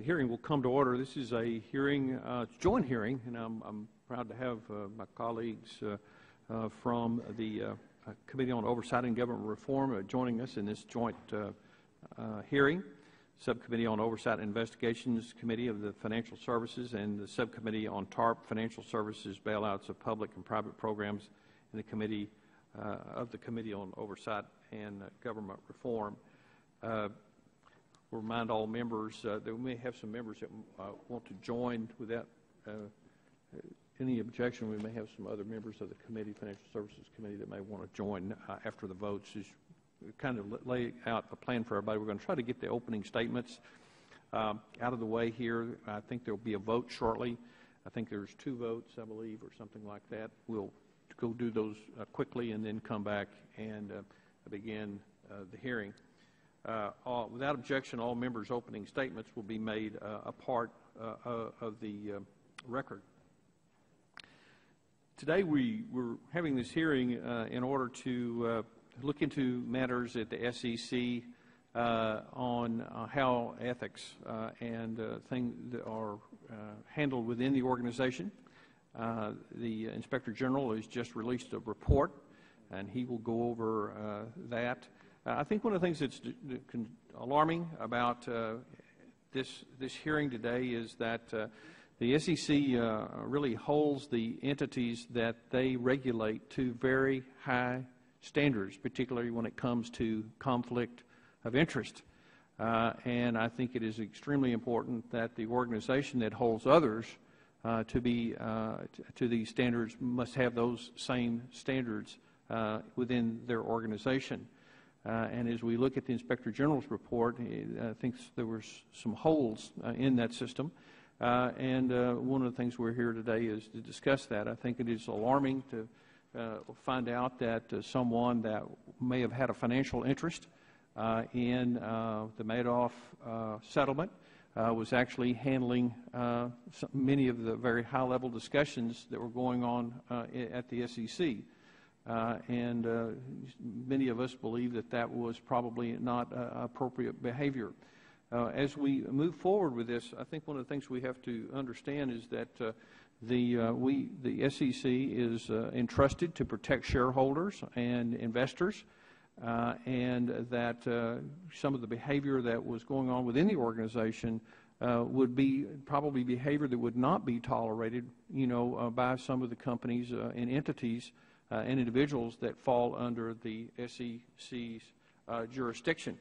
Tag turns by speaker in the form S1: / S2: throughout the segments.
S1: The hearing will come to order. This is a hearing, joint hearing, and I'm proud to have my colleagues from the Committee on Oversight and Government Reform joining us in this joint hearing. Subcommittee on Oversight and Investigations Committee of the Financial Services and the Subcommittee on TARP, Financial Services, Bailouts of Public and Private Programs, and the Committee of the Committee on Oversight and Government Reform. We'll remind all members that we may have some members that want to join without any objection. We may have some other members of the committee, Financial Services Committee, that may want to join after the votes. Just kind of lay out a plan for everybody. We're going to try to get the opening statements out of the way here. I think there will be a vote shortly. I think there's 2 votes, I believe, or something like that. We'll go do those quickly and then come back and begin the hearing. Without objection, all members' opening statements will be made a part of the record. Today we're having this hearing in order to look into matters at the SEC on how ethics and things are handled within the organization. The Inspector General has just released a report, and he will go over that. I think one of the things that's alarming about this hearing today is that the SEC really holds the entities that they regulate to very high standards, particularly when it comes to conflict of interest. And I think it is extremely important that the organization that holds others to these standards must have those same standards within their organization. And as we look at the Inspector General's report, I think there were some holes in that system. And one of the things we're here today is to discuss that. I think it is alarming to find out that someone that may have had a financial interest in the Madoff settlement was actually handling many of the very high-level discussions that were going on at the SEC. And many of us believe that that was probably not appropriate behavior. As we move forward with this, I think one of the things we have to understand is that the SEC is entrusted to protect shareholders and investors, and that some of the behavior that was going on within the organization would be probably behavior that would not be tolerated, by some of the companies and entities and individuals that fall under the SEC's jurisdiction.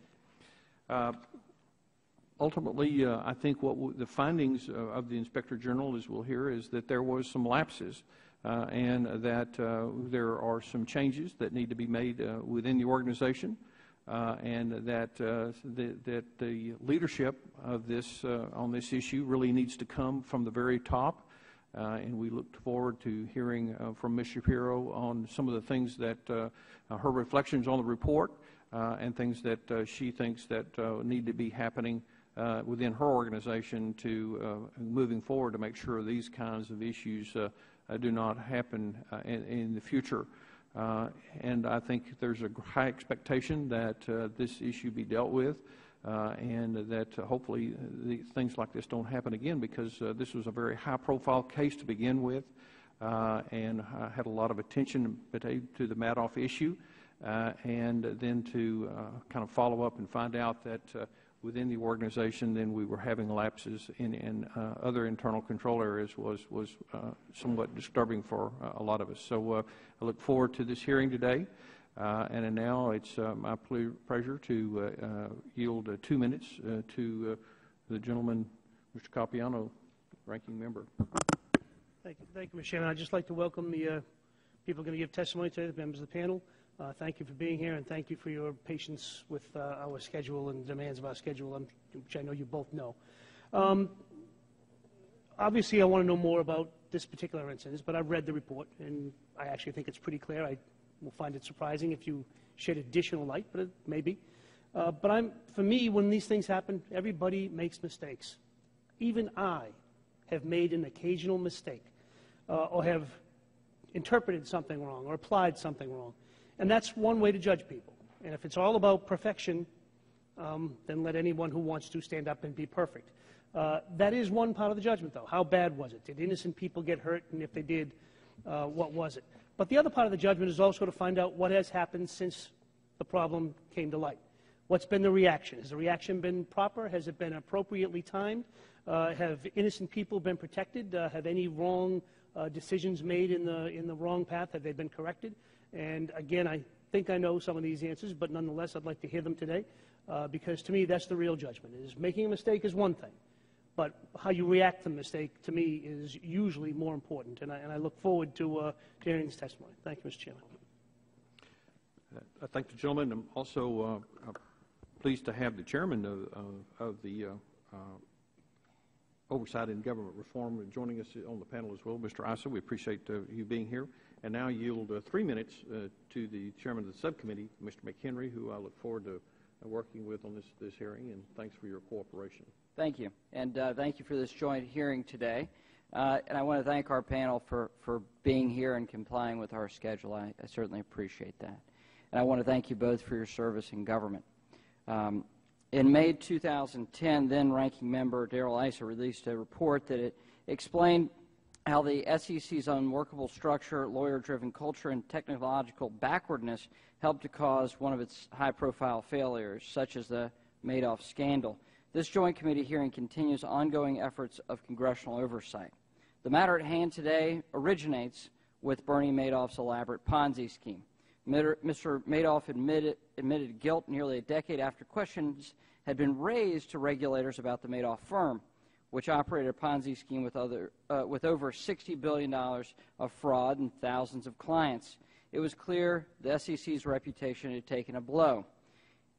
S1: Ultimately, I think what the findings of the Inspector General, as we'll hear, is that there was some lapses and that there are some changes that need to be made within the organization, and that the leadership of this on this issue really needs to come from the very top. And we look forward to hearing from Ms. Shapiro on some of the things that her reflections on the report and things that she thinks that need to be happening within her organization to moving forward to make sure these kinds of issues do not happen in the future. And I think there's a high expectation that this issue be dealt with. And that hopefully things like this don't happen again, because this was a very high-profile case to begin with, and had a lot of attention to the Madoff issue, and then to kind of follow up and find out that within the organization then we were having lapses in other internal control areas was somewhat disturbing for a lot of us. So I look forward to this hearing today. And now it's my pleasure to yield 2 minutes to the gentleman, Mr. Capiano, ranking member.
S2: Thank you, Mr. Chairman. I'd just like to welcome the people going to give testimony today, the members of the panel. Thank you for being here, and thank you for your patience with our schedule and demands of our schedule, which I know you both know. Obviously, I want to know more about this particular incident, but I've read the report, and I actually think it's pretty clear. I will find it surprising if you shed additional light, but it may be. For me, when these things happen, everybody makes mistakes. Even I have made an occasional mistake or have interpreted something wrong or applied something wrong. And that's one way to judge people. And if it's all about perfection, then let anyone who wants to stand up and be perfect. That is one part of the judgment, though. How bad was it? Did innocent people get hurt? And if they did, what was it? But the other part of the judgment is also to find out what has happened since the problem came to light. What's been the reaction? Has the reaction been proper? Has it been appropriately timed? Have innocent people been protected? Have any wrong decisions made in the wrong path? Have they been corrected? And again, I think I know some of these answers, but nonetheless, I'd like to hear them today, because to me, that's the real judgment. Is making a mistake is one thing, but how you react to the mistake, to me, is usually more important. And I look forward to hearing this testimony. Thank you, Mr. Chairman.
S1: I thank the gentleman. I'm also pleased to have the chairman of the Oversight and Government Reform joining us on the panel as well, Mr. Issa. We appreciate you being here. And now yield 3 minutes to the chairman of the subcommittee, Mr. McHenry, who I look forward to working with on this hearing, and thanks for your cooperation.
S3: Thank you, and thank you for this joint hearing today. And I want to thank our panel for being here and complying with our schedule. I certainly appreciate that. And I want to thank you both for your service in government. In May 2010, then-ranking member Darrell Issa released a report that it explained how the SEC's unworkable structure, lawyer-driven culture, and technological backwardness helped to cause one of its high-profile failures, such as the Madoff scandal. This joint committee hearing continues ongoing efforts of congressional oversight. The matter at hand today originates with Bernie Madoff's elaborate Ponzi scheme. Mr. Madoff admitted guilt nearly a decade after questions had been raised to regulators about the Madoff firm, which operated a Ponzi scheme with over $60 billion of fraud and thousands of clients. It was clear the SEC's reputation had taken a blow.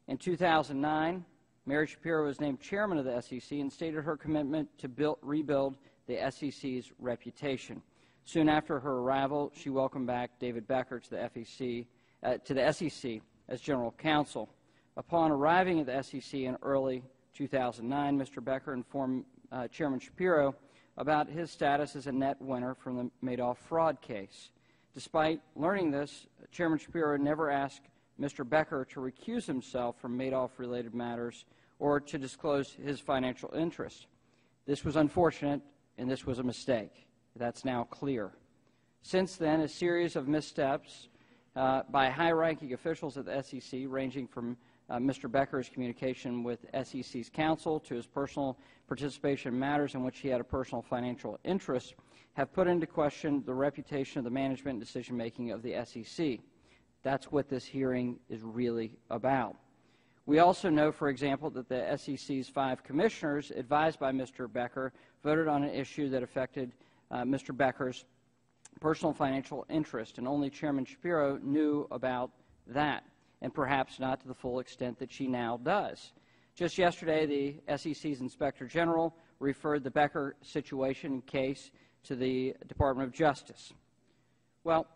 S3: In 2009, Mary Shapiro was named chairman of the SEC and stated her commitment to rebuild the SEC's reputation. Soon after her arrival, she welcomed back David Becker to the SEC as General Counsel. Upon arriving at the SEC in early 2009, Mr. Becker informed Chairman Shapiro about his status as a net winner from the Madoff fraud case. Despite learning this, Chairman Shapiro never asked Mr. Becker to recuse himself from Madoff-related matters or to disclose his financial interest. This was unfortunate, and this was a mistake. That's now clear. Since then, a series of missteps by high-ranking officials at the SEC, ranging from Mr. Becker's communication with SEC's counsel to his personal participation in matters in which he had a personal financial interest, have put into question the reputation of the management and decision-making of the SEC. That's what this hearing is really about. We also know, for example, that the SEC's 5 commissioners, advised by Mr. Becker, voted on an issue that affected Mr. Becker's personal financial interest, and only Chairman Shapiro knew about that, and perhaps not to the full extent that she now does. Just yesterday, the SEC's Inspector General referred the Becker situation and case to the Department of Justice. Well,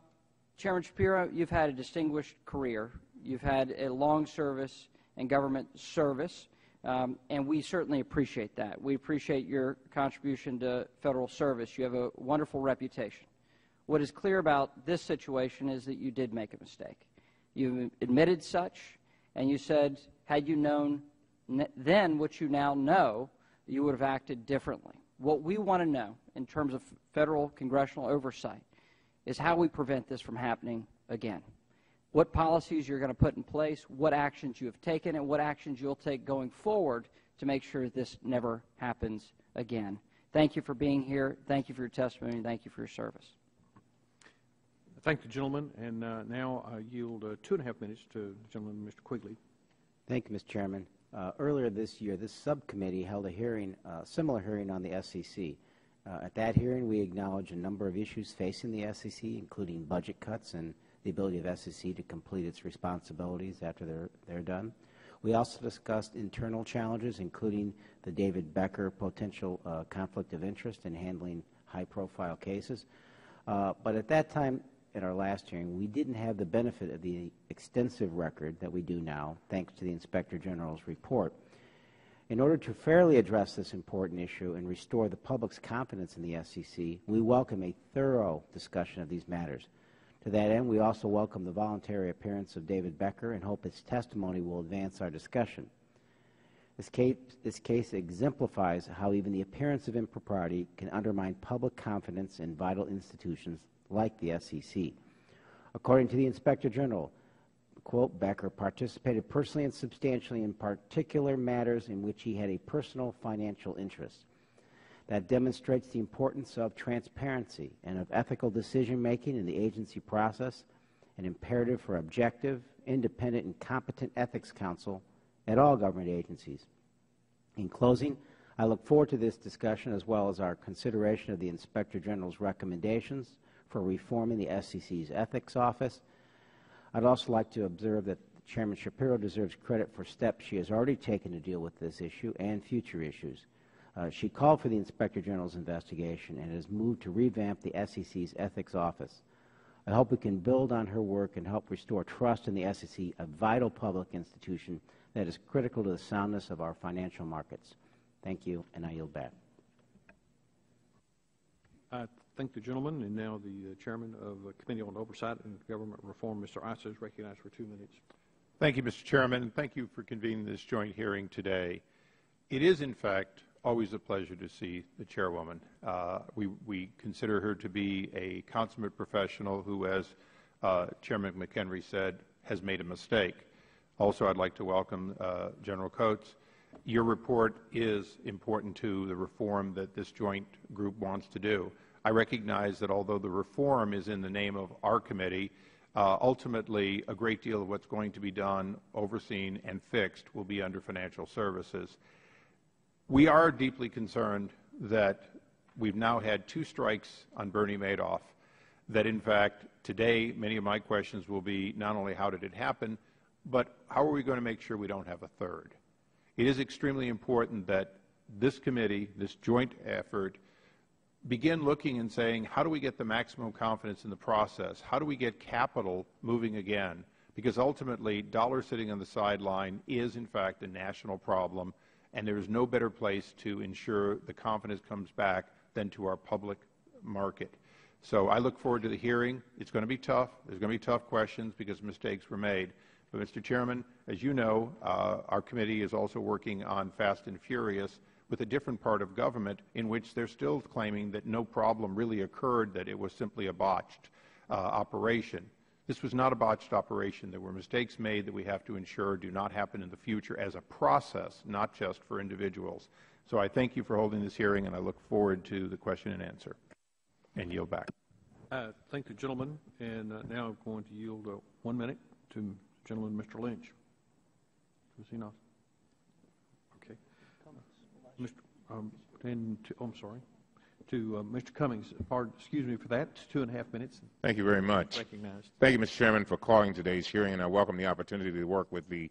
S3: Chairman Shapiro, you've had a distinguished career. You've had a long service in government service, and we certainly appreciate that. We appreciate your contribution to federal service. You have a wonderful reputation. What is clear about this situation is that you did make a mistake. You admitted such, and you said, had you known then what you now know, you would have acted differently. What we want to know in terms of federal congressional oversight is how we prevent this from happening again. What policies you're going to put in place, what actions you have taken, and what actions you'll take going forward to make sure this never happens again. Thank you for being here. Thank you for your testimony. Thank you for your service.
S1: Thank the gentleman, and now I yield 2.5 minutes to the gentleman, Mr. Quigley.
S4: Thank you, Mr. Chairman. Earlier this year, this subcommittee held a hearing, similar hearing on the SEC. At that hearing, we acknowledged a number of issues facing the SEC, including budget cuts and the ability of SEC to complete its responsibilities after they're done. We also discussed internal challenges, including the David Becker potential conflict of interest in handling high-profile cases. But at that time, at our last hearing, we didn't have the benefit of the extensive record that we do now, thanks to the Inspector General's report. In order to fairly address this important issue and restore the public's confidence in the SEC, we welcome a thorough discussion of these matters. To that end, we also welcome the voluntary appearance of David Becker and hope his testimony will advance our discussion. This case exemplifies how even the appearance of impropriety can undermine public confidence in vital institutions like the SEC. According to the Inspector General, quote, Becker participated personally and substantially in particular matters in which he had a personal financial interest. That demonstrates the importance of transparency and of ethical decision-making in the agency process, an imperative for objective, independent, and competent ethics counsel at all government agencies. In closing, I look forward to this discussion as well as our consideration of the Inspector General's recommendations for reforming the SEC's Ethics Office. I'd also like to observe that Chairman Shapiro deserves credit for steps she has already taken to deal with this issue and future issues. She called for the Inspector General's investigation and has moved to revamp the SEC's Ethics Office. I hope we can build on her work and help restore trust in the SEC, a vital public institution that is critical to the soundness of our financial markets. Thank you, and I yield back.
S1: I thank the gentleman, and now the Chairman of the Committee on Oversight and Government Reform, Mr. Issa, is recognized for 2 minutes.
S5: Thank you, Mr. Chairman, and thank you for convening this joint hearing today. It is, in fact, always a pleasure to see the chairwoman. We consider her to be a consummate professional who, as Chairman McHenry said, has made a mistake. Also, I'd like to welcome General Coates. Your report is important to the reform that this joint group wants to do. I recognize that although the reform is in the name of our committee, ultimately a great deal of what's going to be done, overseen, and fixed will be under Financial Services. We are deeply concerned that we've now had 2 strikes on Bernie Madoff, that in fact today many of my questions will be not only how did it happen, but how are we going to make sure we don't have a third? It is extremely important that this committee, this joint effort, begin looking and saying, how do we get the maximum confidence in the process? How do we get capital moving again? Because ultimately, dollars sitting on the sideline is in fact a national problem, and there is no better place to ensure the confidence comes back than to our public market. So I look forward to the hearing. It's going to be tough. There's going to be tough questions because mistakes were made. But, Mr. Chairman, as you know, our committee is also working on Fast and Furious with a different part of government in which they're still claiming that no problem really occurred, that it was simply a botched operation. This was not a botched operation. There were mistakes made that we have to ensure do not happen in the future as a process, not just for individuals. So I thank you for holding this hearing, and I look forward to the question and answer. And yield back.
S1: Thank the gentleman, and now I'm going to yield 1 minute to gentleman, Mr. Lynch. Was he not? Okay. I'm sorry. To Mr. Cummings. Excuse me for that. It's 2.5 minutes.
S6: Thank you very much.
S1: Recognized.
S6: Thank you, Mr. Chairman, for calling today's hearing, and I welcome the opportunity to work with the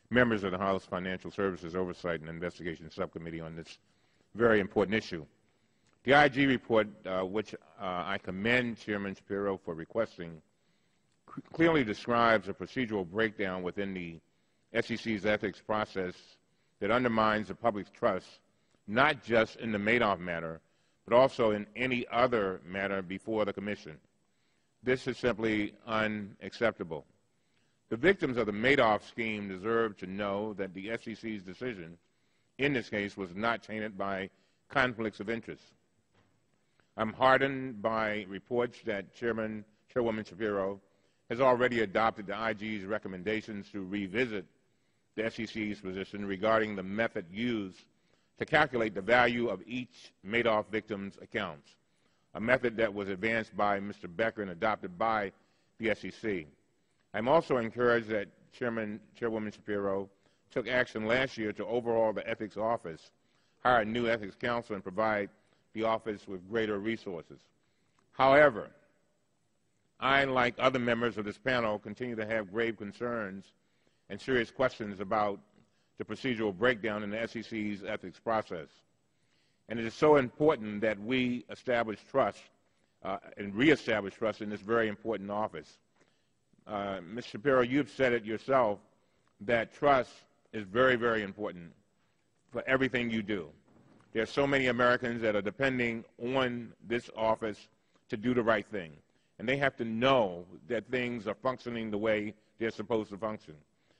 S6: members of the House Financial Services Oversight and Investigations Subcommittee on this very important issue. The IG report, which I commend Chairman Shapiro for requesting, clearly describes a procedural breakdown within the SEC's ethics process that undermines the public's trust, not just in the Madoff matter, but also in any other matter before the Commission. This is simply unacceptable. The victims of the Madoff scheme deserve to know that the SEC's decision in this case was not tainted by conflicts of interest. I'm heartened by reports that Chairwoman Shapiro has already adopted the IG's recommendations to revisit the SEC's position regarding the method used to calculate the value of each Madoff victim's accounts, a method that was advanced by Mr. Becker and adopted by the SEC. I'm also encouraged that Chairwoman Shapiro took action last year to overhaul the Ethics Office, hire a new Ethics Counsel, and provide the office with greater resources. However, I, like other members of this panel, continue to have grave concerns and serious questions about the procedural breakdown in the SEC's ethics process. And it is so important that we establish trust and reestablish trust in this very important office. Ms. Shapiro, you've said it yourself that trust is very, very important for everything you do. There are so many Americans that are depending on this office to do the right thing. And they have to know that things are functioning the way they're supposed to function.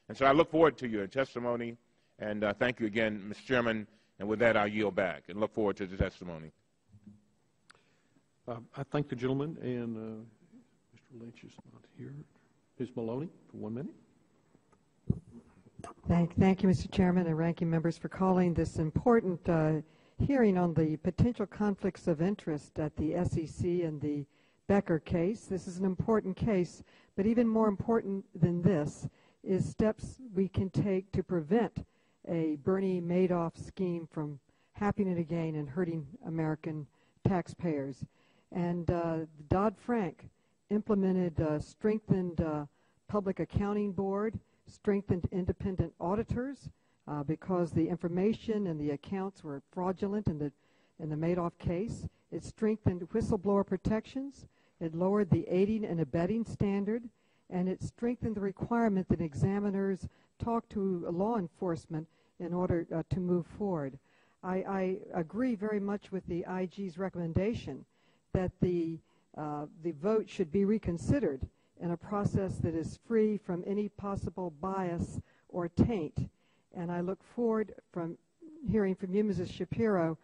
S6: And so I look forward to your testimony, And thank you again, Mr. Chairman. And with that, I'll yield back and look forward to the testimony.
S1: I thank the gentleman, and Mr. Lynch is not here. Ms. Maloney, for 1 minute.
S7: Thank you, Mr. Chairman and ranking members, for calling this important hearing on the potential conflicts of interest at the SEC and the Becker case. This is an important case, but even more important than this is steps we can take to prevent a Bernie Madoff scheme from happening again and hurting American taxpayers. And Dodd-Frank implemented a strengthened public accounting board, strengthened independent auditors because the information and the accounts were fraudulent in the Madoff case. It strengthened whistleblower protections. It lowered the aiding and abetting standard, and it strengthened the requirement that examiners talk to law enforcement in order to move forward. I agree very much with the IG's recommendation that the vote should be reconsidered in a process that is free from any possible bias or taint. And I look forward from hearing from you, Mrs. Shapiro,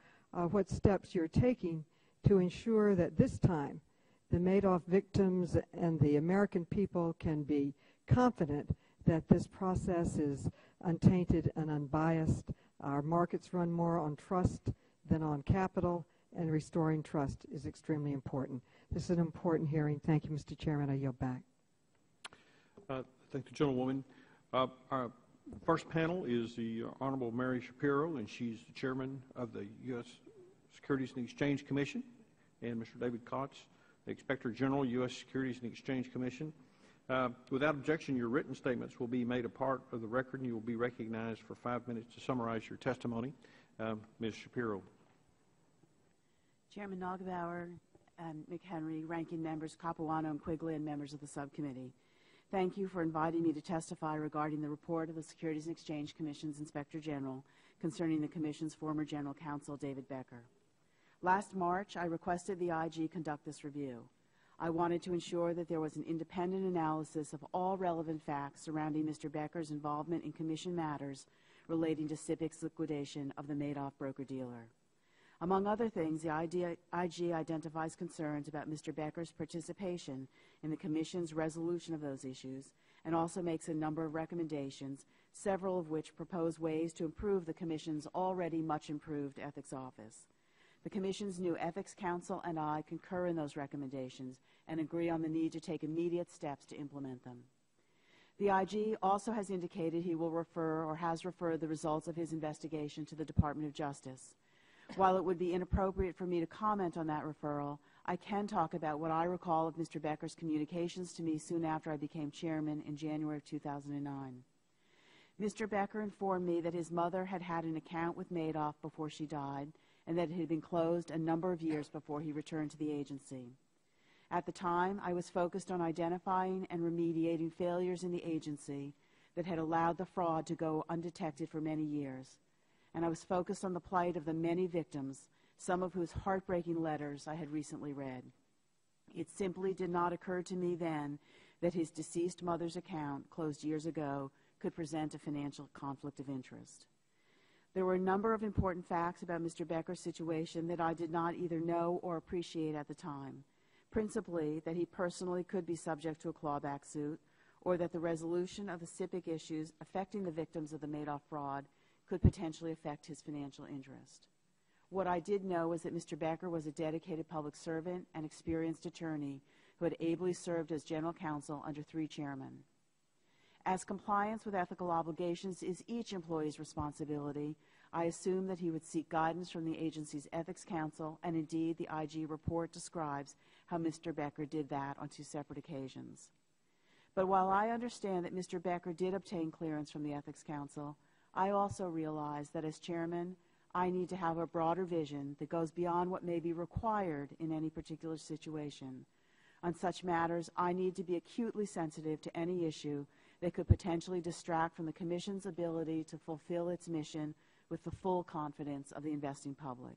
S7: what steps you're taking to ensure that this time the Madoff victims and the American people can be confident that this process is untainted and unbiased. Our markets run more on trust than on capital, and restoring trust is extremely important. This is an important hearing. Thank you, Mr. Chairman. I yield back.
S1: Thank the gentlewoman. Our first panel is the Honorable Mary Shapiro, and she's the chairman of the U.S. Securities and Exchange Commission, and Mr. David Kotz, the Inspector General, U.S. Securities and Exchange Commission. Without objection, your written statements will be made a part of the record, and you will be recognized for 5 minutes to summarize your testimony. Ms. Shapiro.
S8: Chairman Nagelbauer, McHenry, ranking members Capuano and Quigley, and members of the subcommittee. Thank you for inviting me to testify regarding the report of the Securities and Exchange Commission's Inspector General concerning the Commission's former General Counsel, David Becker. Last March, I requested the IG conduct this review. I wanted to ensure that there was an independent analysis of all relevant facts surrounding Mr. Becker's involvement in Commission matters relating to SIPC's liquidation of the Madoff broker-dealer. Among other things, the IG identifies concerns about Mr. Becker's participation in the Commission's resolution of those issues and also makes a number of recommendations, several of which propose ways to improve the Commission's already much improved Ethics Office. The Commission's new Ethics Council and I concur in those recommendations and agree on the need to take immediate steps to implement them. The IG also has indicated he will refer or has referred the results of his investigation to the Department of Justice. While it would be inappropriate for me to comment on that referral, I can talk about what I recall of Mr. Becker's communications to me soon after I became chairman in January of 2009. Mr. Becker informed me that his mother had had an account with Madoff before she died and that it had been closed a number of years before he returned to the agency. At the time, I was focused on identifying and remediating failures in the agency that had allowed the fraud to go undetected for many years. And I was focused on the plight of the many victims, some of whose heartbreaking letters I had recently read. It simply did not occur to me then that his deceased mother's account, closed years ago, could present a financial conflict of interest. There were a number of important facts about Mr. Becker's situation that I did not either know or appreciate at the time, principally that he personally could be subject to a clawback suit, or that the resolution of the SIPC issues affecting the victims of the Madoff fraud could potentially affect his financial interest. What I did know was that Mr. Becker was a dedicated public servant and experienced attorney who had ably served as general counsel under 3 chairmen. As compliance with ethical obligations is each employee's responsibility, I assumed that he would seek guidance from the agency's Ethics Council, and indeed the IG report describes how Mr. Becker did that on 2 separate occasions. But while I understand that Mr. Becker did obtain clearance from the Ethics Council, I also realize that as chairman, I need to have a broader vision that goes beyond what may be required in any particular situation. On such matters, I need to be acutely sensitive to any issue that could potentially distract from the Commission's ability to fulfill its mission with the full confidence of the investing public.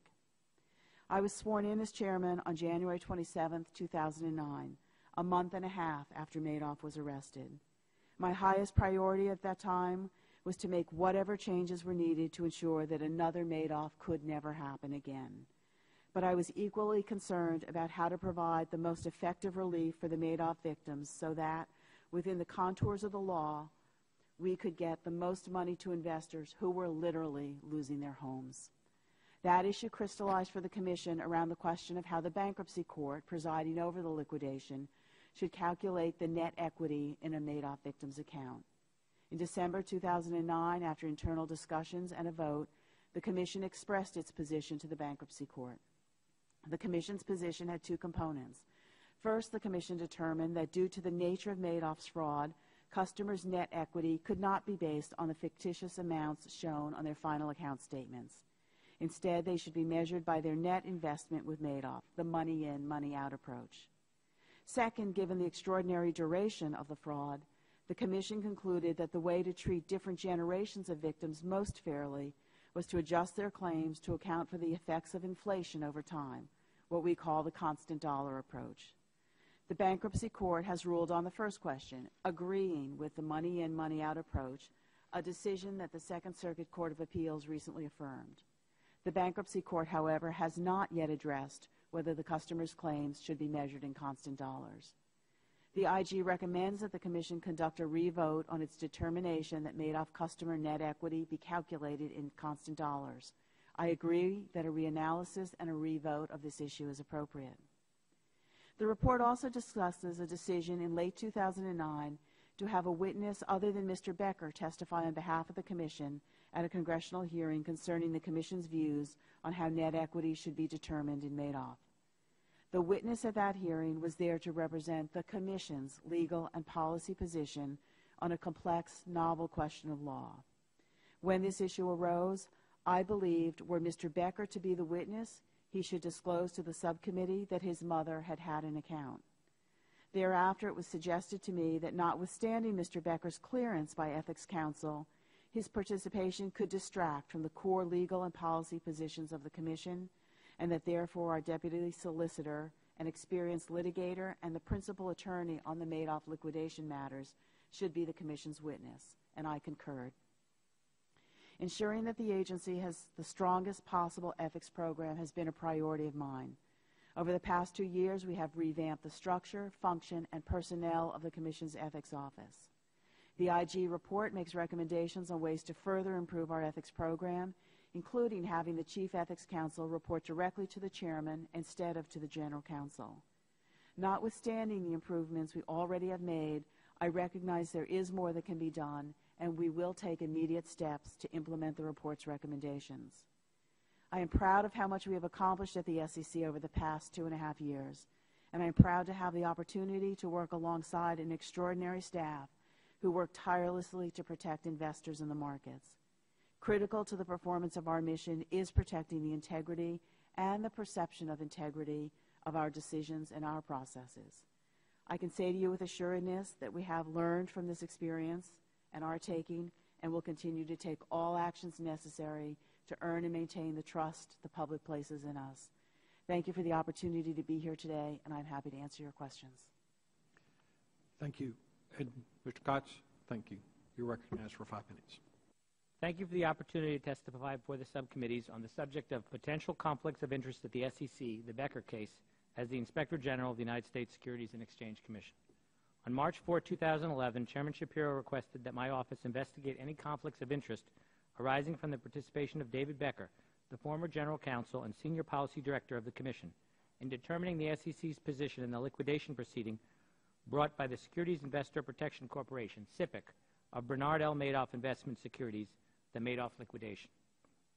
S8: I was sworn in as chairman on January 27, 2009, a month and a half after Madoff was arrested. My highest priority at that time was to make whatever changes were needed to ensure that another Madoff could never happen again. But I was equally concerned about how to provide the most effective relief for the Madoff victims so that, within the contours of the law, we could get the most money to investors who were literally losing their homes. That issue crystallized for the Commission around the question of how the bankruptcy court presiding over the liquidation should calculate the net equity in a Madoff victim's account. In December 2009, after internal discussions and a vote, the Commission expressed its position to the bankruptcy court. The Commission's position had two components. First, the Commission determined that due to the nature of Madoff's fraud, customers' net equity could not be based on the fictitious amounts shown on their final account statements. Instead, they should be measured by their net investment with Madoff, the money in, money out approach. Second, given the extraordinary duration of the fraud, the Commission concluded that the way to treat different generations of victims most fairly was to adjust their claims to account for the effects of inflation over time, what we call the constant dollar approach. The bankruptcy court has ruled on the first question, agreeing with the money in, money out approach, a decision that the Second Circuit Court of Appeals recently affirmed. The bankruptcy court, however, has not yet addressed whether the customer's claims should be measured in constant dollars. The IG recommends that the Commission conduct a revote on its determination that Madoff customer net equity be calculated in constant dollars. I agree that a reanalysis and a revote of this issue is appropriate. The report also discusses a decision in late 2009 to have a witness other than Mr. Becker testify on behalf of the Commission at a congressional hearing concerning the Commission's views on how net equity should be determined in Madoff. The witness at that hearing was there to represent the Commission's legal and policy position on a complex, novel question of law. When this issue arose, I believed, were Mr. Becker to be the witness, he should disclose to the subcommittee that his mother had had an account. Thereafter, it was suggested to me that notwithstanding Mr. Becker's clearance by Ethics Counsel, his participation could distract from the core legal and policy positions of the Commission, and that therefore our Deputy Solicitor, an experienced litigator, and the principal attorney on the Madoff liquidation matters should be the Commission's witness, and I concurred. Ensuring that the agency has the strongest possible ethics program has been a priority of mine. Over the past 2 years, we have revamped the structure, function, and personnel of the Commission's Ethics Office. The IG report makes recommendations on ways to further improve our ethics program, including having the Chief Ethics Counsel report directly to the Chairman instead of to the General Counsel. Notwithstanding the improvements we already have made, I recognize there is more that can be done, and we will take immediate steps to implement the report's recommendations. I am proud of how much we have accomplished at the SEC over the past 2.5 years, and I am proud to have the opportunity to work alongside an extraordinary staff who work tirelessly to protect investors in the markets. Critical to the performance of our mission is protecting the integrity and the perception of integrity of our decisions and our processes. I can say to you with assuredness that we have learned from this experience and are taking and will continue to take all actions necessary to earn and maintain the trust the public places in us. Thank you for the opportunity to be here today, and I'm happy to answer your questions.
S1: Thank you. And Mr. Kotz, thank you. You're recognized for 5 minutes.
S9: Thank you for the opportunity to testify before the subcommittees on the subject of potential conflicts of interest at the SEC, the Becker case, as the Inspector General of the United States Securities and Exchange Commission. On March 4, 2011, Chairman Shapiro requested that my office investigate any conflicts of interest arising from the participation of David Becker, the former General Counsel and Senior Policy Director of the Commission, in determining the SEC's position in the liquidation proceeding brought by the Securities Investor Protection Corporation, SIPC, of Bernard L. Madoff Investment Securities, the Madoff liquidation.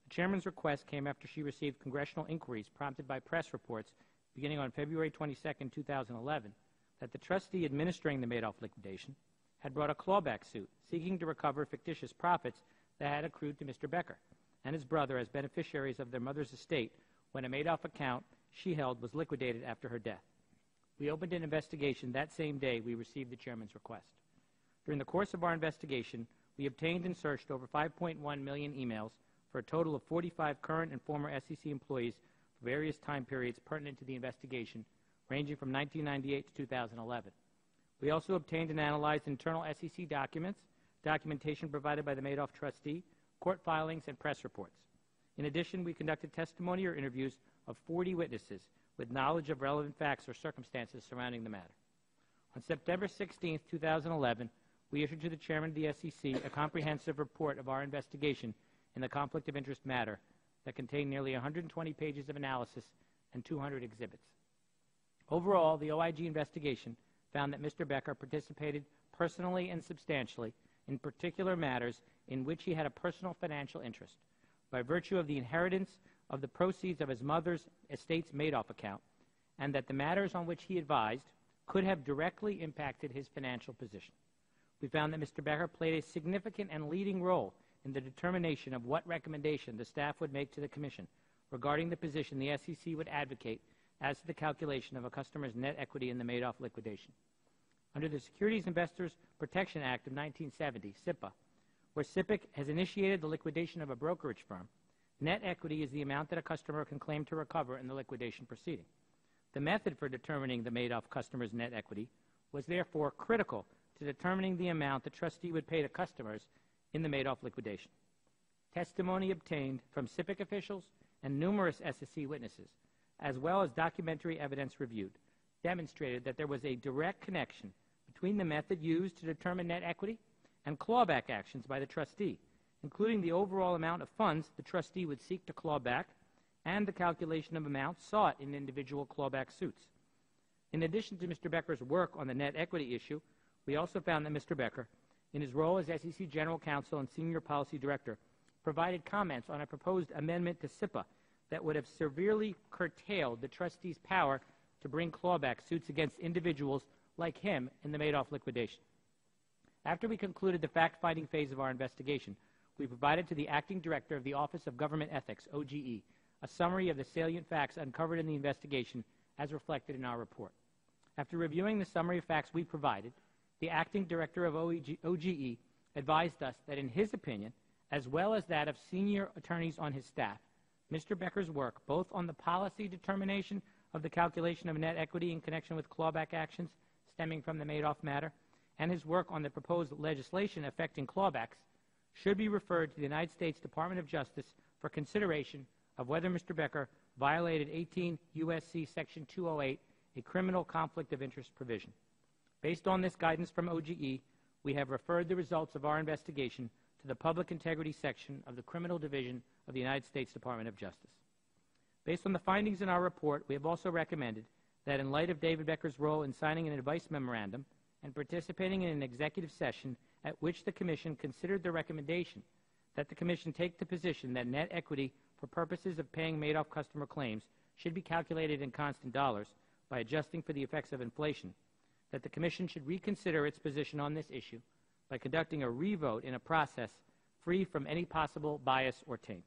S9: The Chairman's request came after she received congressional inquiries prompted by press reports beginning on February 22, 2011, that the trustee administering the Madoff liquidation had brought a clawback suit seeking to recover fictitious profits that had accrued to Mr. Becker and his brother as beneficiaries of their mother's estate when a Madoff account she held was liquidated after her death. We opened an investigation that same day we received the Chairman's request. During the course of our investigation, we obtained and searched over 5.1 million emails for a total of 45 current and former SEC employees for various time periods pertinent to the investigation, ranging from 1998 to 2011. We also obtained and analyzed internal SEC documents, documentation provided by the Madoff trustee, court filings, and press reports. In addition, we conducted testimony or interviews of 40 witnesses with knowledge of relevant facts or circumstances surrounding the matter. On September 16, 2011, we issued to the Chairman of the SEC a comprehensive report of our investigation in the conflict of interest matter that contained nearly 120 pages of analysis and 200 exhibits. Overall, the OIG investigation found that Mr. Becker participated personally and substantially in particular matters in which he had a personal financial interest by virtue of the inheritance of the proceeds of his mother's estate's Madoff account, and that the matters on which he advised could have directly impacted his financial position. We found that Mr. Becker played a significant and leading role in the determination of what recommendation the staff would make to the Commission regarding the position the SEC would advocate as to the calculation of a customer's net equity in the Madoff liquidation. Under the Securities Investors Protection Act of 1970, SIPA, where SIPC has initiated the liquidation of a brokerage firm, net equity is the amount that a customer can claim to recover in the liquidation proceeding. The method for determining the Madoff customer's net equity was therefore critical to determining the amount the trustee would pay to customers in the Madoff liquidation. Testimony obtained from SIPC officials and numerous SEC witnesses, as well as documentary evidence reviewed, demonstrated that there was a direct connection between the method used to determine net equity and clawback actions by the trustee, including the overall amount of funds the trustee would seek to claw back and the calculation of amounts sought in individual clawback suits. In addition to Mr. Becker's work on the net equity issue, we also found that Mr. Becker, in his role as SEC General Counsel and Senior Policy Director, provided comments on a proposed amendment to SIPA that would have severely curtailed the trustee's power to bring clawback suits against individuals like him in the Madoff liquidation. After we concluded the fact-finding phase of our investigation, we provided to the Acting Director of the Office of Government Ethics, OGE, a summary of the salient facts uncovered in the investigation as reflected in our report. After reviewing the summary of facts we provided, the Acting Director of OGE advised us that in his opinion, as well as that of senior attorneys on his staff, Mr. Becker's work, both on the policy determination of the calculation of net equity in connection with clawback actions stemming from the Madoff matter, and his work on the proposed legislation affecting clawbacks, should be referred to the United States Department of Justice for consideration of whether Mr. Becker violated 18 U.S.C. Section 208, a criminal conflict of interest provision. Based on this guidance from OGE, we have referred the results of our investigation to the Public Integrity Section of the Criminal Division of the United States Department of Justice. Based on the findings in our report, we have also recommended that in light of David Becker's role in signing an advice memorandum and participating in an executive session at which the Commission considered the recommendation that the Commission take the position that net equity for purposes of paying Madoff customer claims should be calculated in constant dollars by adjusting for the effects of inflation, that the Commission should reconsider its position on this issue by conducting a revote in a process free from any possible bias or taint.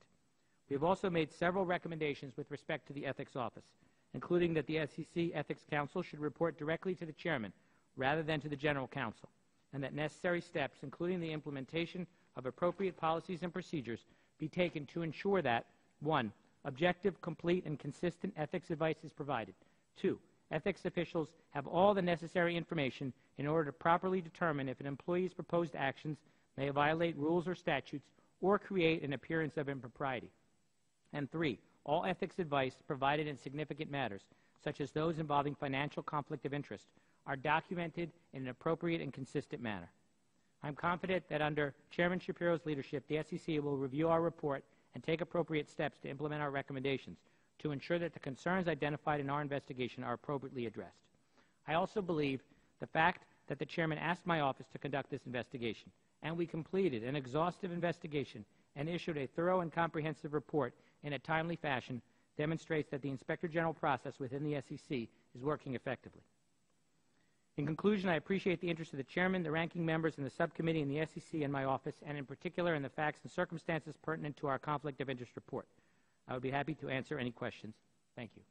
S9: We have also made several recommendations with respect to the Ethics Office, including that the SEC Ethics Council should report directly to the Chairman rather than to the General Counsel, and that necessary steps, including the implementation of appropriate policies and procedures, be taken to ensure that 1. Objective, complete, and consistent ethics advice is provided. 2. Ethics officials have all the necessary information in order to properly determine if an employee's proposed actions may violate rules or statutes or create an appearance of impropriety. And 3. All ethics advice provided in significant matters, such as those involving financial conflict of interest, are documented in an appropriate and consistent manner. I'm confident that under Chairman Shapiro's leadership, the SEC will review our report and take appropriate steps to implement our recommendations to ensure that the concerns identified in our investigation are appropriately addressed. I also believe the fact that the Chairman asked my office to conduct this investigation, and we completed an exhaustive investigation and issued a thorough and comprehensive report in a timely fashion, demonstrates that the Inspector General process within the SEC is working effectively. In conclusion, I appreciate the interest of the Chairman, the ranking members in the subcommittee, and the SEC and my office, and in particular in the facts and circumstances pertinent to our conflict of interest report. I would be happy to answer any questions. Thank you.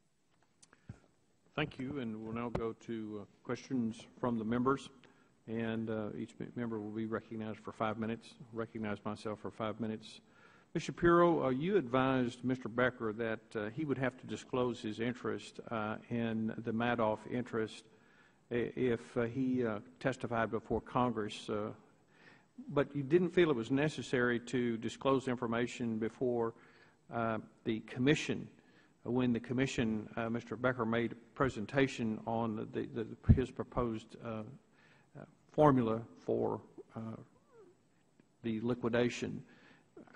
S1: Thank you, and we'll now go to questions from the members. And each member will be recognized for 5 minutes. Recognize myself for 5 minutes. Mr. Shapiro, you advised Mr. Becker that he would have to disclose his interest in the Madoff interest if he testified before Congress. but you didn't feel it was necessary to disclose information before the commission, when the commission, Mr. Becker made a presentation on his proposed formula for the liquidation.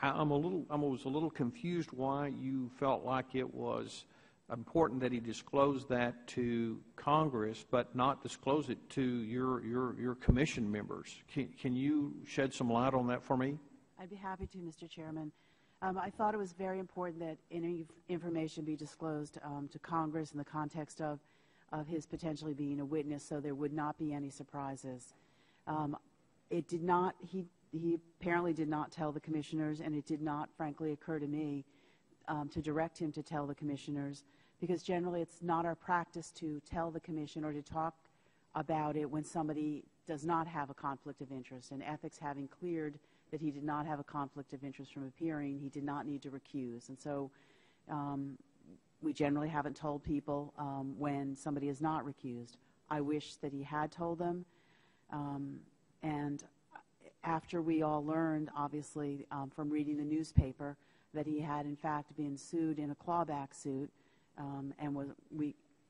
S1: I was a little confused why you felt like it was important that he disclosed that to Congress, but not disclose it to your commission members. Can you shed some light on that for me?
S8: I'd be happy to, Mr. Chairman. I thought it was very important that any information be disclosed to Congress in the context of his potentially being a witness, so there would not be any surprises. It did not. He apparently did not tell the commissioners, and it did not, frankly, occur to me to direct him to tell the commissioners, because generally it's not our practice to tell the commission or to talk about it when somebody does not have a conflict of interest. And ethics having cleared that he did not have a conflict of interest from appearing, he did not need to recuse. And so we generally haven't told people when somebody is not recused. I wish that he had told them. And after we all learned, obviously, from reading the newspaper, that he had in fact been sued in a clawback suit, and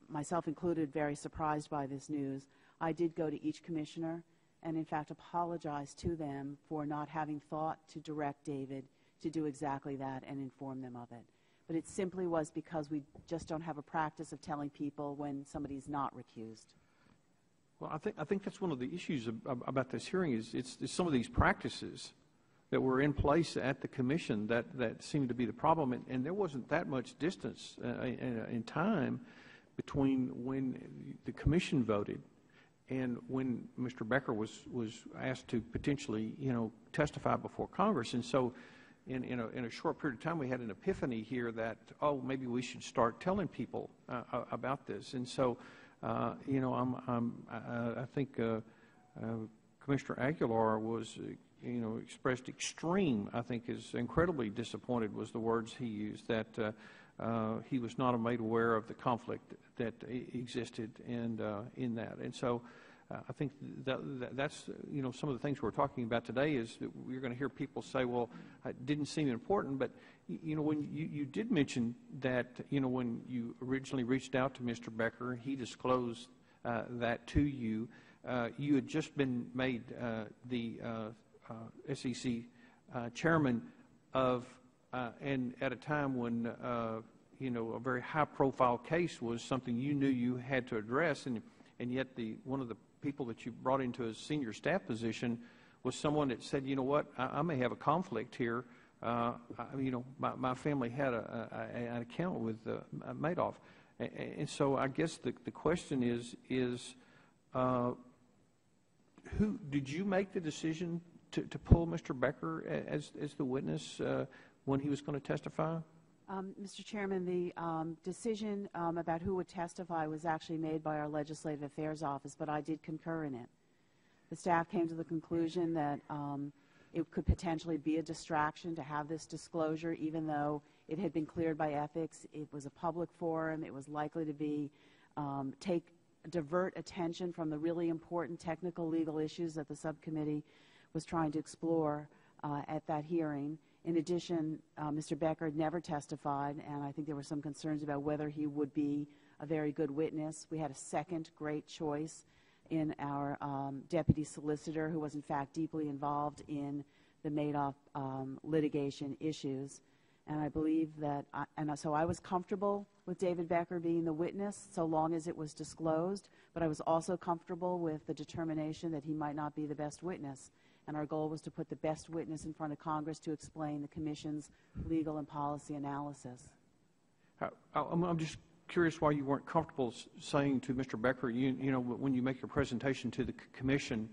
S8: myself included, very surprised by this news, I did go to each commissioner and in fact apologize to them for not having thought to direct David to do exactly that and inform them of it. But it simply was because we just don't have a practice of telling people when somebody's not recused.
S1: Well, I think that's one of the issues about this hearing is it's some of these practices that were in place at the commission that seemed to be the problem, and there wasn't that much distance in time between when the commission voted and when Mr. Becker was asked to potentially, testify before Congress. And so in a short period of time, we had an epiphany here that, oh, maybe we should start telling people about this. And so, I think Commissioner Aguilar was, expressed extreme, I think is incredibly disappointed was the words he used, that he was not made aware of the conflict that existed and in that. And so I think that's, some of the things we're talking about today is that we're going to hear people say, well, it didn't seem important, but, when you did mention that, when you originally reached out to Mr. Becker, he disclosed that to you. You had just been made the SEC chairman of, and at a time when, a very high-profile case was something you knew you had to address, and yet one of the people that you brought into a senior staff position was someone that said, you know what, I may have a conflict here. My family had an account with Madoff. And so I guess the question is who did you make the decision to pull Mr. Becker as the witness when he was going to testify?
S8: Mr. Chairman, the decision about who would testify was actually made by our Legislative Affairs Office, but I did concur in it. The staff came to the conclusion that it could potentially be a distraction to have this disclosure, even though it had been cleared by ethics. It was a public forum. It was likely to be divert attention from the really important technical legal issues that the subcommittee was trying to explore at that hearing. In addition, Mr. Becker had never testified, and I think there were some concerns about whether he would be a very good witness. We had a second great choice in our deputy solicitor, who was in fact deeply involved in the Madoff litigation issues. And I believe that, so I was comfortable with David Becker being the witness so long as it was disclosed, but I was also comfortable with the determination that he might not be the best witness. And our goal was to put the best witness in front of Congress to explain the Commission's legal and policy analysis.
S1: I'm just curious why you weren't comfortable saying to Mr. Becker, when you make your presentation to the Commission,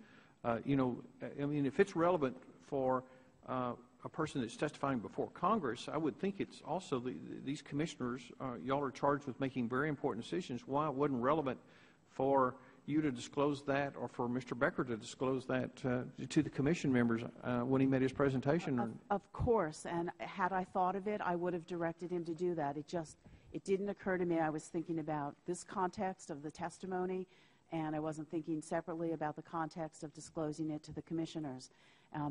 S1: if it's relevant for a person that's testifying before Congress, I would think it's also these commissioners, y'all are charged with making very important decisions. Why it wasn't relevant for you to disclose that or for Mr. Becker to disclose that to the Commission members when he made his presentation?
S8: Of course, and had I thought of it, I would have directed him to do that. It didn't occur to me. I was thinking about this context of the testimony and I wasn't thinking separately about the context of disclosing it to the commissioners.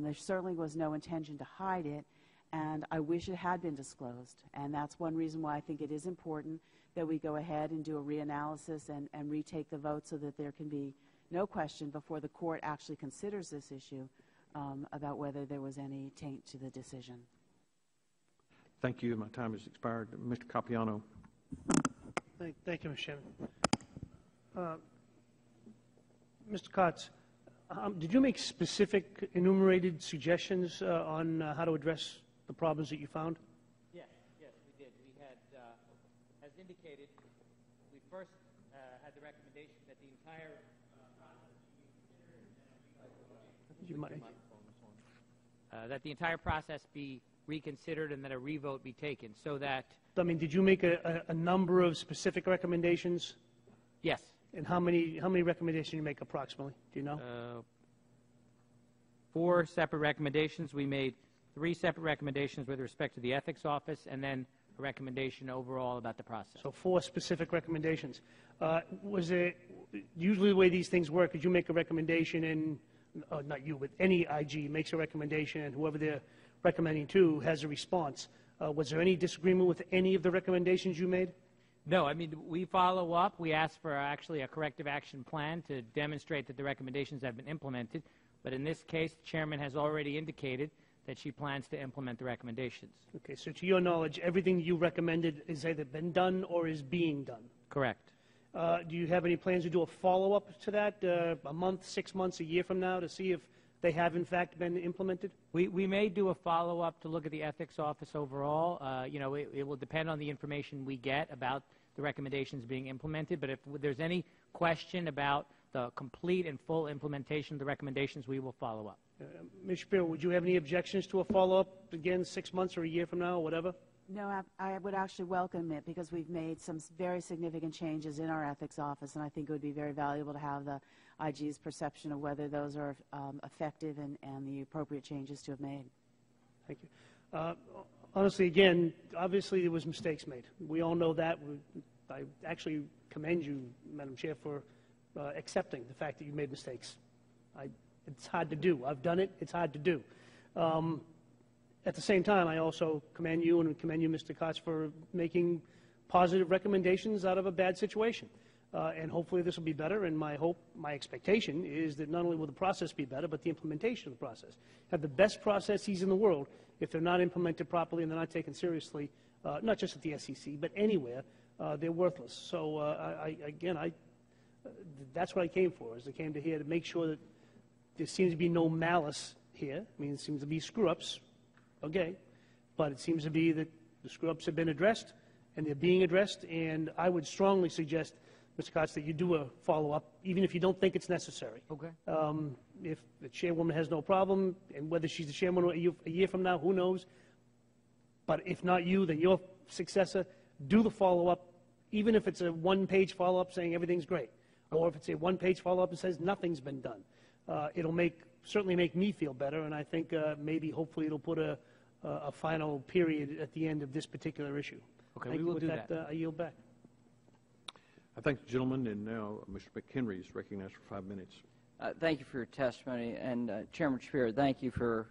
S8: There certainly was no intention to hide it, and I wish it had been disclosed. And that's one reason why I think it is important that we go ahead and do a reanalysis and retake the vote so that there can be no question before the court actually considers this issue about whether there was any taint to the decision.
S1: Thank you. My time has expired. Mr. Capiano.
S2: Thank you, Mr. Chairman. Mr. Kotz, did you make specific enumerated suggestions on how to address the problems that you found?
S9: Yes, we did. We had, as indicated, we first had the recommendation that the entire process be reconsidered and that a revote be taken, so that.
S2: I mean, did you make a number of specific recommendations?
S9: Yes.
S2: And how many recommendations did you make approximately? Do you know?
S9: 4 separate recommendations. We made 3 separate recommendations with respect to the ethics office, and then a recommendation overall about the process.
S2: So 4 specific recommendations. Was it usually the way these things work is you make a recommendation and not you, but any IG makes a recommendation, and whoever they're recommending to has a response. Was there any disagreement with any of the recommendations you made?
S9: No, I mean, we follow up. We ask for actually a corrective action plan to demonstrate that the recommendations have been implemented. But in this case, the chairman has already indicated that she plans to implement the recommendations.
S2: Okay, so to your knowledge, everything you recommended is either been done or is being done?
S9: Correct.
S2: Do you have any plans to do a follow-up to that, a month, 6 months, a year from now, to see if they have, in fact, been implemented?
S9: We may do a follow-up to look at the ethics office overall. You know, it will depend on the information we get about the recommendations being implemented. But if there's any question about the complete and full implementation of the recommendations, we will follow up.
S2: Ms. Shapiro, would you have any objections to a follow-up, again, 6 months or a year from now, or whatever?
S8: No, I would actually welcome it because we've made some very significant changes in our ethics office, and I think it would be very valuable to have the IG's perception of whether those are effective and the appropriate changes to have made.
S2: Thank you. Honestly, again, obviously there was mistakes made. We all know that. I actually commend you, Madam Chair, for accepting the fact that you made mistakes. It's hard to do. I've done it. It's hard to do. At the same time, I also commend you and commend you, Mr. Kotz, for making positive recommendations out of a bad situation. And hopefully this will be better, and my expectation is that not only will the process be better, but the implementation of the process. Have the best processes in the world. If they're not implemented properly and they're not taken seriously, not just at the SEC, but anywhere, they're worthless. So, that's what I came for, is I came to here to make sure that there seems to be no malice here. I mean, it seems to be screw-ups, okay, but it seems to be that the screw-ups have been addressed, and they're being addressed, and I would strongly suggest, Mr. Kotz, that you do a follow-up, even if you don't think it's necessary.
S9: Okay.
S2: If the chairwoman has no problem, and whether she's the chairwoman a year from now, who knows? But if not you, then your successor, do the follow-up, even if it's a one-page follow-up saying everything's great, or if it's a one-page follow-up that says nothing's been done. It'll certainly make me feel better, and I think maybe, hopefully, it'll put a final period at the end of this particular issue.
S9: Okay, we will do that.
S2: I yield back.
S1: I thank the gentleman, and now Mr. McHenry is recognized for 5 minutes.
S3: Thank you for your testimony, and Chairman Shapiro, thank you for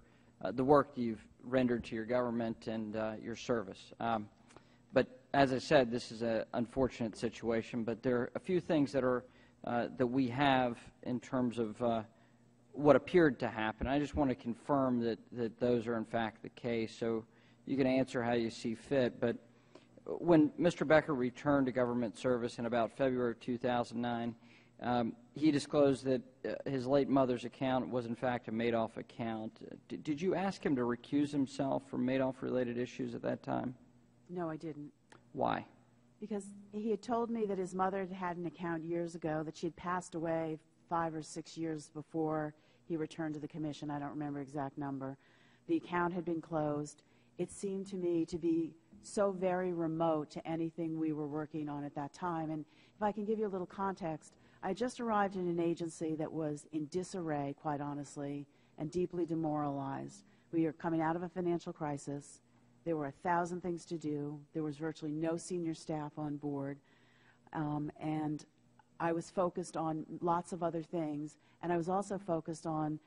S3: the work you've rendered to your government and your service. But as I said, this is an unfortunate situation, but there are a few things that are that we have in terms of what appeared to happen. I just want to confirm that those are in fact the case, so you can answer how you see fit. But when Mr. Becker returned to government service in about February of 2009, he disclosed that his late mother's account was in fact a Madoff account. Did you ask him to recuse himself from Madoff-related issues at that time?
S8: No, I didn't.
S3: Why?
S8: Because he had told me that his mother had had an account years ago, that she had passed away 5 or 6 years before he returned to the commission. I don't remember the exact number. The account had been closed. It seemed to me to be so very remote to anything we were working on at that time. And if I can give you a little context, I just arrived in an agency that was in disarray, quite honestly, and deeply demoralized. We were coming out of a financial crisis. There were 1,000 things to do. There was virtually no senior staff on board. And I was focused on lots of other things, and I was also focused on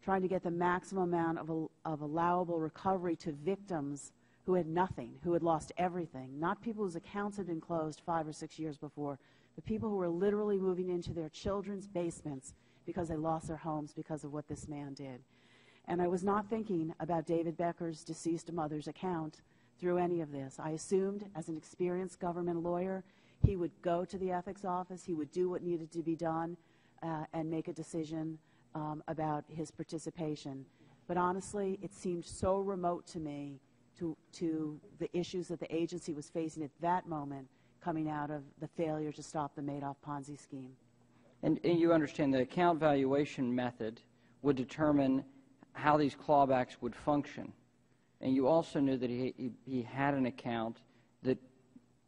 S8: trying to get the maximum amount of allowable recovery to victims who had nothing, who had lost everything, not people whose accounts had been closed 5 or 6 years before, but people who were literally moving into their children's basements because they lost their homes because of what this man did. And I was not thinking about David Becker's deceased mother's account through any of this. I assumed, as an experienced government lawyer, he would go to the ethics office, he would do what needed to be done, and make a decision about his participation. But honestly, it seemed so remote to me to the issues that the agency was facing at that moment, coming out of the failure to stop the Madoff Ponzi scheme.
S3: And you understand the account valuation method would determine how these clawbacks would function. And you also knew that he had an account that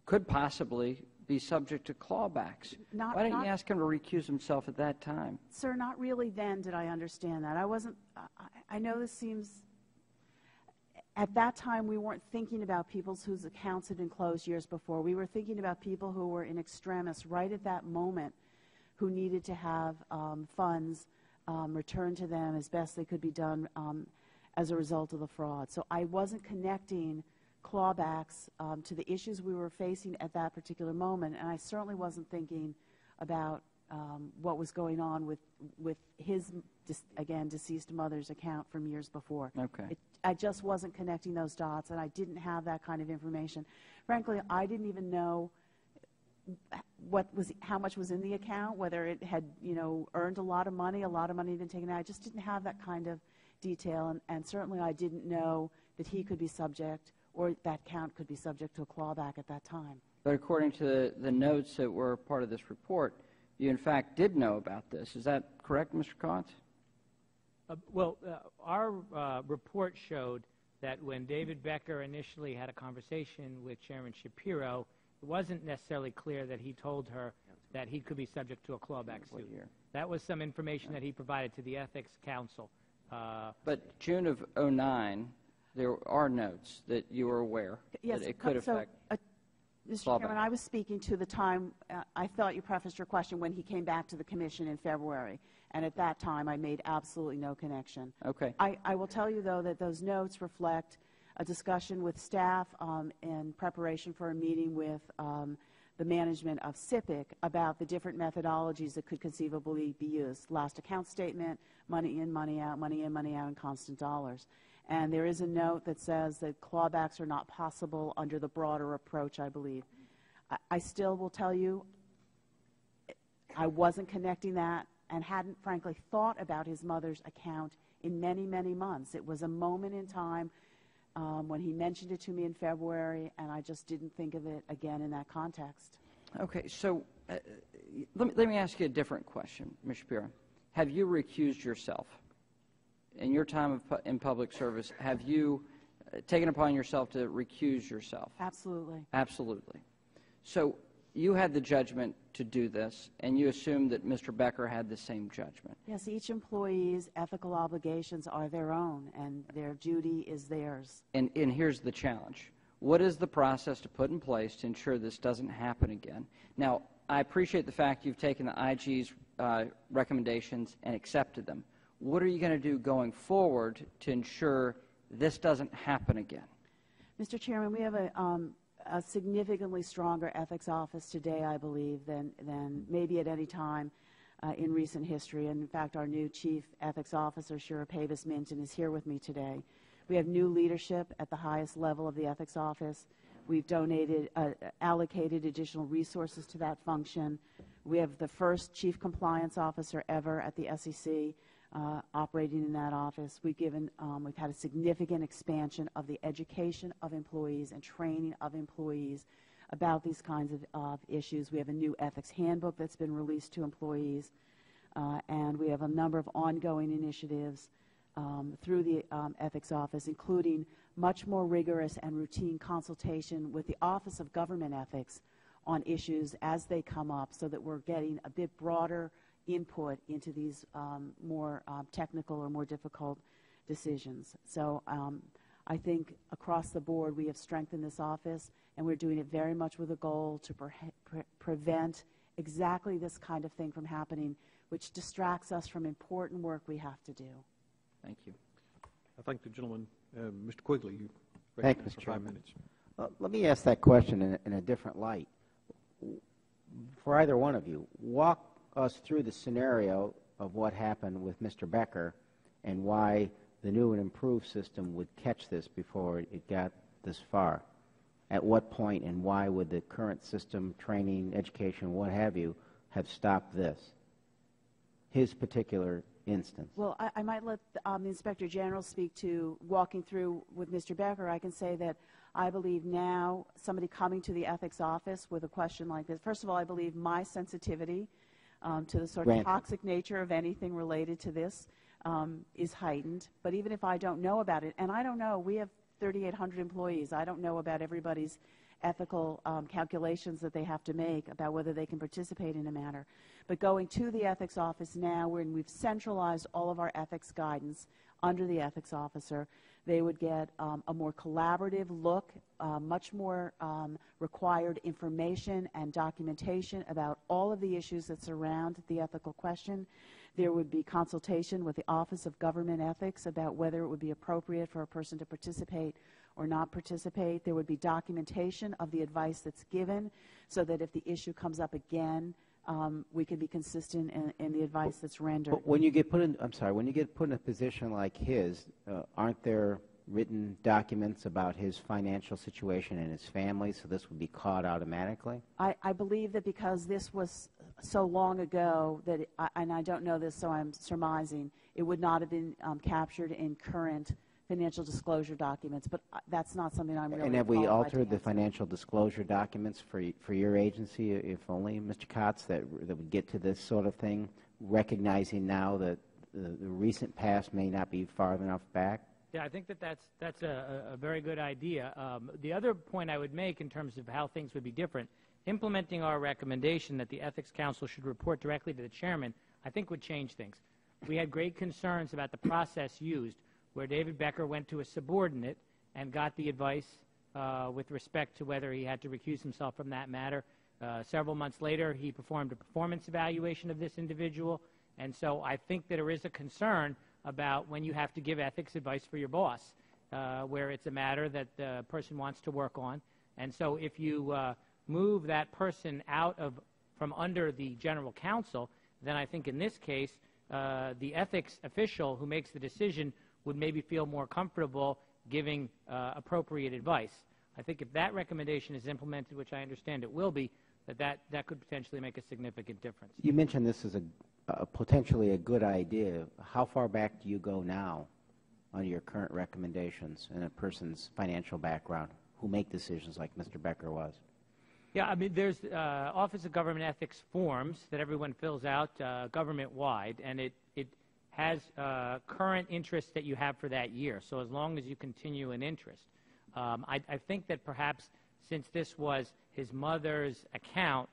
S3: could possibly be subject to clawbacks. Why didn't you ask him to recuse himself at that time?
S8: Sir, not really then did I understand that. I know this seems, at that time we weren't thinking about people whose accounts had been closed years before. We were thinking about people who were in extremis right at that moment, who needed to have funds returned to them as best they could be done as a result of the fraud. So I wasn't connecting clawbacks to the issues we were facing at that particular moment, and I certainly wasn't thinking about what was going on with his, again, deceased mother's account from years before.
S3: Okay.
S8: I just wasn't connecting those dots, and I didn't have that kind of information. Frankly, I didn't even know how much was in the account, whether it had, earned a lot of money had been taken out. I just didn't have that kind of detail, and certainly I didn't know that he could be subject, or that account could be subject to a clawback at that time.
S3: But according to the notes that were part of this report, you in fact did know about this. Is that correct, Mr. Kotz?
S9: Our report showed that when David Becker initially had a conversation with Chairman Shapiro, it wasn't necessarily clear that he told her that he could be subject to a clawback suit. That was some information that he provided to the Ethics Council.
S3: But June of '09, there are notes that you were aware that it could affect.
S8: Mr. Chairman, I was speaking to the time, I thought you prefaced your question when he came back to the Commission in February, and at that time I made absolutely no connection.
S3: Okay.
S8: I will tell you, though, that those notes reflect a discussion with staff in preparation for a meeting with the management of SIPC about the different methodologies that could conceivably be used. Last account statement, money in, money out, money in, money out in constant dollars. And there is a note that says that clawbacks are not possible under the broader approach, I believe. I still will tell you, I wasn't connecting that and hadn't, frankly, thought about his mother's account in many, many months. It was a moment in time when he mentioned it to me in February, and I just didn't think of it again in that context.
S3: Okay, so let me ask you a different question, Ms. Shapiro. Have you recused yourself? In your time in public service, have you taken upon yourself to recuse yourself?
S8: Absolutely.
S3: Absolutely. So you had the judgment to do this, and you assumed that Mr. Becker had the same judgment.
S8: Yes, each employee's ethical obligations are their own, and their duty is theirs.
S3: And here's the challenge. What is the process to put in place to ensure this doesn't happen again? Now, I appreciate the fact you've taken the IG's recommendations and accepted them. What are you going to do going forward to ensure this doesn't happen again?
S8: Mr. Chairman, we have a significantly stronger ethics office today, I believe, than maybe at any time in recent history. And in fact, our new Chief Ethics Officer, Shira Pavis-Minton, is here with me today. We have new leadership at the highest level of the ethics office. We've allocated additional resources to that function. We have the first Chief Compliance Officer ever at the SEC operating in that office. We've had a significant expansion of the education of employees and training of employees about these kinds of issues. We have a new ethics handbook that's been released to employees, and we have a number of ongoing initiatives through the ethics office, including much more rigorous and routine consultation with the Office of Government Ethics on issues as they come up, so that we're getting a bit broader input into these more technical or more difficult decisions. So I think across the board we have strengthened this office, and we're doing it very much with a goal to prevent exactly this kind of thing from happening, which distracts us from important work we have to do.
S3: Thank you.
S1: I thank the gentleman. Mr. Quigley, you
S4: Thank you,
S1: recognized
S4: Mr.
S1: for 5
S4: Chairman.
S1: minutes.
S4: Let me ask that question in a different light. For either one of you, walk us through the scenario of what happened with Mr. Becker and why the new and improved system would catch this before it got this far. At what point and why would the current system, training, education, what have you, have stopped this? His particular instance.
S8: Well, I might let the Inspector General speak to walking through with Mr. Becker. I can say that I believe now somebody coming to the ethics office with a question like this, first of all, I believe my sensitivity to the sort of toxic nature of anything related to this is heightened. But even if I don't know about it, and I don't know, we have 3,800 employees. I don't know about everybody's ethical calculations that they have to make about whether they can participate in a matter. But going to the ethics office now, when we've centralized all of our ethics guidance under the ethics officer, they would get a more collaborative look, much more required information and documentation about all of the issues that surround the ethical question. There would be consultation with the Office of Government Ethics about whether it would be appropriate for a person to participate or not participate. There would be documentation of the advice that's given so that if the issue comes up again, we can be consistent in the advice that's rendered.
S4: But when you get put in, I'm sorry, when you get put in a position like his, aren't there written documents about his financial situation and his family, so this would be caught automatically?
S8: I believe that because this was so long ago, that and I don't know this, so I'm surmising, it would not have been captured in current financial disclosure documents, but that's not something I'm really
S4: And have we
S8: qualified to
S4: altered the
S8: answer.
S4: financial disclosure documents for your agency, if only, Mr. Kotz, that would get to this sort of thing, recognizing now that the recent past may not be far enough back?
S9: Yeah, I think that's a very good idea. The other point I would make in terms of how things would be different, implementing our recommendation that the Ethics Council should report directly to the chairman, I think would change things. We had great concerns about the process used, where David Becker went to a subordinate and got the advice with respect to whether he had to recuse himself from that matter. Several months later, he performed a performance evaluation of this individual, and so I think that there is a concern about when you have to give ethics advice for your boss, where it's a matter that the person wants to work on. And so if you move that person from under the general counsel, then I think in this case, the ethics official who makes the decision would maybe feel more comfortable giving appropriate advice. I think if that recommendation is implemented, which I understand it will be, that could potentially make a significant difference.
S4: You mentioned this is potentially a good idea. How far back do you go now on your current recommendations in a person's financial background who make decisions like Mr. Becker was?
S9: Yeah, I mean, there's Office of Government Ethics forms that everyone fills out government-wide, and it has current interest that you have for that year, so as long as you continue an interest. I think that perhaps since this was his mother's account,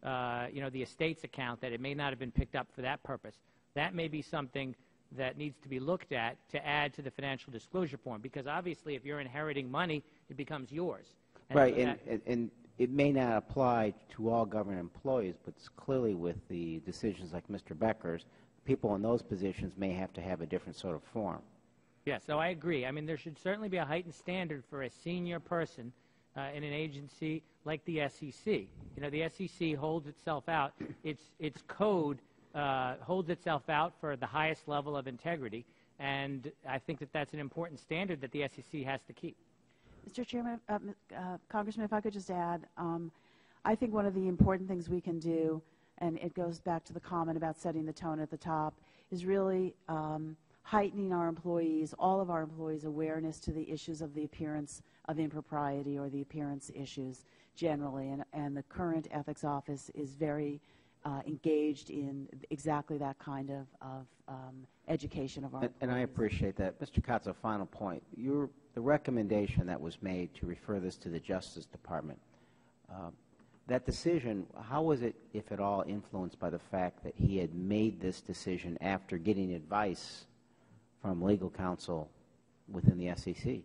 S9: the estate's account, that it may not have been picked up for that purpose. That may be something that needs to be looked at to add to the financial disclosure form, because obviously if you're inheriting money, it becomes yours. And
S4: right,
S9: so
S4: and it may not apply to all government employees, but clearly with the decisions like Mr. Becker's, people in those positions may have to have a different sort of form.
S9: Yeah, so I agree. I mean, there should certainly be a heightened standard for a senior person in an agency like the SEC. You know, the SEC holds itself out. Its code holds itself out for the highest level of integrity, and I think that that's an important standard that the SEC has to keep.
S8: Mr. Chairman, Congressman, if I could just add, I think one of the important things we can do, and it goes back to the comment about setting the tone at the top, is really heightening our employees, all of our employees' awareness to the issues of the appearance of impropriety or the appearance issues generally. And the current ethics office is very engaged in exactly that kind of education of our employees.
S4: And I appreciate that. Mr. Kotz, a final point. The recommendation that was made to refer this to the Justice Department, that decision, how was it, if at all, influenced by the fact that he had made this decision after getting advice from legal counsel within the SEC?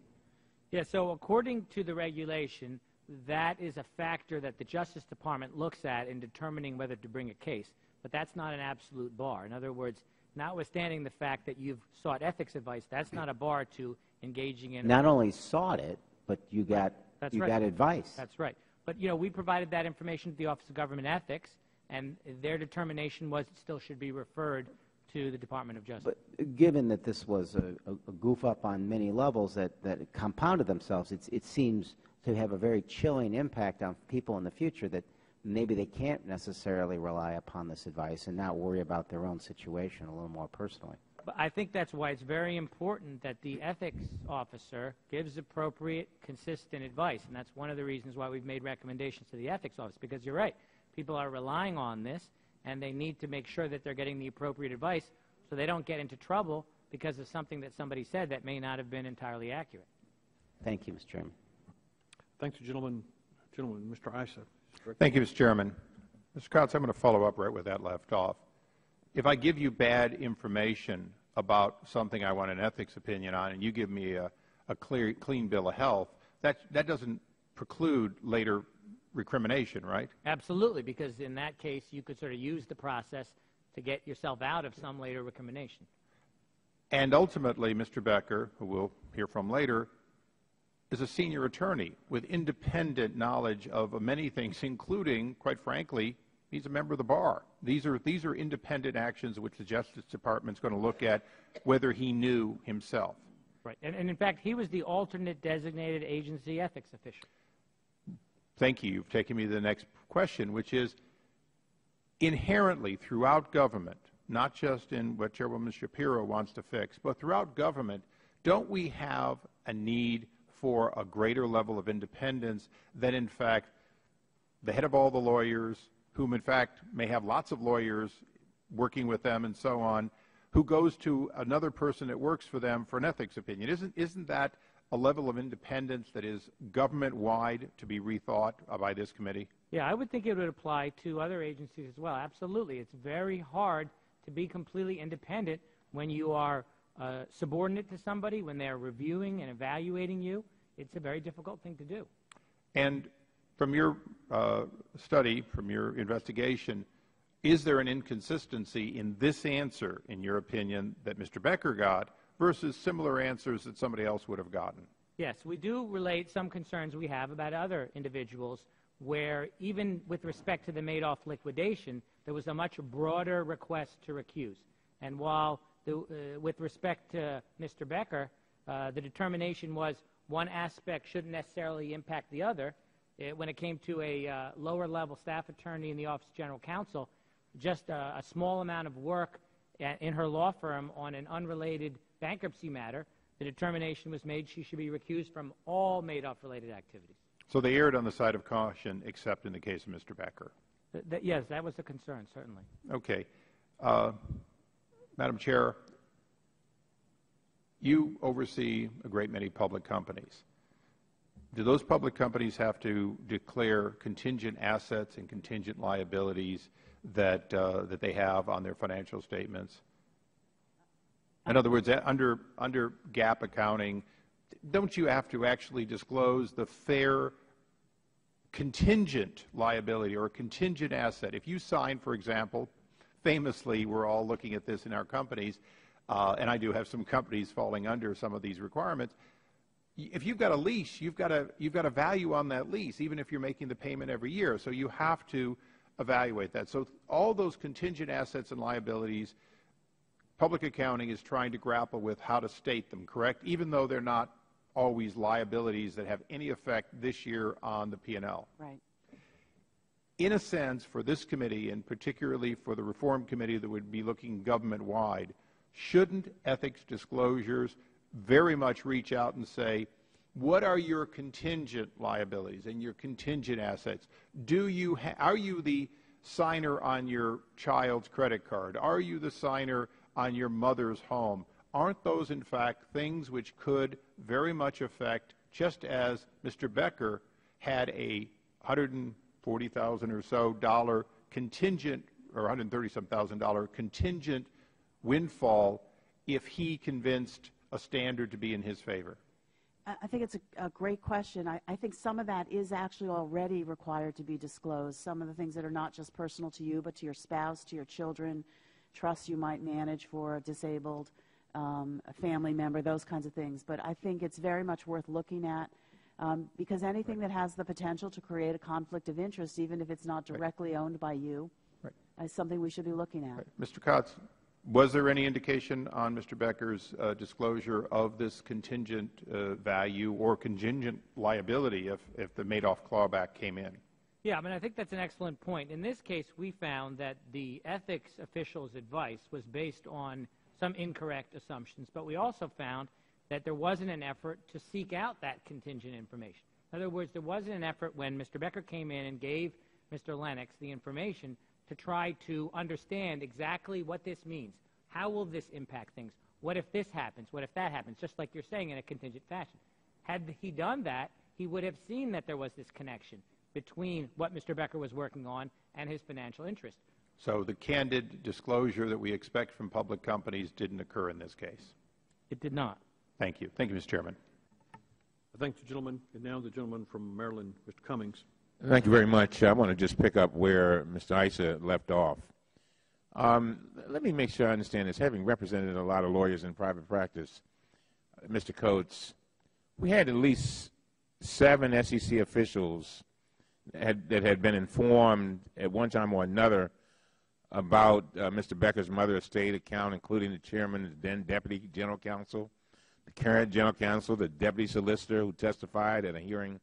S9: Yeah, so according to the regulation, that is a factor that the Justice Department looks at in determining whether to bring a case, but that's not an absolute bar. In other words, notwithstanding the fact that you've sought ethics advice, that's not a bar to engaging in.
S4: Not only sought it, but you got got advice.
S9: That's right. But we provided that information to the Office of Government Ethics, and their determination was it still should be referred to the Department of Justice.
S4: But given that this was a goof up on many levels that compounded themselves, it seems to have a very chilling impact on people in the future that maybe they can't necessarily rely upon this advice and not worry about their own situation a little more personally.
S9: But I think that's why it's very important that the ethics officer gives appropriate, consistent advice, and that's one of the reasons why we've made recommendations to the ethics office, because you're right, people are relying on this, and they need to make sure that they're getting the appropriate advice so they don't get into trouble because of something that somebody said that may not have been entirely accurate.
S4: Thank you, Mr. Chairman.
S1: Thank you, gentlemen. Mr. Issa.
S5: Thank you, Mr. Chairman. Mr. Coutts, I'm going to follow up right where that left off. If I give you bad information about something I want an ethics opinion on, and you give me a clean bill of health, that doesn't preclude later recrimination, right?
S9: Absolutely, because in that case, you could sort of use the process to get yourself out of some later recrimination.
S5: And ultimately, Mr. Becker, who we'll hear from later, is a senior attorney with independent knowledge of many things, including, quite frankly, he's a member of the bar. These are independent actions which the Justice Department is going to look at whether he knew himself.
S9: Right. And in fact, he was the alternate designated agency ethics official.
S5: Thank you. You've taken me to the next question, which is inherently throughout government, not just in what Chairwoman Shapiro wants to fix, but throughout government, don't we have a need for a greater level of independence than, in fact, the head of all the lawyers, whom, in fact, may have lots of lawyers working with them and so on, who goes to another person that works for them for an ethics opinion? Isn't that a level of independence that is government-wide to be rethought by this committee?
S9: Yeah, I would think it would apply to other agencies as well. Absolutely. It's very hard to be completely independent when you are subordinate to somebody, when they're reviewing and evaluating you. It's a very difficult thing to do.
S5: And from your study, from your investigation, is there an inconsistency in this answer, in your opinion, that Mr. Becker got versus similar answers that somebody else would have gotten?
S9: Yes, we do relate some concerns we have about other individuals where even with respect to the Madoff liquidation, there was a much broader request to recuse. And while with respect to Mr. Becker, the determination was one aspect shouldn't necessarily impact the other, when it came to a lower-level staff attorney in the Office of General Counsel, just a small amount of work in her law firm on an unrelated bankruptcy matter, the determination was made she should be recused from all Madoff-related activities.
S5: So they erred on the side of caution, except in the case of Mr. Becker.
S9: Yes, that was a concern, certainly.
S5: Okay. Madam Chair, you oversee a great many public companies. Do those public companies have to declare contingent assets and contingent liabilities that they have on their financial statements? In other words, under GAAP accounting, don't you have to actually disclose the fair contingent liability or contingent asset? If you sign, for example, famously, we're all looking at this in our companies, and I do have some companies falling under some of these requirements. If you've got a lease, you've got a value on that lease, even if you're making the payment every year. So you have to evaluate that. So all those contingent assets and liabilities, public accounting is trying to grapple with how to state them, correct? Even though they're not always liabilities that have any effect this year on the P&L.
S8: Right.
S5: In a sense, for this committee, and particularly for the Reform Committee that would be looking government-wide, shouldn't ethics disclosures very much reach out and say, what are your contingent liabilities and your contingent assets? Are you the signer on your child's credit card? Are you the signer on your mother's home? Aren't those, in fact, things which could very much affect, just as Mr. Becker had a $140,000 or so dollar contingent, or $130-some thousand contingent windfall if he convinced a standard to be in his favor?
S8: I think it's a great question. I think some of that is actually already required to be disclosed. Some of the things that are not just personal to you, but to your spouse, to your children, trusts you might manage for a disabled a family member, those kinds of things. But I think it's very much worth looking at because anything that has the potential to create a conflict of interest, even if it's not directly owned by you, is something we should be looking at.
S5: Mr. Kotz, was there any indication on Mr. Becker's disclosure of this contingent value or contingent liability if the Madoff clawback came in?
S9: Yeah, I mean, I think that's an excellent point. In this case, we found that the ethics official's advice was based on some incorrect assumptions, but we also found that there wasn't an effort to seek out that contingent information. In other words, there wasn't an effort when Mr. Becker came in and gave Mr. Lennox the information to try to understand exactly what this means. How will this impact things? What if this happens? What if that happens? Just like you're saying, in a contingent fashion. Had he done that, he would have seen that there was this connection between what Mr. Becker was working on and his financial interest.
S5: So the candid disclosure that we expect from public companies didn't occur in this case?
S9: It did not.
S5: Thank you. Thank you, Mr. Chairman.
S1: I thank the gentleman. And now the gentleman from Maryland, Mr. Cummings.
S6: Thank you very much. I want to just pick up where Mr. Issa left off. Let me make sure I understand this. Having represented a lot of lawyers in private practice, Mr. Coates, we had at least 7 SEC officials that had been informed at one time or another about Mr. Becker's mother estate account, including the chairman, the then deputy general counsel, the current general counsel, the deputy solicitor who testified at a hearing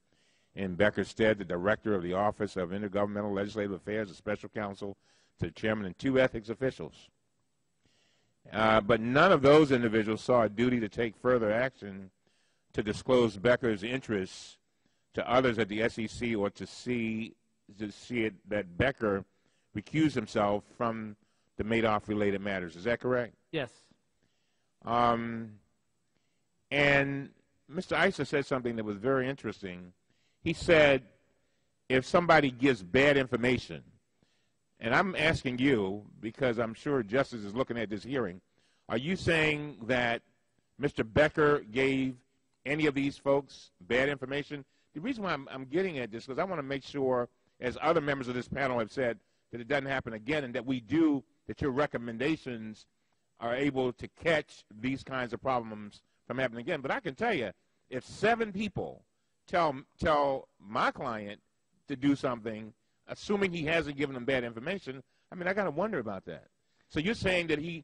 S6: in Becker's stead, the director of the Office of Intergovernmental Legislative Affairs, the special counsel to the chairman, and 2 ethics officials. But none of those individuals saw a duty to take further action to disclose Becker's interests to others at the SEC or to see it that Becker recused himself from the Madoff-related matters. Is that correct?
S9: Yes.
S6: And Mr. Issa said something that was very interesting. He said, if somebody gives bad information, and I'm asking you, because I'm sure Justice is looking at this hearing, are you saying that Mr. Becker gave any of these folks bad information? The reason why I'm getting at this is because I want to make sure, as other members of this panel have said, that it doesn't happen again and that your recommendations are able to catch these kinds of problems from happening again. But I can tell you, if 7 people tell my client to do something, assuming he hasn't given them bad information, I mean, I got to wonder about that. So you're saying that you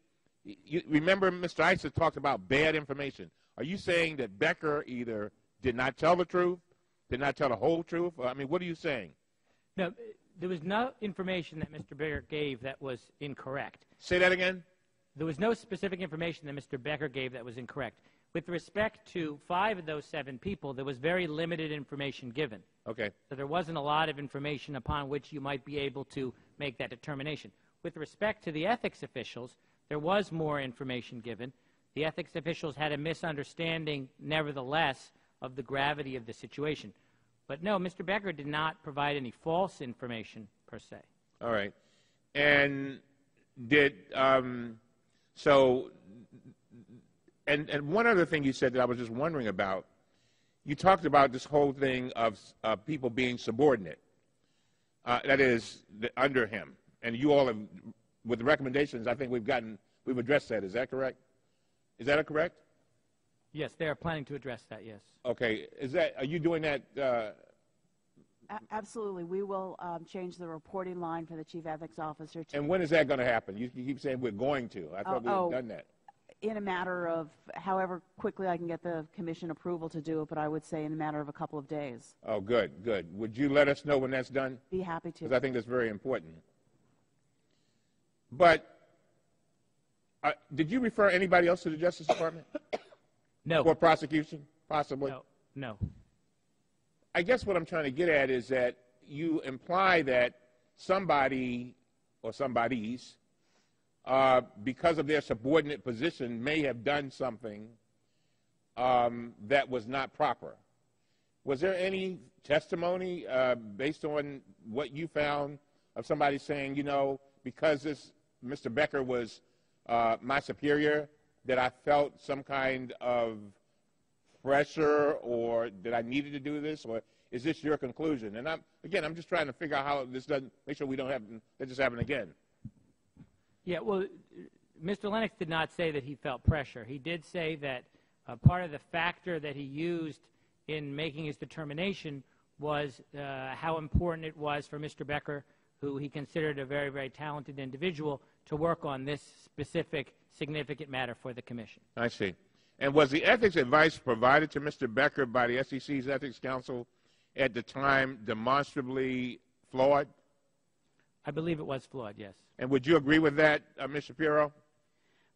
S6: remember Mr. Issa talked about bad information. Are you saying that Becker either did not tell the truth, did not tell the whole truth? I mean, what are you saying?
S9: No, there was no information that Mr. Becker gave that was incorrect.
S6: Say that again?
S9: There was no specific information that Mr. Becker gave that was incorrect. With respect to 5 of those 7 people, there was very limited information given.
S6: Okay.
S9: So there wasn't a lot of information upon which you might be able to make that determination. With respect to the ethics officials, there was more information given. The ethics officials had a misunderstanding, nevertheless, of the gravity of the situation. But no, Mr. Becker did not provide any false information, per se.
S6: All right. And did And one other thing you said that I was just wondering about, you talked about this whole thing of people being subordinate, that is, under him. And you all have, with the recommendations, I think we've addressed that. Is that correct? Is that correct?
S9: Yes, they are planning to address that, yes.
S6: Okay. Are you doing that?
S8: Absolutely. We will change the reporting line for the Chief Ethics Officer.
S6: And when is that going to happen? You keep saying we're going to. I thought we had done that.
S8: In a matter of however quickly I can get the commission approval to do it, but I would say in a matter of a couple of days.
S6: Oh, good, good. Would you let us know when that's done?
S8: Be happy to.
S6: Because I think that's very important. But did you refer anybody else to the Justice Department?
S9: No.
S6: For prosecution, possibly?
S9: No.
S6: I guess what I'm trying to get at is that you imply that somebody or somebodies, because of their subordinate position, may have done something that was not proper. Was there any testimony based on what you found of somebody saying, you know, because this Mr. Becker was my superior, that I felt some kind of pressure, or that I needed to do this, or is this your conclusion? And I'm just trying to figure out how this doesn't, make sure we don't have, let this happen again.
S9: Yeah, well, Mr. Lennox did not say that he felt pressure. He did say that part of the factor that he used in making his determination was how important it was for Mr. Becker, who he considered a very, very talented individual, to work on this specific significant matter for the Commission.
S6: I see. And was the ethics advice provided to Mr. Becker by the SEC's Ethics Council at the time demonstrably flawed?
S9: I believe it was flawed, yes.
S6: And would you agree with that, Ms. Shapiro?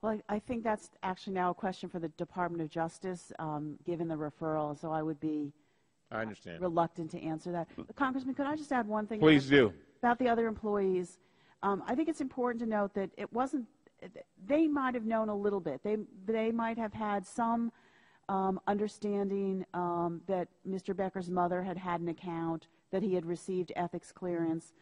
S8: Well, I think that's actually now a question for the Department of Justice, given the referral, so I would be
S6: I understand.
S8: Reluctant to answer that. Congressman, could I just add one thing?
S6: Please do.
S8: About the other employees. I think it's important to note that it wasn't, they might have known a little bit. They might have had some understanding that Mr. Becker's mother had had an account, that he had received ethics clearance.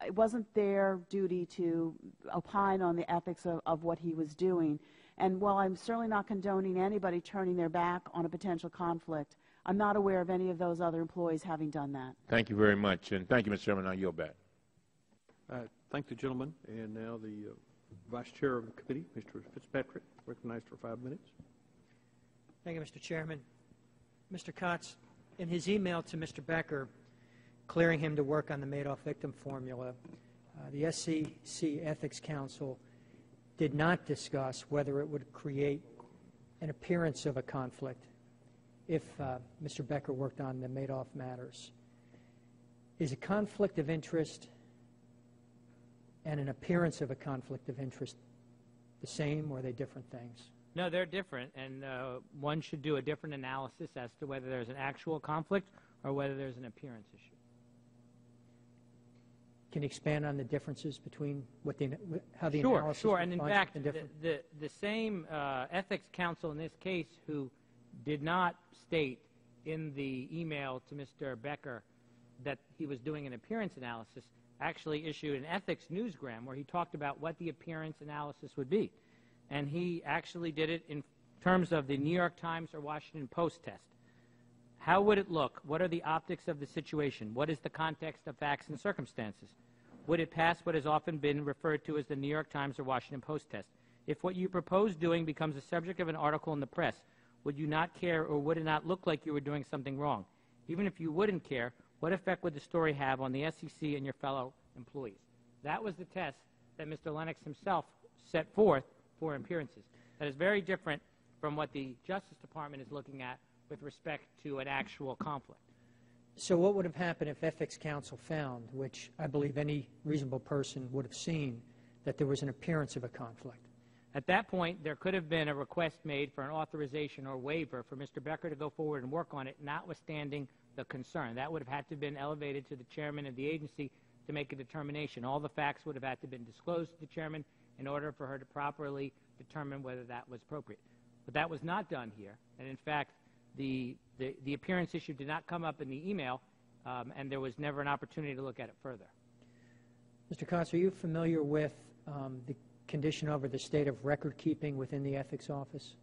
S8: It wasn't their duty to opine on the ethics of what he was doing. And while I'm certainly not condoning anybody turning their back on a potential conflict, I'm not aware of any of those other employees having done that.
S6: Thank you very much. And thank you, Mr. Chairman. I yield back.
S1: Thank the gentleman. And now the Vice Chair of the committee, Mr. Fitzpatrick, recognized for 5 minutes.
S10: Thank you, Mr. Chairman. Mr. Kotz, in his email to Mr. Becker, clearing him to work on the Madoff victim formula, the SEC Ethics Council did not discuss whether it would create an appearance of a conflict if Mr. Becker worked on the Madoff matters. Is a conflict of interest and an appearance of a conflict of interest the same, or are they different things?
S9: No, they're different, and one should do a different analysis as to whether there's an actual conflict or whether there's an appearance issue.
S10: Can you expand on the differences between what the, how the
S9: Sure,
S10: analysis
S9: sure. And in
S10: defines
S9: fact,
S10: the difference?
S9: the same ethics counsel in this case who did not state in the email to Mr. Becker that he was doing an appearance analysis actually issued an ethics newsgram where he talked about what the appearance analysis would be. And he actually did it in terms of the New York Times or Washington Post test. How would it look? What are the optics of the situation? What is the context of facts and circumstances? Would it pass what has often been referred to as the New York Times or Washington Post test? If what you propose doing becomes the subject of an article in the press, would you not care, or would it not look like you were doing something wrong? Even if you wouldn't care, what effect would the story have on the SEC and your fellow employees? That was the test that Mr. Lennox himself set forth for appearances. That is very different from what the Justice Department is looking at with respect to an actual conflict.
S10: So what would have happened if Ethics Council found, which I believe any reasonable person would have seen, that there was an appearance of a conflict?
S9: At that point, there could have been a request made for an authorization or waiver for Mr. Becker to go forward and work on it, notwithstanding the concern. That would have had to have been elevated to the chairman of the agency to make a determination. All the facts would have had to have been disclosed to the chairman in order for her to properly determine whether that was appropriate. But that was not done here. And in fact, the appearance issue did not come up in the email, and there was never an opportunity to look at it further.
S10: Mr. Kotz, are you familiar with the condition over the state of record keeping within the Ethics Office?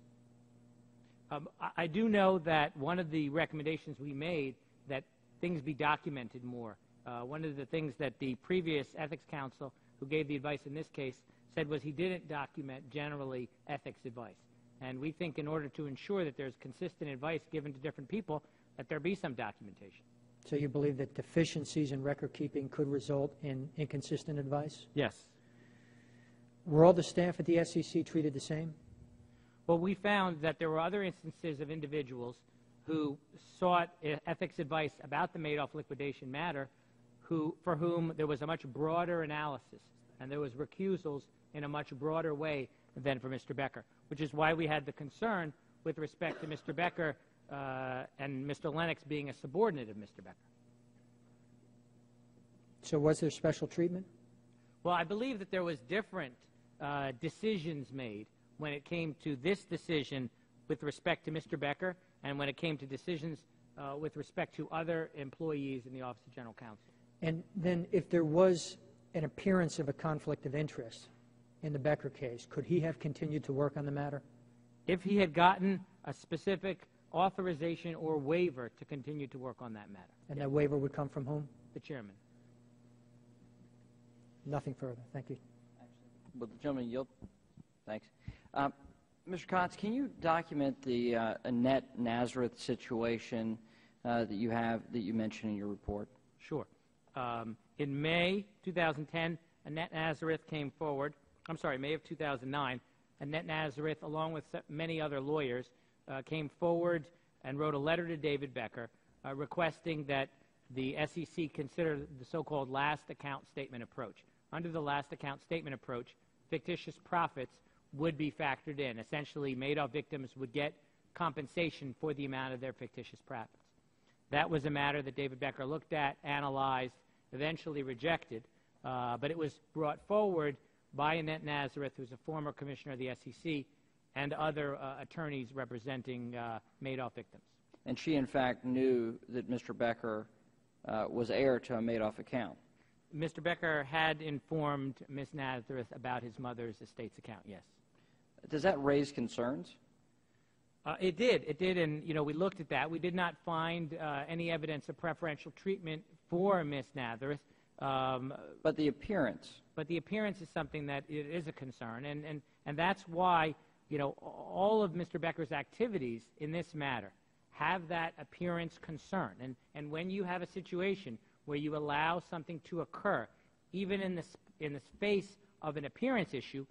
S9: I do know that one of the recommendations we made that things be documented more. One of the things that the previous Ethics Counsel, who gave the advice in this case, said was he didn't document generally ethics advice. And we think in order to ensure that there's consistent advice given to different people, that there be some documentation.
S10: So you believe that deficiencies in record keeping could result in inconsistent advice?
S9: Yes.
S10: Were all the staff at the SEC treated the same?
S9: Well, we found that there were other instances of individuals who sought ethics advice about the Madoff liquidation matter for whom there was a much broader analysis, and there was recusals in a much broader way than for Mr. Becker, which is why we had the concern with respect to Mr. Becker and Mr. Lennox being a subordinate of Mr. Becker.
S10: So was there special treatment?
S9: Well, I believe that there was different decisions made when it came to this decision with respect to Mr. Becker and when it came to decisions with respect to other employees in the Office of General Counsel.
S10: And then if there was an appearance of a conflict of interest in the Becker case, could he have continued to work on the matter?
S9: If he had gotten a specific authorization or waiver to continue to work on that matter.
S10: And that waiver would come from whom?
S9: The chairman.
S10: Nothing further. Thank you.
S3: Will the gentleman yield? Thanks. Mr. Kotz, can you document the Annette Nazareth situation that you mentioned in your report?
S9: Sure. In May 2010, Annette Nazareth came forward. I'm sorry, May of 2009. Annette Nazareth, along with many other lawyers, came forward and wrote a letter to David Becker requesting that the SEC consider the so-called last account statement approach. Under the last account statement approach, fictitious profits would be factored in. Essentially, Madoff victims would get compensation for the amount of their fictitious profits. That was a matter that David Becker looked at, analyzed, eventually rejected, but it was brought forward by Annette Nazareth, who's a former commissioner of the SEC, and other attorneys representing Madoff victims.
S3: And she, in fact, knew that Mr. Becker was heir to a Madoff account.
S9: Mr. Becker had informed Ms. Nazareth about his mother's estates account, yes.
S3: Does that raise concerns?
S9: It did, and we looked at that. We did not find any evidence of preferential treatment for Ms. Nazareth.
S3: But the appearance.
S9: But the appearance is something that is a concern, and that's why all of Mr. Becker's activities in this matter have that appearance concern. And when you have a situation where you allow something to occur, even in the space of an appearance issue,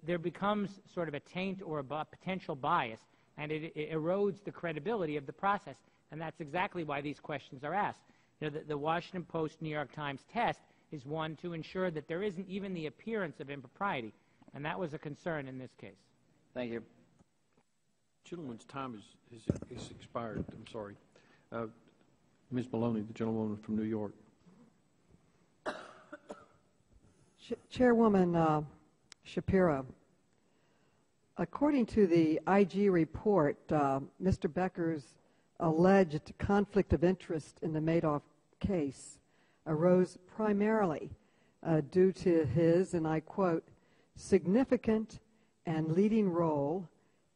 S9: there becomes sort of a taint or a potential bias, and it erodes the credibility of the process. And that's exactly why these questions are asked. The Washington Post, New York Times test is one to ensure that there isn't even the appearance of impropriety, and that was a concern in this case.
S3: Thank you.
S1: Gentleman's time is expired. I'm sorry. Ms. Maloney, the gentlewoman from New York.
S7: Chairwoman Shapiro, according to the IG report, Mr. Becker's alleged conflict of interest in the Madoff case arose primarily due to his, and I quote, significant and leading role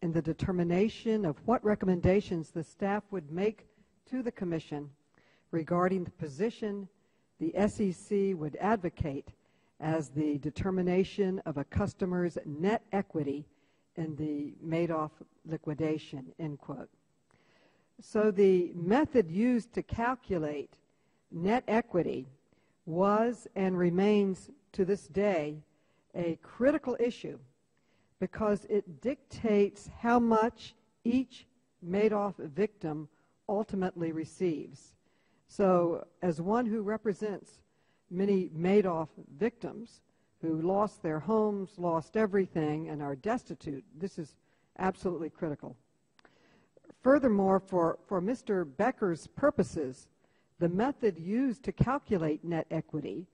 S7: in the determination of what recommendations the staff would make to the Commission regarding the position the SEC would advocate as the determination of a customer's net equity in the Madoff liquidation, end quote. So the method used to calculate net equity was and remains to this day a critical issue because it dictates how much each Madoff victim ultimately receives. So as one who represents many Madoff victims who lost their homes, lost everything, and are destitute, this is absolutely critical. Furthermore, for Mr. Becker's purposes, the method used to calculate net equity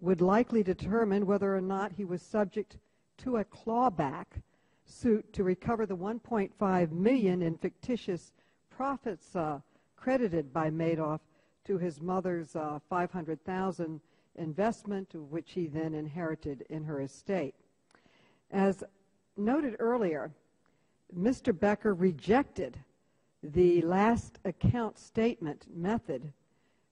S7: would likely determine whether or not he was subject to a clawback suit to recover the $1.5 million in fictitious profits credited by Madoff to his mother's $500,000 investment, which he then inherited in her estate. As noted earlier, Mr. Becker rejected the last account statement method,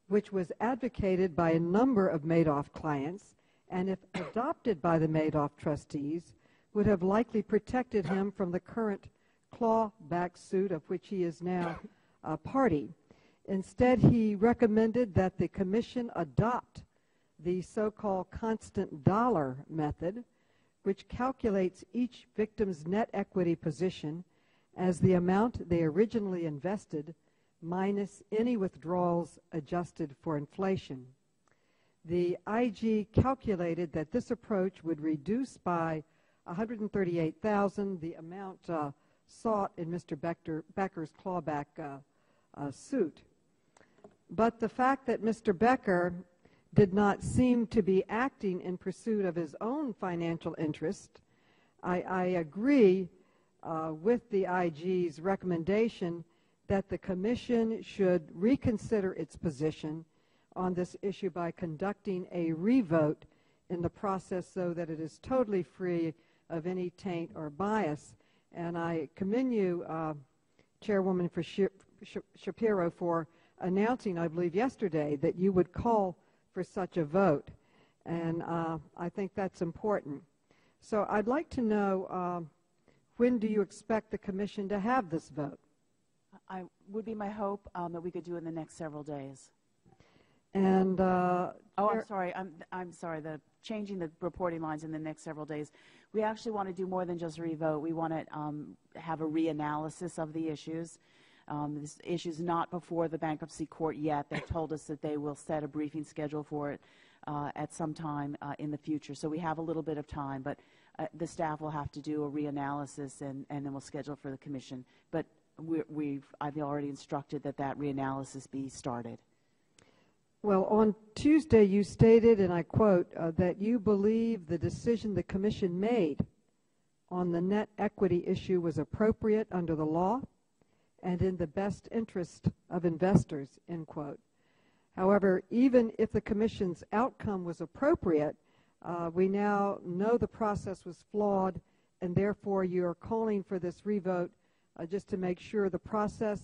S7: which was advocated by a number of Madoff clients, and if adopted by the Madoff trustees, would have likely protected him from the current clawback suit of which he is now a party. Instead, he recommended that the Commission adopt the so-called constant dollar method, which calculates each victim's net equity position as the amount they originally invested minus any withdrawals adjusted for inflation. The IG calculated that this approach would reduce by $138,000 the amount sought in Mr. Becker's clawback suit. But the fact that Mr. Becker did not seem to be acting in pursuit of his own financial interest, I agree with the IG's recommendation that the Commission should reconsider its position on this issue by conducting a revote in the process so that it is totally free of any taint or bias. And I commend you Chairwoman Shapiro for announcing, I believe yesterday, that you would call for such a vote. And I think that's important. So I'd like to know, when do you expect the Commission to have this vote?
S8: I would be my hope that we could do it in the next several days.
S7: And
S8: I'm sorry. I'm sorry. Changing the reporting lines in the next several days. We actually want to do more than just revote. We want to have a reanalysis of the issues. This issue's not before the bankruptcy court yet. They told us that they will set a briefing schedule for it at some time in the future. So we have a little bit of time, but the staff will have to do a reanalysis, and then we'll schedule for the Commission. But I've already instructed that reanalysis be started.
S7: well, on Tuesday you stated, and I quote, that you believe the decision the Commission made on the net equity issue was appropriate under the law and in the best interest of investors, end quote. However, even if the Commission's outcome was appropriate, we now know the process was flawed, and therefore you're calling for this revote just to make sure the process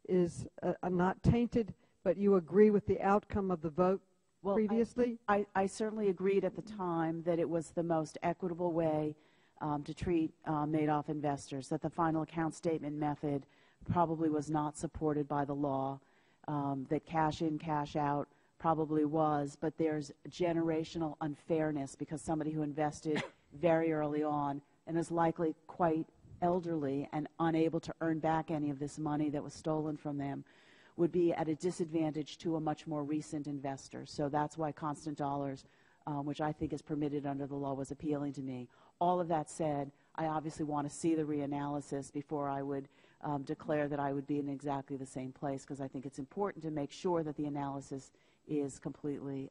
S7: is not tainted, but you agree with the outcome of the vote previously?
S8: I certainly agreed at the time that it was the most equitable way to treat Madoff investors, that the final account statement method probably was not supported by the law, that cash in, cash out probably was, but there's generational unfairness because somebody who invested very early on and is likely quite elderly and unable to earn back any of this money that was stolen from them would be at a disadvantage to a much more recent investor. So that's why constant dollars, which I think is permitted under the law, was appealing to me. All of that said, I obviously want to see the reanalysis before I would declare that I would be in exactly the same place, because I think it's important to make sure that the analysis is completely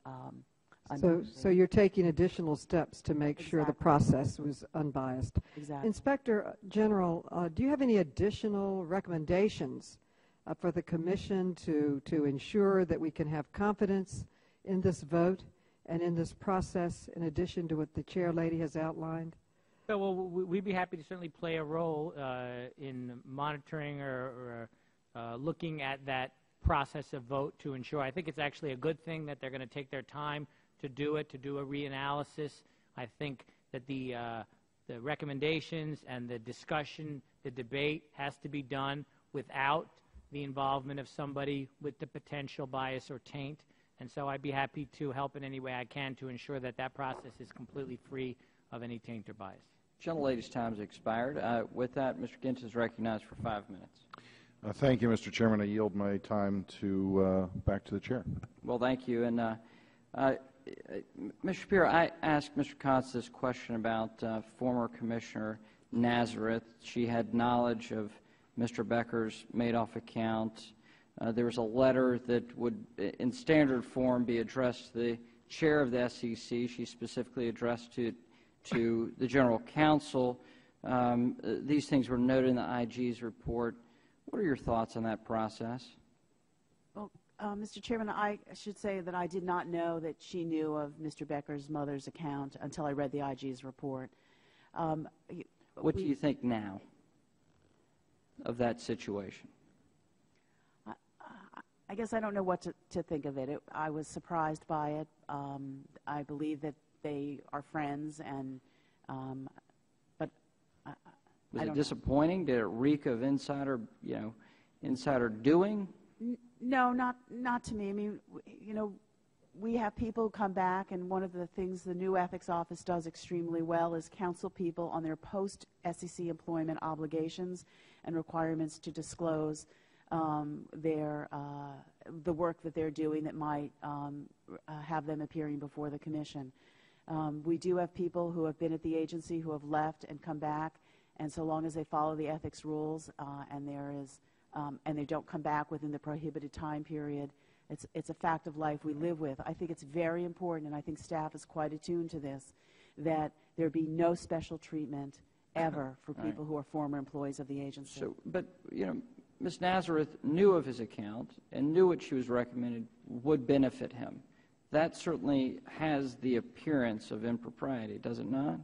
S7: So you're taking additional steps to make sure the process was unbiased.
S8: Exactly.
S7: Inspector General, do you have any additional recommendations for the Commission to ensure that we can have confidence in this vote and in this process, in addition to what the chair lady has outlined?
S9: Well, we'd be happy to certainly play a role in monitoring or looking at that process of vote to ensure. I think it's actually a good thing that they're going to take their time to do it, to do a reanalysis. I think that the recommendations and the discussion, the debate has to be done without the involvement of somebody with the potential bias or taint. And so I'd be happy to help in any way I can to ensure that that process is completely free of any taint or bias.
S3: Gentlelady's time has expired. With that, Mr. Gintz is recognized for 5 minutes.
S11: Thank you, Mr. Chairman. I yield my time to back to the chair.
S3: Well, thank you. And Mr. Shapiro, I asked Mr. Kotz this question about former Commissioner Nazareth. She had knowledge of Mr. Becker's Madoff account. There was a letter that would, in standard form, be addressed to the chair of the SEC. She specifically addressed it to the General Counsel. These things were noted in the IG's report. What are your thoughts on that process?
S8: Well, Mr. Chairman, I should say that I did not know that she knew of Mr. Becker's mother's account until I read the IG's report.
S3: What do you think now of that situation?
S8: I guess I don't know what to think of it. I was surprised by it. I believe that they are friends, and but
S3: was it disappointing? Did it reek of insider doing?
S8: No, not to me. I mean, we have people who come back, and one of the things the new ethics office does extremely well is counsel people on their post-SEC employment obligations and requirements to disclose the work that they're doing that might have them appearing before the Commission. We do have people who have been at the agency who have left and come back, and so long as they follow the ethics rules and they don't come back within the prohibited time period, it's a fact of life we live with. I think it's very important, and I think staff is quite attuned to this, that there be no special treatment ever for people who are former employees of the agency.
S3: So, but Ms. Nazareth knew of his account and knew what she was recommended would benefit him. That certainly has the appearance of impropriety, does it not?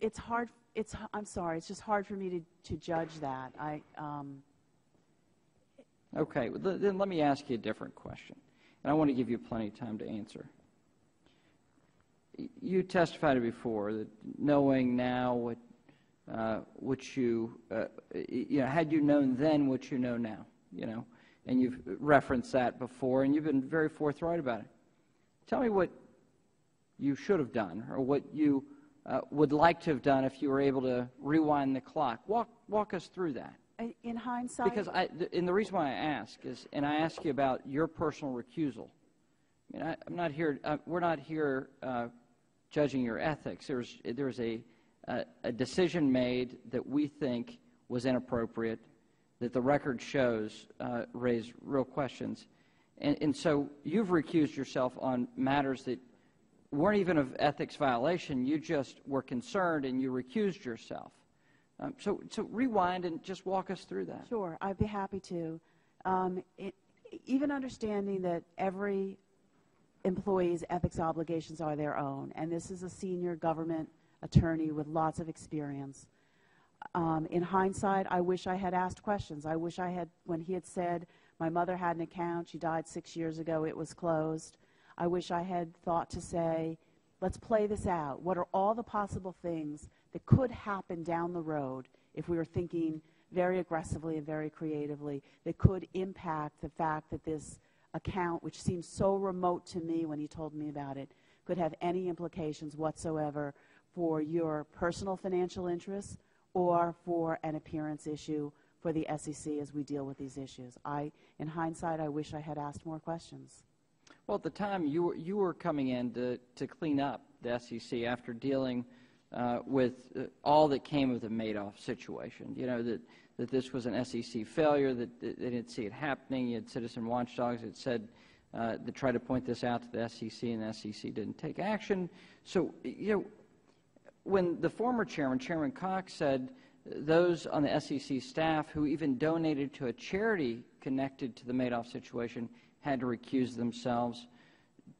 S8: It's hard. I'm sorry. It's just hard for me to judge that.
S3: Okay, well, then let me ask you a different question, and I want to give you plenty of time to answer. You testified before that knowing now what you know, had you known then what you know now, and you've referenced that before, and you've been very forthright about it. Tell me what you should have done, or what you would like to have done if you were able to rewind the clock. Walk us through that.
S8: In hindsight,
S3: because and the reason why I ask is, and I ask you about your personal recusal. I mean, I'm not here. We're not here judging your ethics. There was a decision made that we think was inappropriate, that the record shows raised real questions, and so you've recused yourself on matters that weren't even of ethics violation. You just were concerned and you recused yourself. So rewind and just walk us through that.
S8: Sure, I'd be happy to. Even understanding that every employee's ethics obligations are their own, and this is a senior government attorney with lots of experience. In hindsight, I wish I had asked questions. I wish I had, when he had said, my mother had an account, she died 6 years ago, it was closed. I wish I had thought to say, let's play this out. What are all the possible things that could happen down the road if we were thinking very aggressively and very creatively that could impact the fact that this account, which seems so remote to me when he told me about it, could have any implications whatsoever for your personal financial interests or for an appearance issue for the SEC as we deal with these issues. In hindsight, I wish I had asked more questions.
S3: Well, at the time, you were coming in to clean up the SEC after dealing with all that came of the Madoff situation. That this was an SEC failure, that they didn't see it happening. You had citizen watchdogs that said that tried to point this out to the SEC, and the SEC didn't take action. So, when the former chairman, Chairman Cox, said those on the SEC staff who even donated to a charity connected to the Madoff situation had to recuse themselves,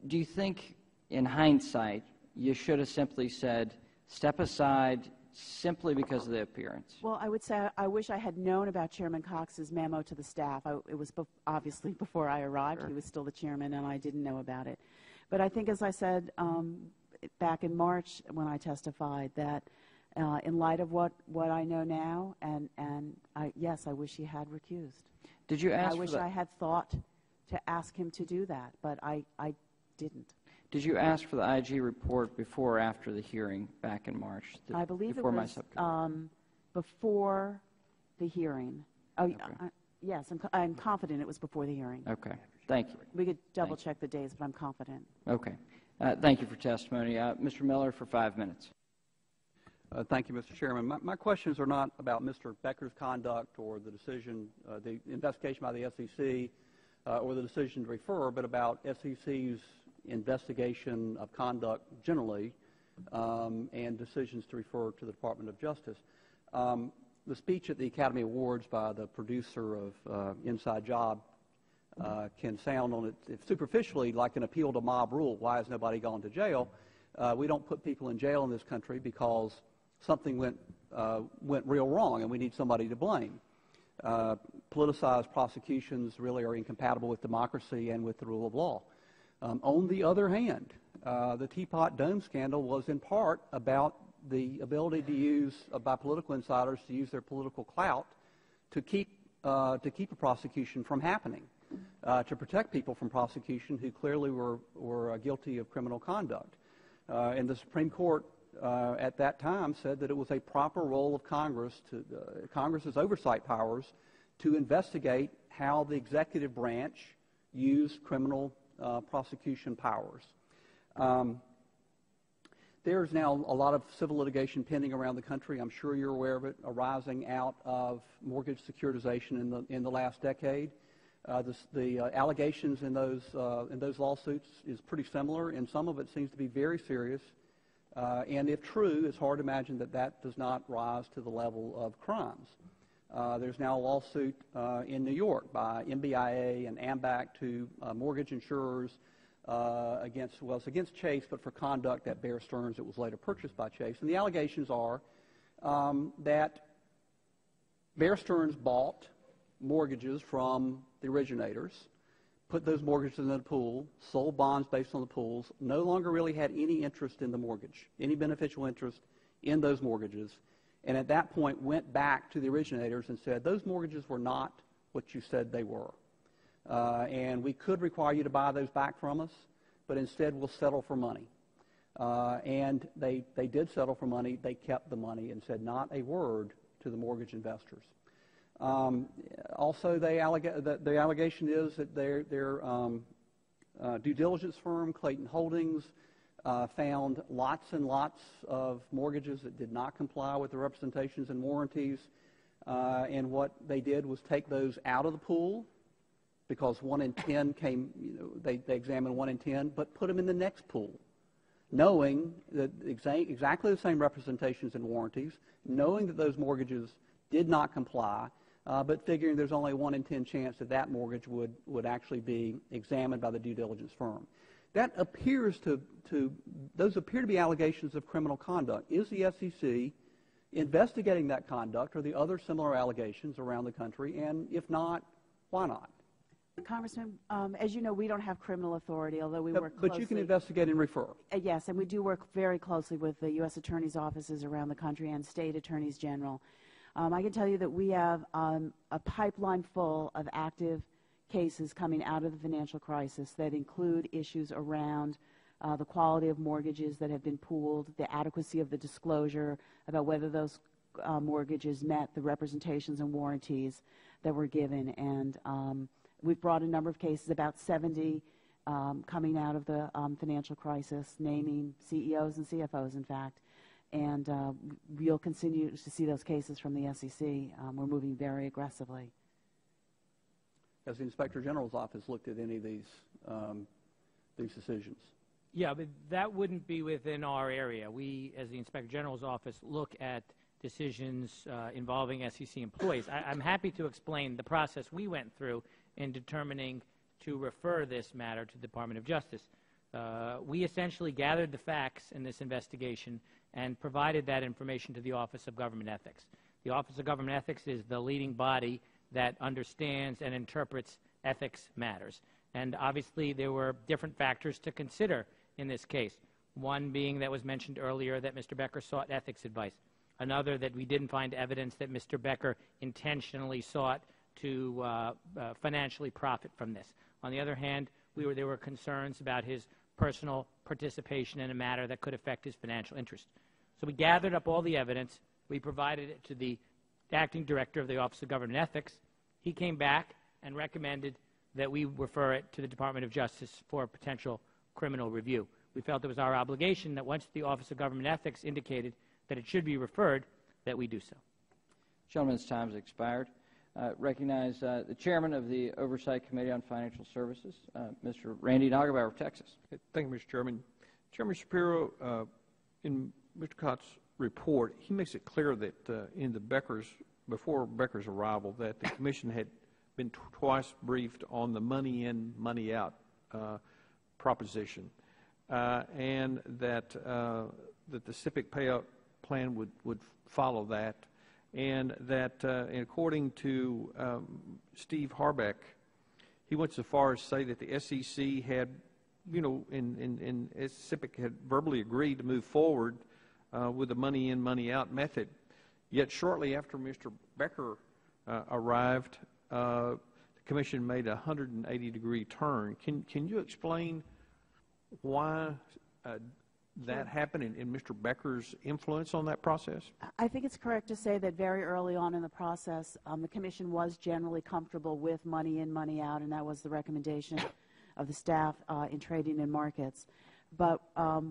S3: do you think, in hindsight, you should have simply said, step aside simply because of the appearance?
S8: Well, I would say I wish I had known about Chairman Cox's memo to the staff. It was obviously before I arrived. Sure. He was still the chairman, and I didn't know about it. But I think, as I said back in March when I testified, that in light of what I know now, yes, I wish he had recused.
S3: Did you ask?
S8: I wish I had thought to ask him to do that, but I didn't.
S3: Did you ask for the IG report before or after the hearing back in March?
S8: I believe it was before the hearing. Oh, okay. Yes, I'm confident it was before the hearing.
S3: Okay, thank you.
S8: We could double-check the days, but I'm confident.
S3: Okay. Thank you for testimony. Mr. Miller for 5 minutes.
S12: Thank you, Mr. Chairman. My questions are not about Mr. Becker's conduct or the decision, the investigation by the SEC, or the decision to refer, but about SEC's investigation of conduct generally and decisions to refer to the Department of Justice. The speech at the Academy Awards by the producer of Inside Job can sound on it superficially like an appeal to mob rule. Why has nobody gone to jail? We don't put people in jail in this country because something went real wrong and we need somebody to blame. Politicized prosecutions really are incompatible with democracy and with the rule of law. On the other hand, the Teapot Dome scandal was in part about the ability to use, by political insiders, to use their political clout to keep a prosecution from happening, to protect people from prosecution who clearly were guilty of criminal conduct. And the Supreme Court at that time said that it was a proper role of Congress, Congress's oversight powers, to investigate how the executive branch used criminal prosecution powers. There's now a lot of civil litigation pending around the country. I'm sure you're aware of it, arising out of mortgage securitization in the last decade. The allegations in those lawsuits is pretty similar, and some of it seems to be very serious. And if true, it's hard to imagine that does not rise to the level of crimes. There's now a lawsuit in New York by MBIA and AMBAC to mortgage insurers against, well, it's against Chase, but for conduct at Bear Stearns that was later purchased by Chase. And the allegations are that Bear Stearns bought mortgages from the originators, put those mortgages in the pool, sold bonds based on the pools, no longer really had any interest in the mortgage, any beneficial interest in those mortgages, and at that point went back to the originators and said, those mortgages were not what you said they were. And we could require you to buy those back from us, but instead we'll settle for money. And they did settle for money. They kept the money and said not a word to the mortgage investors. Also, the allegation is that their due diligence firm, Clayton Holdings, found lots and lots of mortgages that did not comply with the representations and warranties. And what they did was take those out of the pool, because 1 in 10 came, they examined 1 in 10, but put them in the next pool, knowing that exactly the same representations and warranties, knowing that those mortgages did not comply, but figuring there's only a 1 in 10 chance that that mortgage would actually be examined by the due diligence firm. That appears those appear to be allegations of criminal conduct. Is the SEC investigating that conduct or the other similar allegations around the country? And if not, why not?
S8: Congressman, as you know, we don't have criminal authority, although we work closely.
S12: But you can investigate and refer.
S8: Yes, and we do work very closely with the U.S. Attorney's offices around the country and state attorneys general. I can tell you that we have a pipeline full of active cases coming out of the financial crisis that include issues around the quality of mortgages that have been pooled, the adequacy of the disclosure about whether those mortgages met the representations and warranties that were given. And we've brought a number of cases, about 70 coming out of the financial crisis, naming CEOs and CFOs, in fact. And we'll continue to see those cases from the SEC. We're moving very aggressively.
S12: Has the Inspector General's office looked at any of these decisions?
S9: Yeah, but that wouldn't be within our area. We, as the Inspector General's office, look at decisions involving SEC employees. I'm happy to explain the process we went through in determining to refer this matter to the Department of Justice. We essentially gathered the facts in this investigation and provided that information to the Office of Government Ethics. The Office of Government Ethics is the leading body that understands and interprets ethics matters. And obviously there were different factors to consider in this case. One being that was mentioned earlier, that Mr. Becker sought ethics advice. Another, that we didn't find evidence that Mr. Becker intentionally sought to financially profit from this. On the other hand, there were concerns about his personal participation in a matter that could affect his financial interest. So we gathered up all the evidence. We provided it to the acting director of the Office of Government Ethics. He came back and recommended that we refer it to the Department of Justice for a potential criminal review. We felt it was our obligation that once the Office of Government Ethics indicated that it should be referred, that we do so.
S3: Gentleman's time has expired. Recognize the chairman of the Oversight Committee on Financial Services, Mr. Randy Nagelbauer of Texas.
S1: Thank you, Mr. Chairman. Chairman Shapiro, in Mr. Cott's report, he makes it clear that before Becker's arrival, that the Commission had been twice briefed on the money in, money out proposition, and that the SIPC payout plan would follow that, and that according to Steve Harbeck, he went so far as to say that the SEC had, and SIPC had verbally agreed to move forward with the money in, money out method. Yet shortly after Mr. Becker arrived, the Commission made a 180-degree turn. Can you explain why that happened and Mr. Becker's influence on that process?
S8: I think it's correct to say that very early on in the process, the Commission was generally comfortable with money in, money out, and that was the recommendation of the staff in trading and markets. But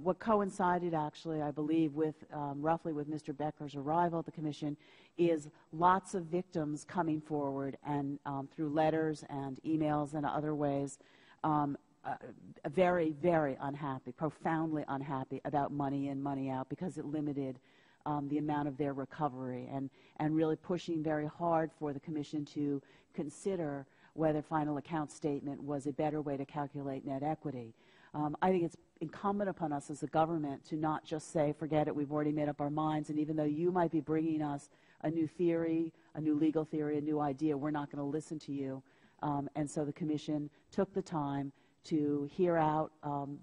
S8: what coincided, actually, I believe, with roughly with Mr. Becker's arrival at the Commission is lots of victims coming forward and through letters and emails and other ways, very, very unhappy, profoundly unhappy about money in, money out, because it limited the amount of their recovery, and really pushing very hard for the Commission to consider whether final account statement was a better way to calculate net equity. I think it's incumbent upon us as a government to not just say, forget it, we've already made up our minds, and even though you might be bringing us a new theory, a new legal theory, a new idea, we're not going to listen to you. And so the Commission took the time to hear out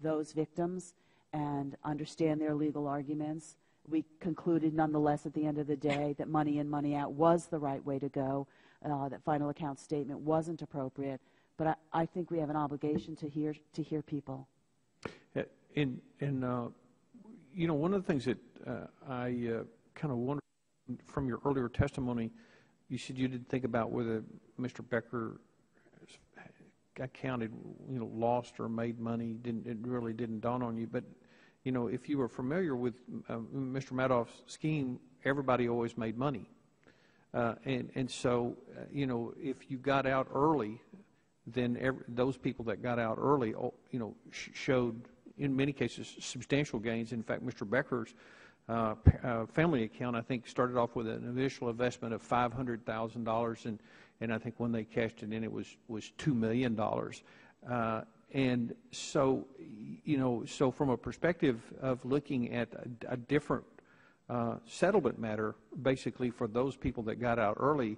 S8: those victims and understand their legal arguments. We concluded nonetheless at the end of the day that money in, money out was the right way to go, that final account statement wasn't appropriate, but I think we have an obligation to hear people.
S1: And you know, one of the things that I kind of wondered from your earlier testimony, you said you didn't think about whether Mr. Becker accounted, you know, lost or made money. It really didn't dawn on you. But, you know, if you were familiar with Mr. Madoff's scheme, everybody always made money. And so, you know, if you got out early, then those people that got out early, you know, showed, in many cases, substantial gains. In fact, Mr. Becker's family account, I think, started off with an initial investment of $500,000, and I think when they cashed it in, it was $2 million. And so, you know, so from a perspective of looking at a different settlement matter, basically for those people that got out early,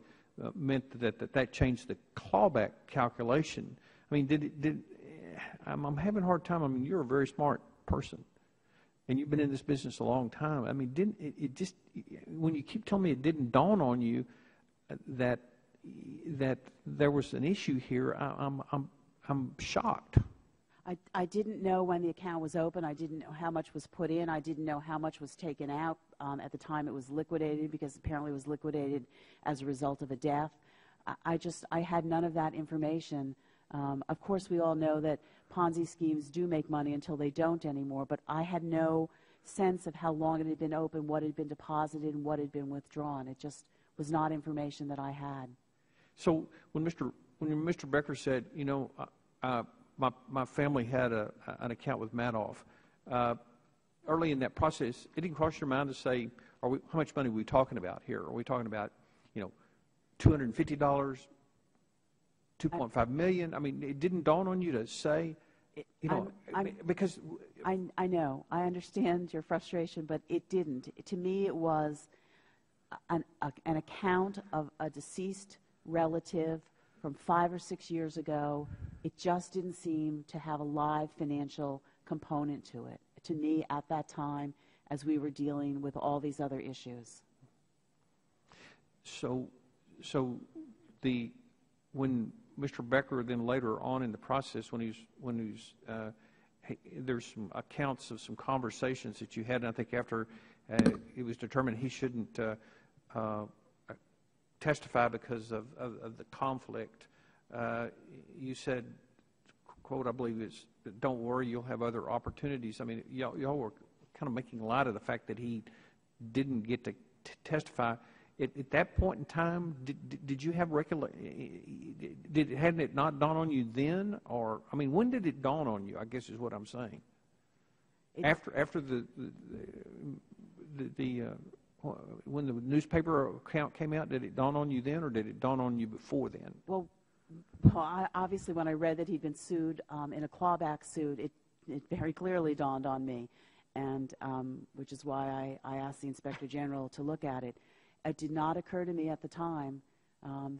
S1: meant that changed the clawback calculation. I mean, I'm having a hard time. I mean, you're a very smart person, and you've been in this business a long time. I mean, didn't it just, when you keep telling me it didn't dawn on you that there was an issue here, I'm shocked.
S8: I didn't know when the account was open. I didn't know how much was put in. I didn't know how much was taken out at the time it was liquidated, because apparently it was liquidated as a result of a death. I had none of that information. Of course, we all know that Ponzi schemes do make money until they don't anymore, but I had no sense of how long it had been open, what had been deposited, and what had been withdrawn. It just was not information that I had.
S1: So when Mr. Becker said, you know, my family had an account with Madoff, early in that process, it didn't cross your mind to say, how much money are we talking about here? Are we talking about, you know, $250, $2.5 million? I mean, it didn't dawn on you to say, you know, because
S8: I know, I understand your frustration, but it didn't. To me, it was an account of a deceased relative from 5 or 6 years ago. It just didn't seem to have a live financial component to it, to me, at that time, as we were dealing with all these other issues.
S1: So when Mr. Becker then later on in the process, there's some accounts of some conversations that you had, and I think after it was determined he shouldn't testify because of the conflict, you said, quote, I believe is, don't worry, you'll have other opportunities. I mean, y'all were kind of making light of the fact that he didn't get to testify. At that point in time, did you have hadn't it not dawned on you then? Or, I mean, when did it dawn on you, I guess is what I'm saying? After when the newspaper account came out, did it dawn on you then, or did it dawn on you before then?
S8: Well, obviously, when I read that he'd been sued in a clawback suit, it very clearly dawned on me, and which is why I asked the Inspector General to look at it. It did not occur to me at the time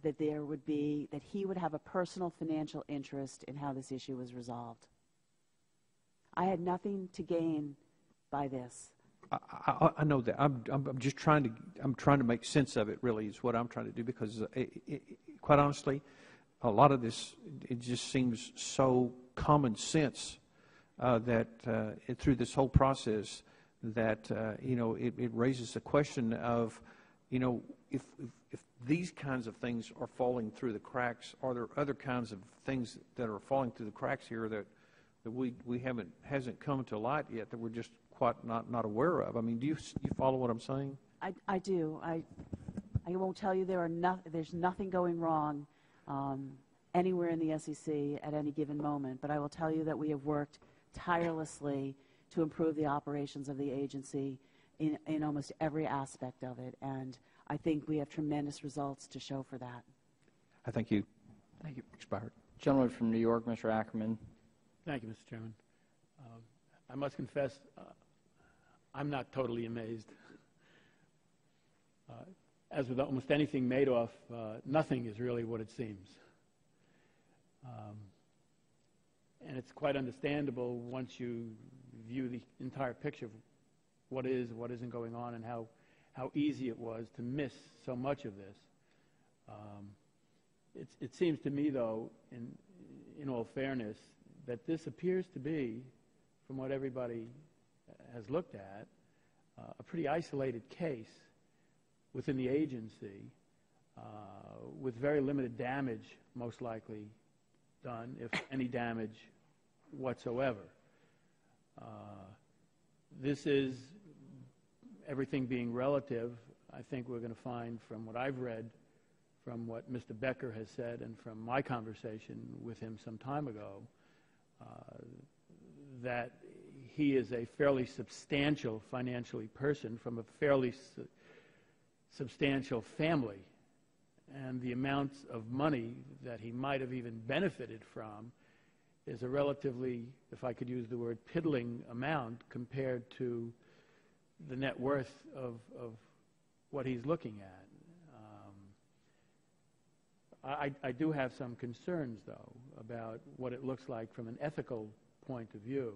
S8: that he would have a personal financial interest in how this issue was resolved. I had nothing to gain by this.
S1: I know that. I'm just trying to make sense of it. Really, is what I'm trying to do, because quite honestly, a lot of this, it just seems so common sense that through this whole process that you know, it raises the question of, you know, if these kinds of things are falling through the cracks, are there other kinds of things that are falling through the cracks here that hasn't come to light yet, that we're just quite not aware of? I mean, do you follow what I'm saying?
S8: I do. I won't tell you there's nothing going wrong anywhere in the SEC at any given moment, but I will tell you that we have worked tirelessly to improve the operations of the agency in almost every aspect of it, and I think we have tremendous results to show for that.
S1: I thank you. Thank you. Expired.
S3: Gentleman from New York, Mr. Ackerman.
S13: Thank you, Mr. Chairman. I must confess, I'm not totally amazed. As with almost anything Madoff, nothing is really what it seems. And it's quite understandable once you view the entire picture of what is, what isn't going on, and how easy it was to miss so much of this. It seems to me, though, in all fairness, that this appears to be, from what everybody has looked at, a pretty isolated case within the agency, with very limited damage, most likely, done, if any damage whatsoever. This is, everything being relative, I think we're going to find from what I've read, from what Mr. Becker has said, and from my conversation with him some time ago, that he is a fairly substantial financially person from a fairly substantial family. And the amounts of money that he might have even benefited from is a relatively, if I could use the word, piddling amount compared to the net worth of what he's looking at. I do have some concerns, though, about what it looks like from an ethical point of view.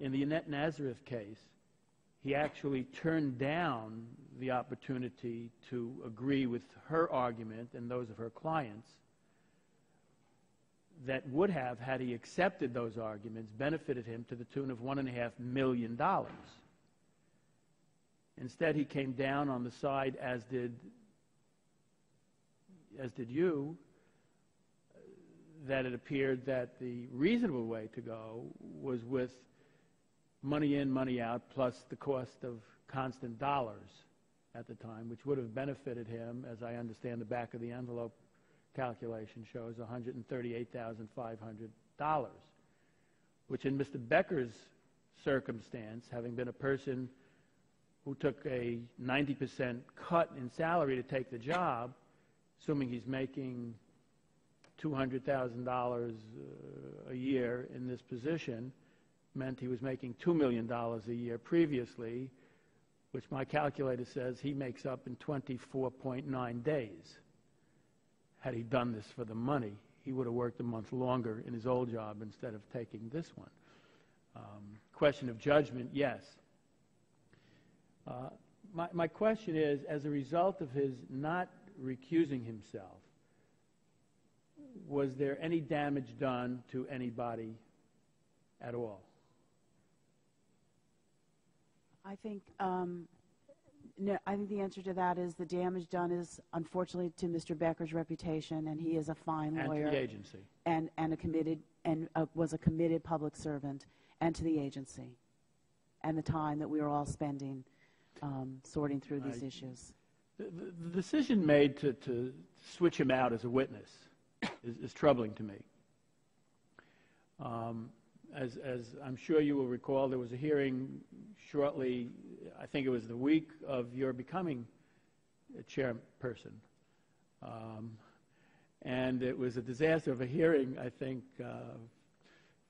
S13: In the Annette Nazareth case, he actually turned down the opportunity to agree with her argument and those of her clients that would have, had he accepted those arguments, benefited him to the tune of $1.5 million. Instead, he came down on the side, as did you, that it appeared that the reasonable way to go was with money in, money out, plus the cost of constant dollars at the time, which would have benefited him, as I understand the back of the envelope calculation shows, $138,500, which in Mr. Becker's circumstance, having been a person who took a 90% cut in salary to take the job, assuming he's making $200,000 a year in this position, meant he was making $2 million a year previously, which my calculator says he makes up in 24.9 days. Had he done this for the money, he would have worked a month longer in his old job instead of taking this one. Question of judgment, yes. My question is, as a result of his not recusing himself, was there any damage done to anybody at all?
S8: I think no. I think the answer to that is the damage done is, unfortunately, to Mr. Becker's reputation, and he is a fine lawyer,
S13: and to the agency,
S8: and a committed was a committed public servant, and to the agency, and the time that we are all spending sorting through these issues.
S13: The decision made to switch him out as a witness is troubling to me. As I'm sure you will recall, there was a hearing shortly, I think it was the week of your becoming a chairperson. And it was a disaster of a hearing, I think,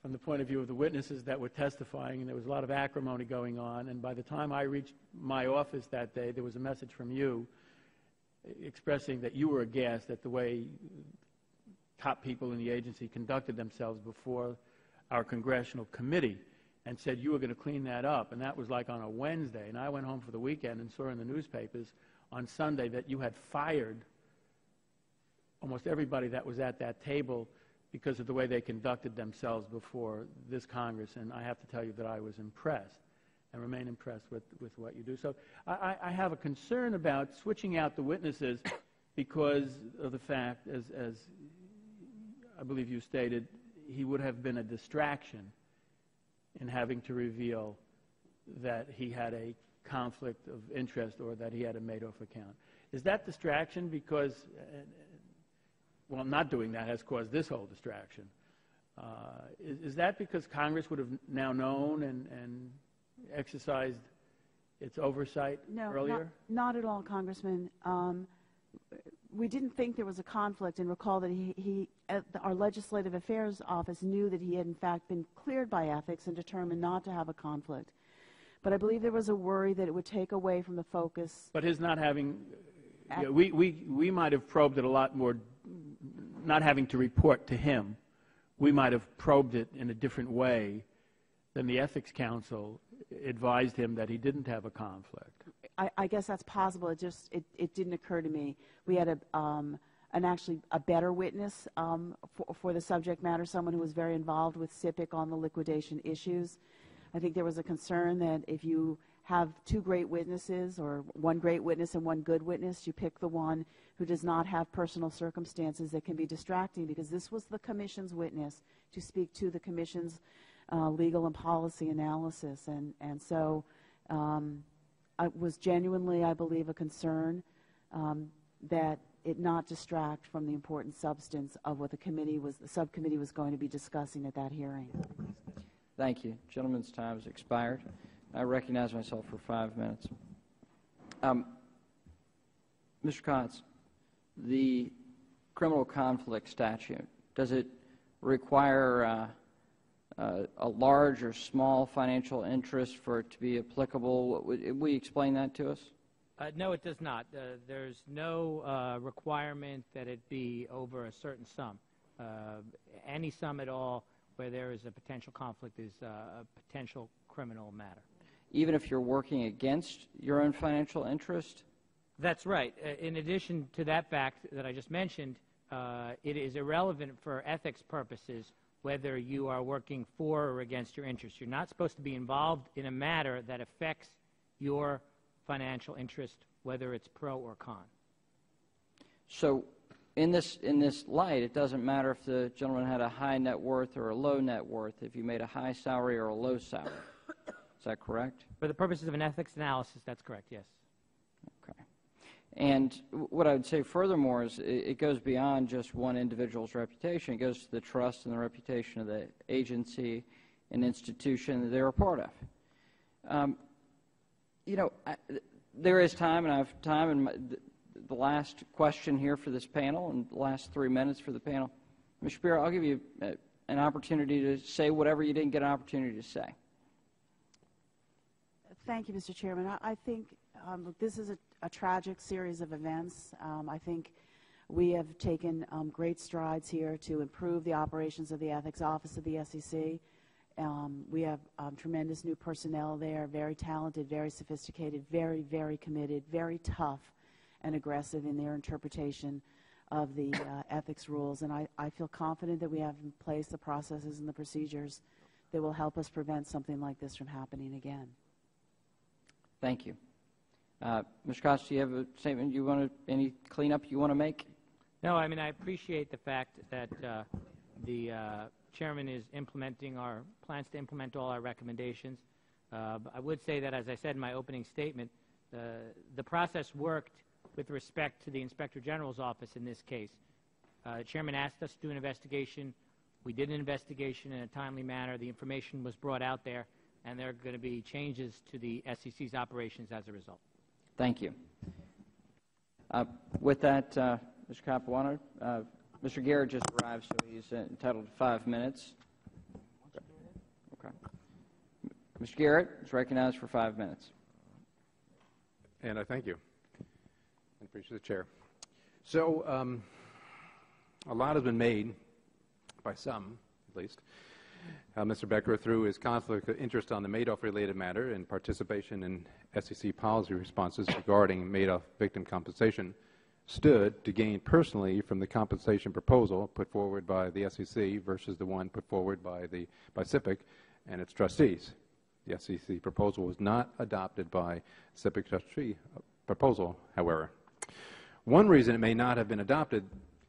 S13: from the point of view of the witnesses that were testifying, and there was a lot of acrimony going on. And by the time I reached my office that day, there was a message from you expressing that you were aghast at the way top people in the agency conducted themselves before our congressional committee, and said you were going to clean that up. And that was like on a Wednesday. And I went home for the weekend and saw in the newspapers on Sunday that you had fired almost everybody that was at that table because of the way they conducted themselves before this Congress. And I have to tell you that I was impressed and remain impressed with what you do. So I have a concern about switching out the witnesses because of the fact, as I believe you stated, he would have been a distraction in having to reveal that he had a conflict of interest or that he had a Madoff account. Is that distraction because, well, not doing that has caused this whole distraction. Is that because Congress would have now known and exercised its oversight earlier?
S8: No, not at all, Congressman. we didn't think there was a conflict, and recall that our Legislative Affairs Office knew that he had in fact been cleared by ethics and determined not to have a conflict. But I believe there was a worry that it would take away from the focus.
S13: But his not having, we might have probed it a lot more, not having to report to him. We might have probed it in a different way than the Ethics Council advised him that he didn't have a conflict.
S8: I guess that's possible. It didn't occur to me. We had actually a better witness for the subject matter, someone who was very involved with SIPC on the liquidation issues. I think there was a concern that if you have two great witnesses, or one great witness and one good witness, you pick the one who does not have personal circumstances that can be distracting, because this was the Commission's witness to speak to the Commission's legal and policy analysis. And so it was genuinely, I believe, a concern that it not distract from the important substance of what the subcommittee was going to be discussing at that hearing.
S3: Thank you. Gentleman's time has expired. I recognize myself for 5 minutes. Mr. Kotz, the criminal conflict statute, does it require a large or small financial interest for it to be applicable? Would we explain that to us?
S9: No, it does not. There's no requirement that it be over a certain sum. Any sum at all where there is a potential conflict is a potential criminal matter.
S3: Even if you're working against your own financial interest?
S9: That's right. In addition to that fact that I just mentioned, it is irrelevant for ethics purposes whether you are working for or against your interests. You're not supposed to be involved in a matter that affects your financial interest, whether it's pro or con. So in this light, it doesn't matter if the gentleman had a high net worth or a low net worth, if you made a high salary or a low salary. Is that correct? For the purposes of an ethics analysis, that's correct, yes. Okay. And what I would say furthermore is it goes beyond just one individual's reputation. It goes to the trust and the reputation of the agency and institution that they're a part of. There is time, and I have time, and the last question here for this panel, and the last 3 minutes for the panel. Mr. Shapiro, I'll give you an opportunity to say whatever you didn't get an opportunity to say.
S8: Thank you, Mr. Chairman. I think this is a tragic series of events. I think we have taken great strides here to improve the operations of the Ethics Office of the SEC. We have tremendous new personnel there, very talented, very sophisticated, very, very committed, very tough and aggressive in their interpretation of the ethics rules. And I feel confident that we have in place the processes and the procedures that will help us prevent something like this from happening again.
S3: Thank you. Mr. Costa, do you have a statement you want to, any cleanup you want to make?
S9: No, I mean, I appreciate the fact that the chairman is implementing our plans to implement all our recommendations. I would say that, as I said in my opening statement, the process worked with respect to the Inspector General's office in this case. The chairman asked us to do an investigation. We did an investigation in a timely manner. The information was brought out there, and there are going to be changes to the SEC's operations as a result.
S3: Thank you. With that, Mr. Capuano, Mr. Garrett just arrived, so he's entitled to 5 minutes. Okay. Mr. Garrett is recognized for 5 minutes.
S5: And I thank you. I appreciate the chair. So a lot has been made, by some at least, Mr. Becker, through his conflict of interest on the Madoff-related matter and participation in SEC policy responses regarding Madoff victim compensation, stood to gain personally from the compensation proposal put forward by the SEC versus the one put forward by SIPC and its trustees. The SEC proposal was not adopted by SIPC trustee proposal, however. One reason it may not have been adopted,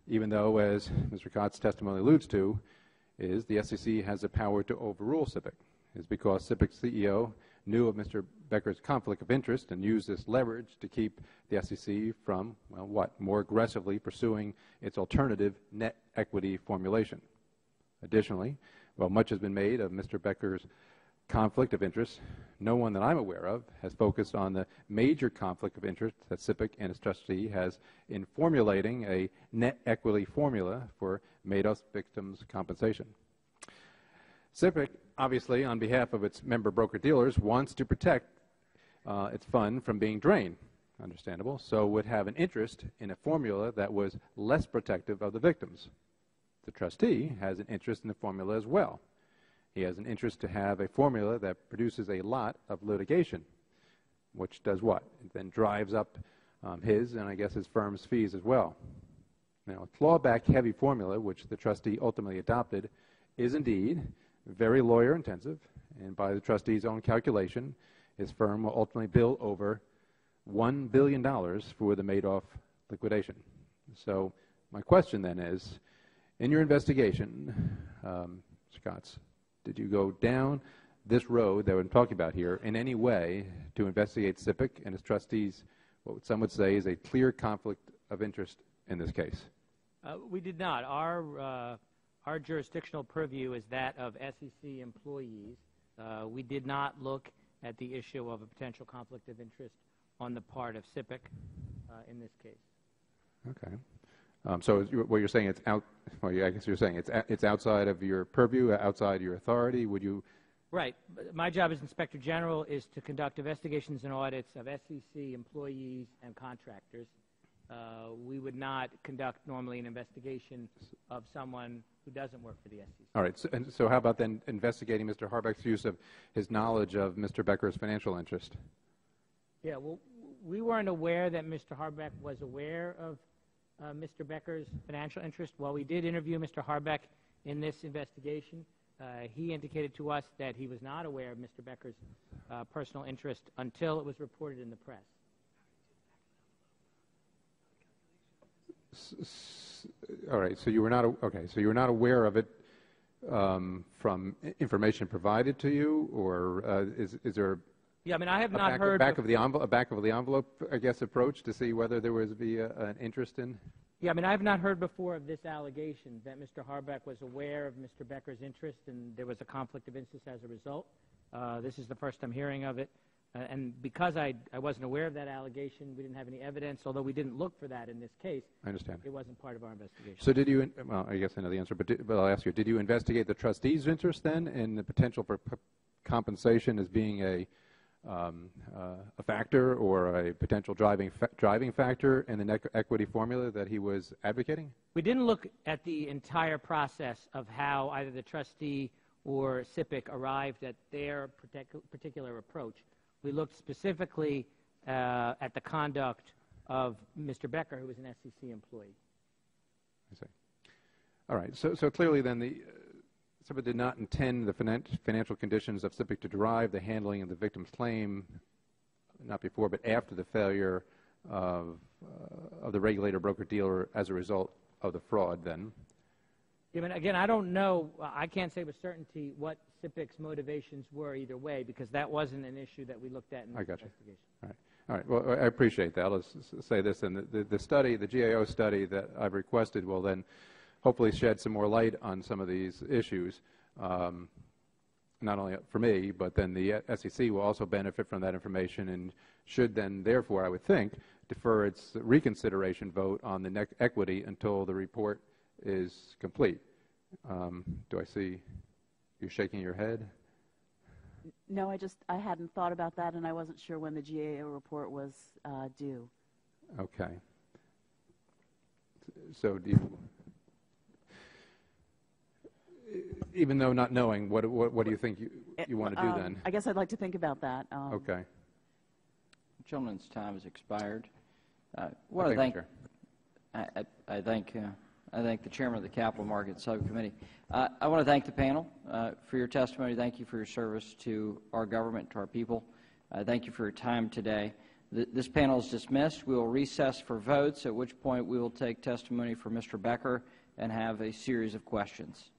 S5: even though, as Mr. Cott's testimony alludes to, is the SEC has the power to overrule SIPC, is because SIPC's CEO knew of Mr. Becker's conflict of interest and used this leverage to keep the SEC from, well, what, more aggressively pursuing its alternative net equity formulation. Additionally, while much has been made of Mr. Becker's
S14: conflict of interest, no one that I'm aware of has focused on the major conflict of interest that SIPC and its trustee has in formulating a net equity formula for Madoff victims' compensation. SIPC, obviously, on behalf of its member broker-dealers, wants to protect its fund from being drained, understandable, so would have an interest in a formula that was less protective of the victims. The trustee has an interest in the formula as well. He has an interest to have a formula that produces a lot of litigation, which does what? It then drives up his and I guess his firm's fees as well. Now, a clawback-heavy formula, which the trustee ultimately adopted, is indeed very lawyer-intensive, and by the trustee's own calculation, his firm will ultimately bill over $1 billion for the Madoff liquidation. So my question then is, in your investigation, Scotts, did you go down this road that we're talking about here in any way to investigate SIPC and its trustees, what some would say is a clear conflict of interest in this case?
S9: We did not. Our jurisdictional purview is that of SEC employees. We did not look at the issue of a potential conflict of interest on the part of SIPC in this case.
S14: Okay. So what you're saying, it's out. Well, I guess you're saying it's outside of your purview, outside your authority. Would you?
S9: Right. My job as Inspector General is to conduct investigations and audits of SEC employees and contractors. We would not conduct normally an investigation of someone who doesn't work for the SEC.
S14: All right. So how about then investigating Mr. Harbeck's use of his knowledge of Mr. Becker's financial interest?
S9: Yeah. Well, we weren't aware that Mr. Harbeck was aware of Mr. Becker's financial interest. While we did interview Mr. Harbeck in this investigation, he indicated to us that he was not aware of Mr. Becker's personal interest until it was reported in the press.
S14: All right. So you were not okay. So you were not aware of it from information provided to you, or is there?
S9: Yeah, I mean, I have not heard
S14: back of the envelope, I guess, approach to see whether there was an interest in.
S9: Yeah, I mean, I have not heard before of this allegation that Mr. Harbeck was aware of Mr. Becker's interest and there was a conflict of interest as a result. This is the first I'm hearing of it. And because I wasn't aware of that allegation, we didn't have any evidence, although we didn't look for that in this case.
S14: I understand.
S9: It wasn't part of our investigation.
S14: So did you, well, I guess I know the answer, but I'll ask you, did you investigate the trustee's interest then in the potential for compensation as being a factor or a potential driving factor in the net equity formula that he was advocating?
S9: We didn't look at the entire process of how either the trustee or SIPC arrived at their particular approach. We looked specifically at the conduct of Mr. Becker, who was an SEC employee.
S14: I see. All right. So clearly then SIPC did not intend the financial conditions of SIPC to derive the handling of the victim's claim, not before but after the failure of the regulator broker-dealer as a result of the fraud then.
S9: Yeah, but again, I don't know. I can't say with certainty what SIPC's motivations were either way, because that wasn't an issue that we looked at in this investigation.
S14: All right. All right. Well, I appreciate that. Let's say this, and the study, the GAO study that I've requested will then hopefully shed some more light on some of these issues, not only for me, but then the SEC will also benefit from that information and should then, therefore, I would think, defer its reconsideration vote on the net equity until the report is complete. Do I see you shaking your head?
S8: No, I hadn't thought about that, and I wasn't sure when the GAO report was due.
S14: Okay. So do you, even though not knowing, what do you think you want to do then?
S8: I guess I'd like to think about that.
S14: Okay.
S3: The gentleman's time has expired. I thank the chairman of the Capital Markets Subcommittee. I want to thank the panel for your testimony. Thank you for your service to our government, to our people. Thank you for your time today. This panel is dismissed. We will recess for votes, at which point we will take testimony from Mr. Becker and have a series of questions.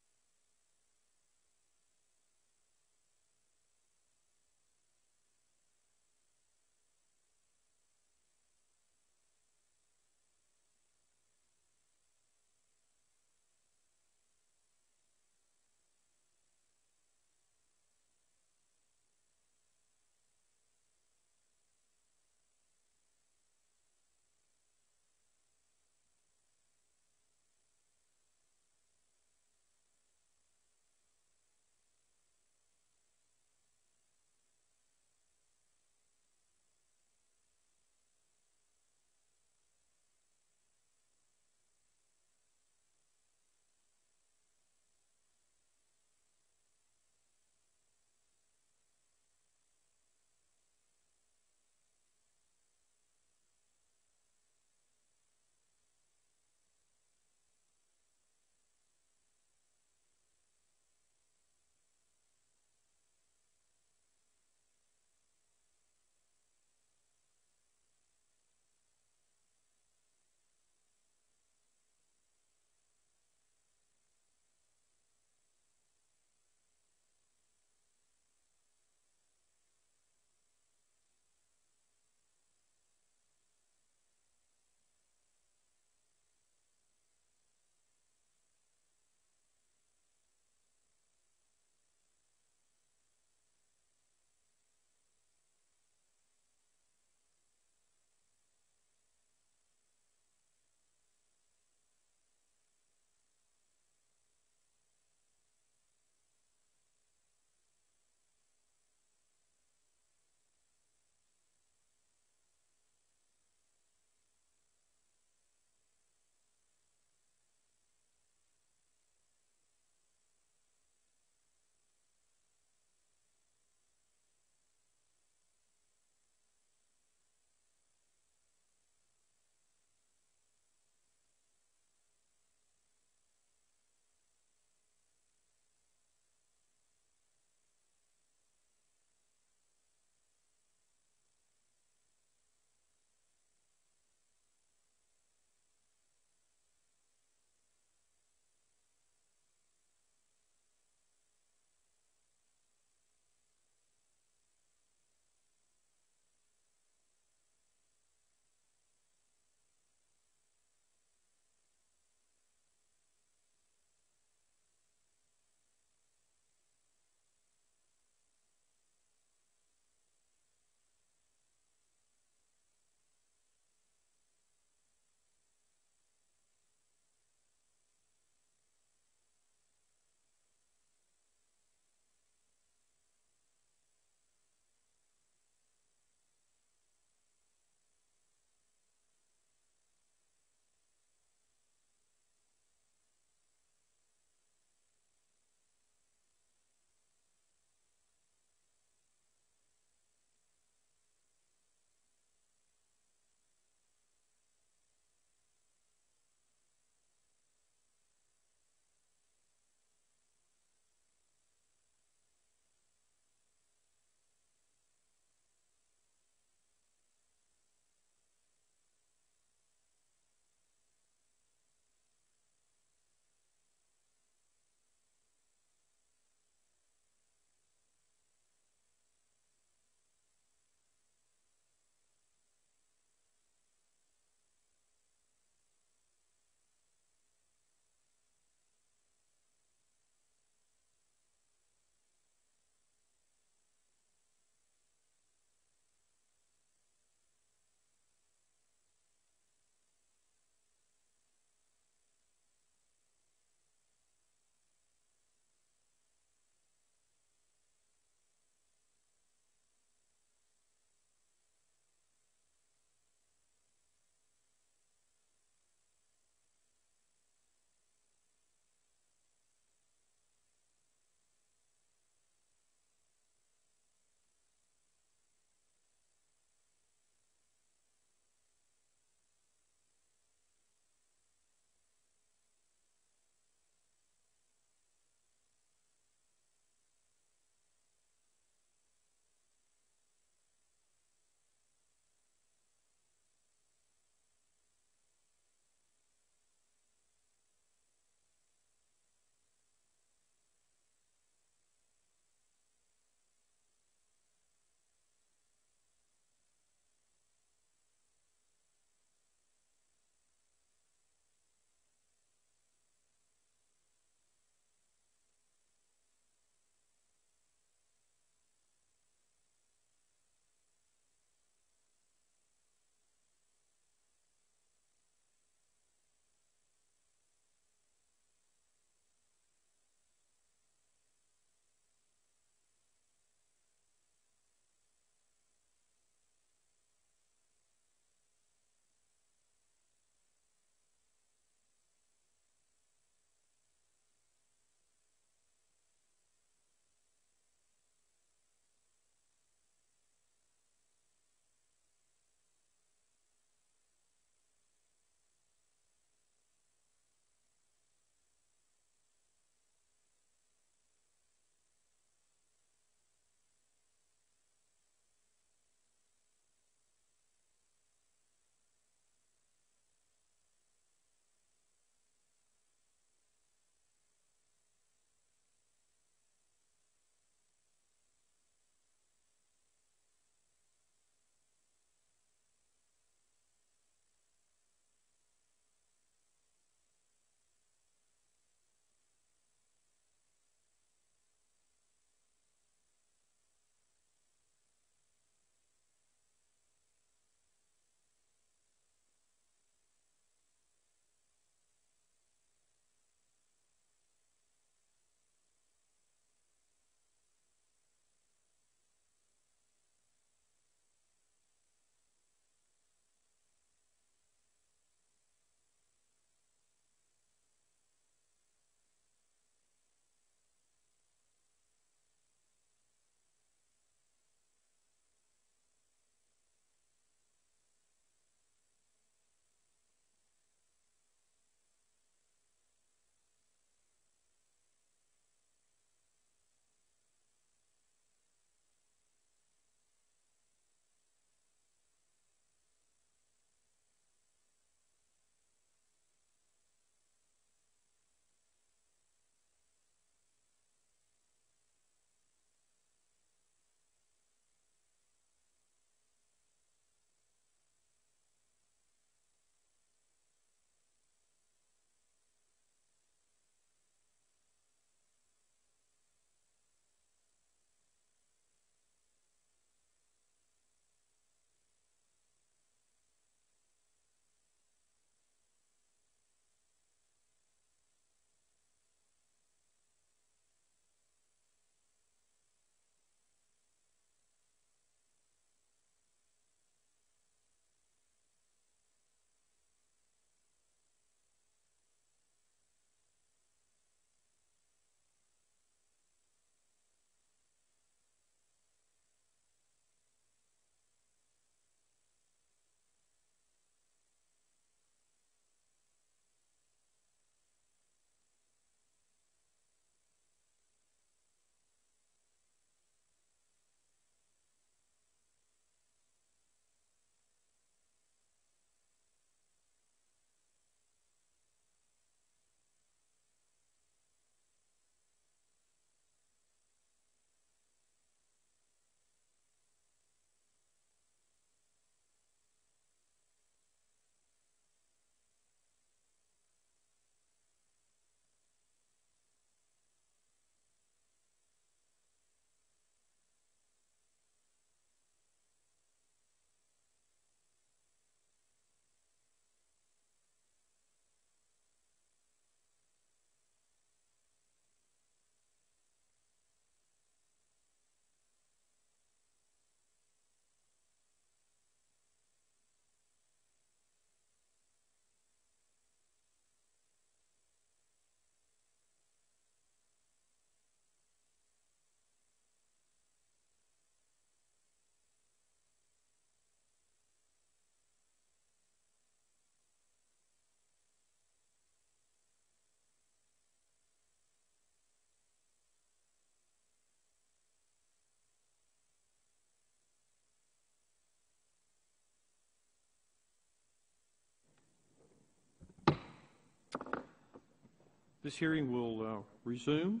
S1: This hearing will resume.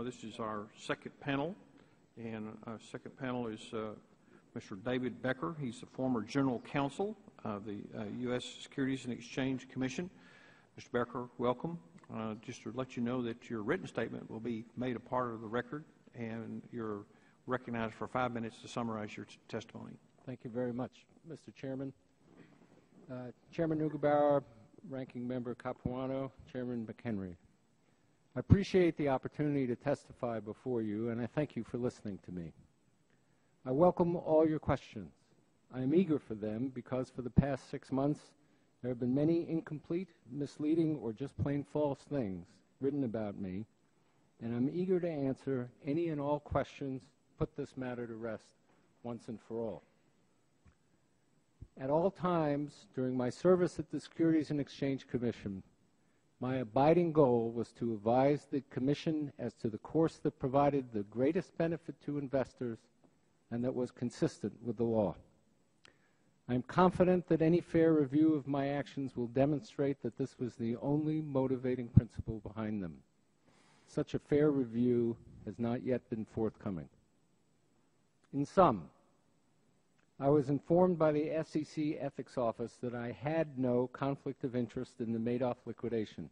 S1: This is our second panel, and our second panel is Mr. David Becker. He's the former General Counsel of the U.S. Securities and Exchange Commission. Mr. Becker, welcome. Just to let you know that your written statement will be made a part of the record, and you're recognized for 5 minutes to summarize your testimony.
S15: Thank you very much, Mr. Chairman. Chairman Neugebauer, Ranking Member Capuano, Chairman McHenry. I appreciate the opportunity to testify before you, and I thank you for listening to me. I welcome all your questions. I am eager for them because for the past 6 months, there have been many incomplete, misleading, or just plain false things written about me, and I'm eager to answer any and all questions, put this matter to rest once and for all. At all times during my service at the Securities and Exchange Commission, my abiding goal was to advise the Commission as to the course that provided the greatest benefit to investors and that was consistent with the law. I am confident that any fair review of my actions will demonstrate that this was the only motivating principle behind them. Such a fair review has not yet been forthcoming. In sum, I was informed by the SEC Ethics Office that I had no conflict of interest in the Madoff liquidation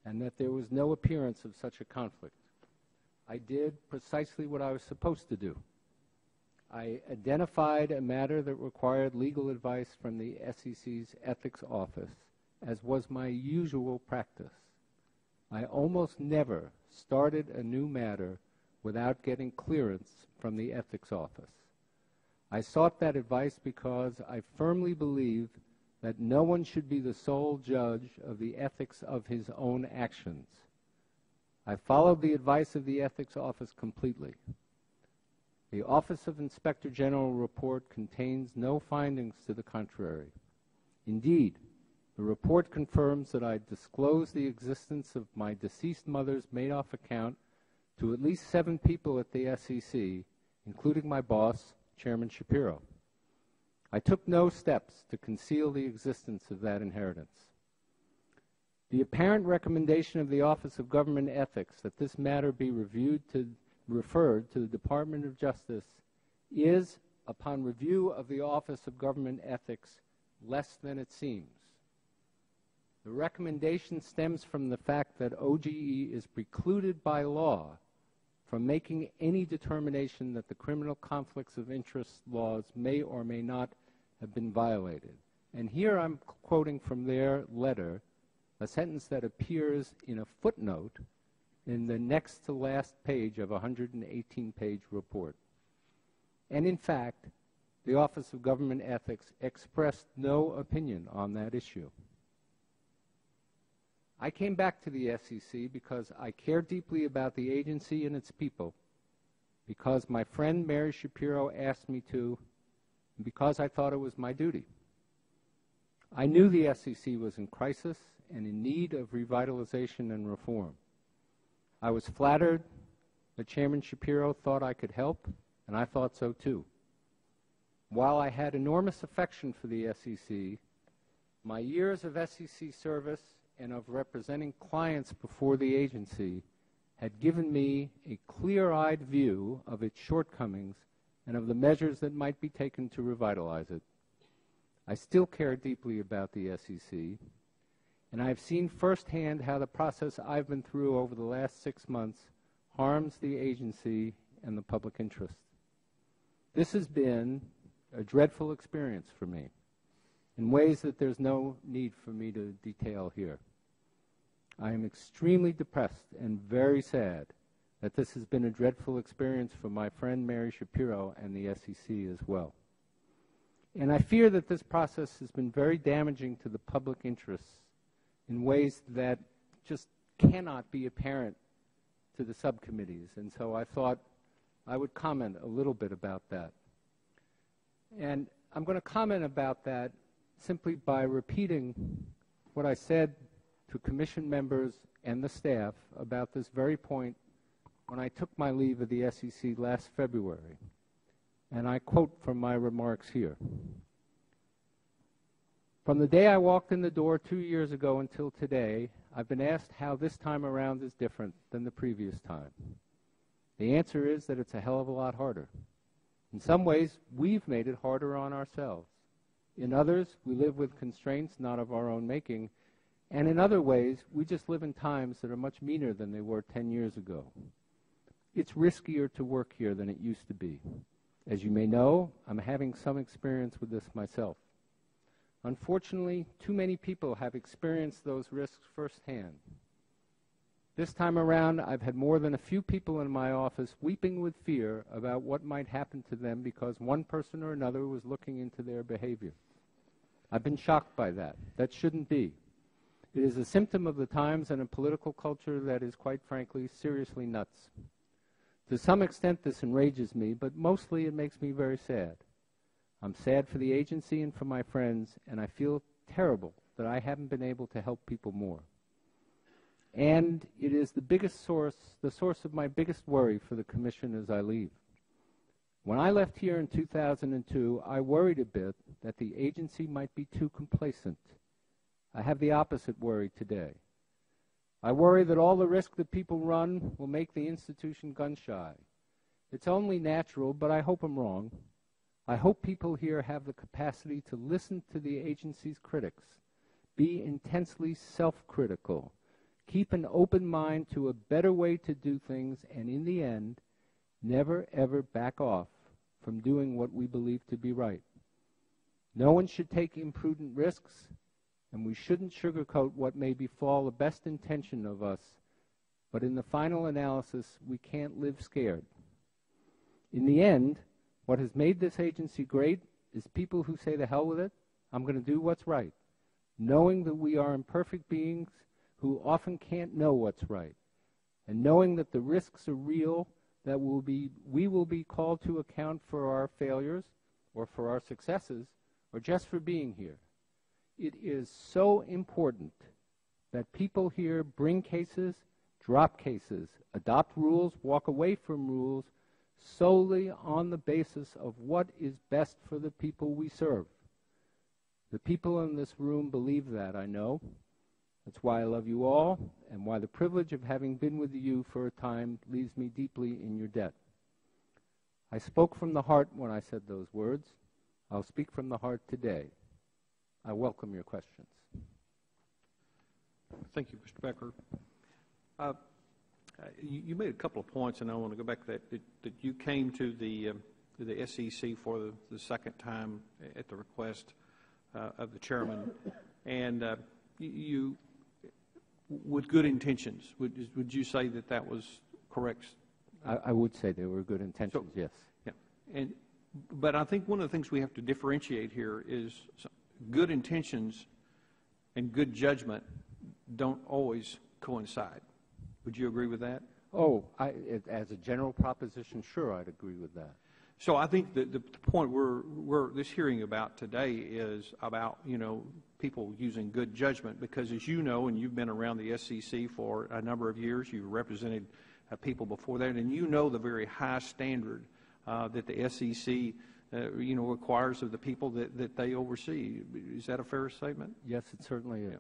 S15: and that there was no appearance of such a conflict. I did precisely what I was supposed to do. I identified a matter that required legal advice from the SEC's Ethics Office, as was my usual practice. I almost never started a new matter without getting clearance from the Ethics Office. I sought that advice because I firmly believe that no one should be the sole judge of the ethics of his own actions. I followed the advice of the Ethics Office completely. The Office of Inspector General report contains no findings to the contrary. Indeed, the report confirms that I disclosed the existence of my deceased mother's Madoff account to at least 7 people at the SEC, including my boss, Chairman Shapiro. I took no steps to conceal the existence of that inheritance. The apparent recommendation of the Office of Government Ethics that this matter be referred to the Department of Justice is, upon review of the Office of Government Ethics, less than it seems. The recommendation stems from the fact that OGE is precluded by law from making any determination that the criminal conflicts of interest laws may or may not have been violated. And here I'm quoting from their letter, a sentence that appears in a footnote in the next to last page of a 118-page report. And in fact, the Office of Government Ethics expressed no opinion on that issue. I came back to the SEC because I care deeply about the agency and its people, because my friend Mary Shapiro asked me to, and because I thought it was my duty. I knew the SEC was in crisis and in need of revitalization and reform. I was flattered that Chairman Shapiro thought I could help, and I thought so too. While I had enormous affection for the SEC, my years of SEC service and of representing clients before the agency had given me a clear-eyed view of its shortcomings and of the measures that might be taken to revitalize it. I still care deeply about the SEC, and I have seen firsthand how the process I've been through over the last 6 months harms the agency and the public interest. This has been a dreadful experience for me in ways that there's no need for me to detail here. I am extremely depressed and very sad that this has been a dreadful experience for my friend Mary Shapiro and the SEC as well. And I fear that this process has been very damaging to the public interests in ways that just cannot be apparent to the subcommittees. And so I thought I would comment a little bit about that. And I'm going to comment about that simply by repeating what I said to commission members and the staff about this very point when I took my leave of the SEC last February. And I quote from my remarks here. From the day I walked in the door 2 years ago until today, I've been asked how this time around is different than the previous time. The answer is that it's a hell of a lot harder. In some ways, we've made it harder on ourselves. In others, we live with constraints not of our own making, and in other ways, we just live in times that are much meaner than they were 10 years ago. It's riskier to work here than it used to be. As you may know, I'm having some experience with this myself. Unfortunately, too many people have experienced those risks firsthand. This time around, I've had more than a few people in my office weeping with fear about what might happen to them because one person or another was looking into their behavior. I've been shocked by that. That shouldn't be. It is a symptom of the times and a political culture that is, quite frankly, seriously nuts. To some extent, this enrages me, but mostly it makes me very sad. I'm sad for the agency and for my friends, and I feel terrible that I haven't been able to help people more. And it is the source of my biggest worry for the Commission as I leave. When I left here in 2002, I worried a bit that the agency might be too complacent. I have the opposite worry today. I worry that all the risk that people run will make the institution gun-shy. It's only natural, but I hope I'm wrong. I hope people here have the capacity to listen to the agency's critics, be intensely self-critical, keep an open mind to a better way to do things, and in the end, never ever back off from doing what we believe to be right. No one should take imprudent risks, and we shouldn't sugarcoat what may befall the best intention of us, but in the final analysis, we can't live scared. In the end, what has made this agency great is people who say, the hell with it, I'm going to do what's right, knowing that we are imperfect beings who often can't know what's right, and knowing that the risks are real, that we will be called to account for our failures or for our successes or just for being here. It is so important that people here bring cases, drop cases, adopt rules, walk away from rules solely on the basis of what is best for the people we serve. The people in this room believe that, I know. That's why I love you all, and why the privilege of having been with you for a time leaves me deeply in your debt. I spoke from the heart when I said those words. I'll speak from the heart today. I welcome your questions.
S1: Thank you, Mr. Becker. You made a couple of points, and I want to go back to that you came to the SEC for the second time at the request of the chairman, and you, with good intentions, would you say that was correct?
S15: I would say they were good intentions, yes.
S1: Yeah, but I think one of the things we have to differentiate here is good intentions and good judgment don't always coincide. Would you agree with that?
S15: Oh, as a general proposition, sure, I'd agree with that.
S1: So I think that the point we're this hearing about today is about, people using good judgment, because as you know, and you've been around the SEC for a number of years, you've represented people before that, and you know the very high standard that the SEC requires of the people that they oversee. Is that a fair statement?
S15: Yes, it certainly is.
S1: Yeah.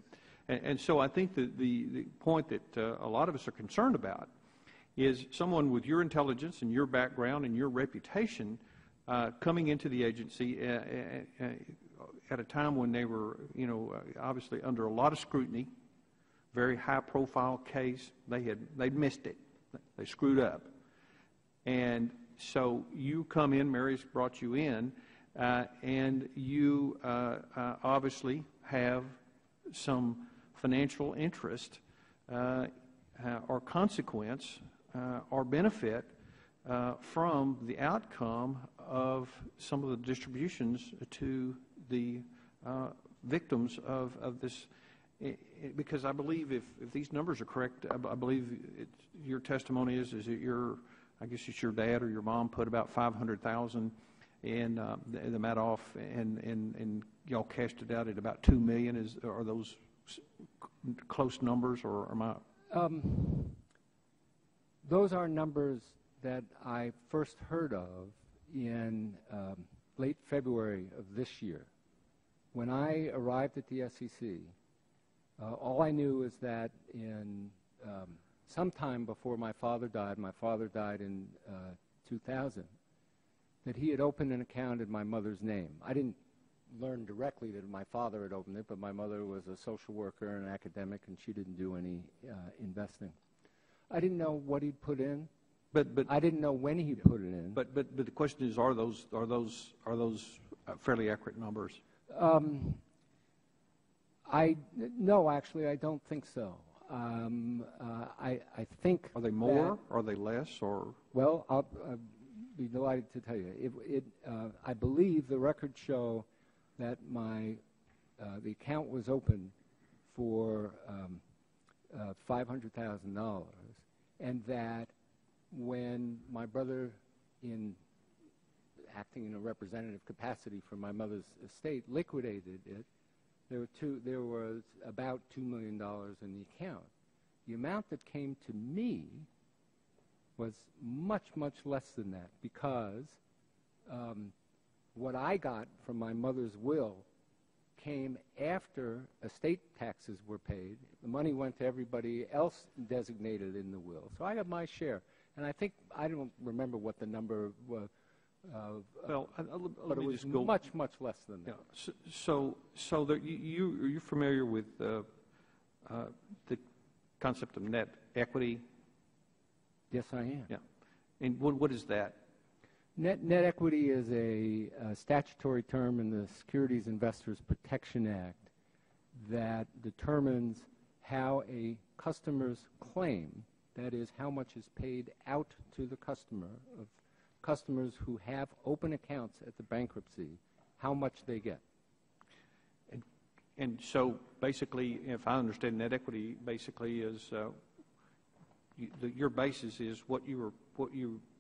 S1: And so I think that the point that a lot of us are concerned about is someone with your intelligence and your background and your reputation coming into the agency at a time when they were, obviously under a lot of scrutiny, very high-profile case. They'd missed it. They screwed up. And so you come in, Mary's brought you in, and you obviously have some financial interest or consequence or benefit from the outcome of some of the distributions to the victims of this, because I believe if these numbers are correct, I believe your testimony is that I guess it's your dad or your mom put about $500,000 in the Madoff, and y'all cashed it out at about $2 million. Are those close numbers, or am I?
S15: Those are numbers that I first heard of in late February of this year. When I arrived at the SEC, All I knew is that in sometime before my father died in 2000, that he had opened an account in my mother's name. I didn't learn directly that my father had opened it, but my mother was a social worker and an academic, and she didn't do any investing. I didn't know what he'd put in. But I didn't know when he put it in.
S1: But the question is, are those fairly accurate numbers?
S15: No, actually, I don't think so. I think.
S1: Are they more? Are they less? Or
S15: well, I'll be delighted to tell you. I believe the records show that the account was open for $500,000, and that when my brother, acting in a representative capacity for my mother's estate, liquidated it, there was about $2 million in the account. The amount that came to me was much, much less than that, because what I got from my mother's will came after estate taxes were paid. The money went to everybody else designated in the will. So I got my share. And I don't remember what the number was, but it was much, much less than that.
S1: Yeah. So you're familiar with the concept of net equity?
S15: Yes, I am.
S1: Yeah. And what is that?
S15: Net equity is a statutory term in the Securities Investors Protection Act that determines how a customer's claim, that is, how much is paid out to the customer, of customers who have open accounts at the bankruptcy, how much they get.
S1: And so basically, if I understand net equity, basically is your basis is what you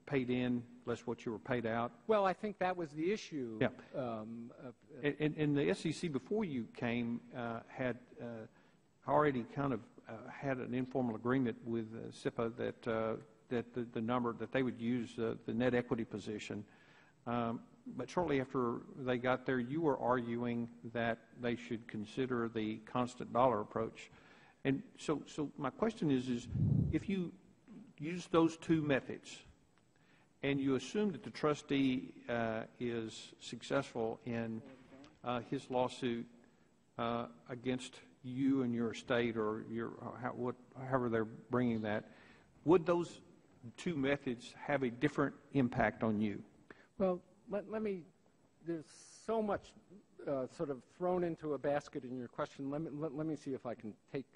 S1: paid in less what you were paid out.
S15: Well, I think that was the issue.
S1: Yeah. And the SEC before you came had already kind of had an informal agreement with SIPA that the number that they would use the net equity position. But shortly after they got there, you were arguing that they should consider the constant dollar approach. And so my question is if you use those two methods and you assume that the trustee is successful in his lawsuit against you and your estate, or however they're bringing that, would those two methods have a different impact on you?
S15: Well, let me, there's so much sort of thrown into a basket in your question. Let me see if I can take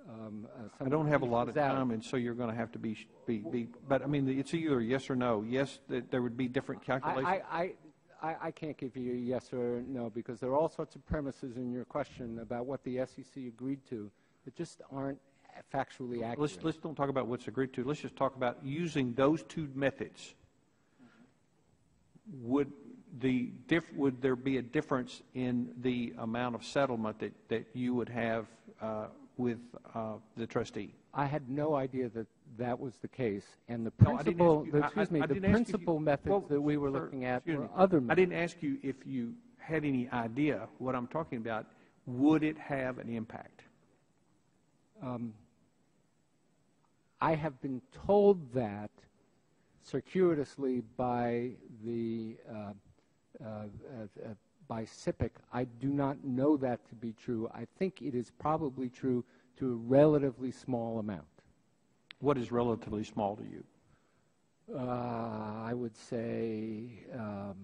S15: some.
S1: I don't have a lot of time, and so you're going to have to be but I mean, it's either yes or no. Yes, that there would be different calculations.
S15: I can't give you a yes or no, because there are all sorts of premises in your question about what the SEC agreed to that just aren't factually accurate.
S1: Let's don't talk about what's agreed to. Let's just talk about using those two methods. Would there be a difference in the amount of settlement that you would have with the trustee?
S15: I had no idea that was the case, and the principal, the principal methods that we were looking at were other methods.
S1: I didn't ask you if you had any idea what I'm talking about. Would it have an impact?
S15: I have been told that circuitously by by SIPC. I do not know that to be true. I think it is probably true to a relatively small amount.
S1: What is relatively small to you?
S15: I would say $10,000,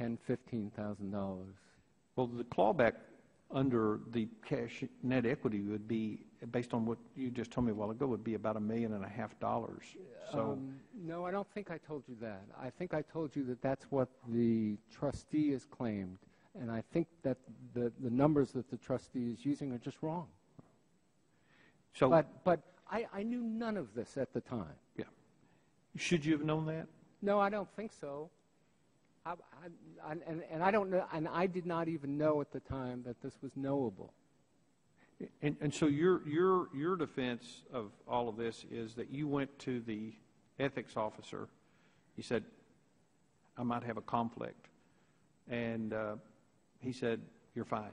S15: $15,000.
S1: Well, the clawback under the cash net equity would be, based on what you just told me a while ago, would be about $1.5 million. So
S15: no, I don't think I told you that. I think I told you that that's what the trustee has claimed, and I think that the numbers that the trustee is using are just wrong.
S1: So,
S15: but I knew none of this at the time.
S1: Yeah. Should you have known that?
S15: No, I don't think so. And I don't know, and I did not even know at the time that this was knowable.
S1: And so your defense of all of this is that you went to the ethics officer. You said, I might have a conflict. And he said, you're fine.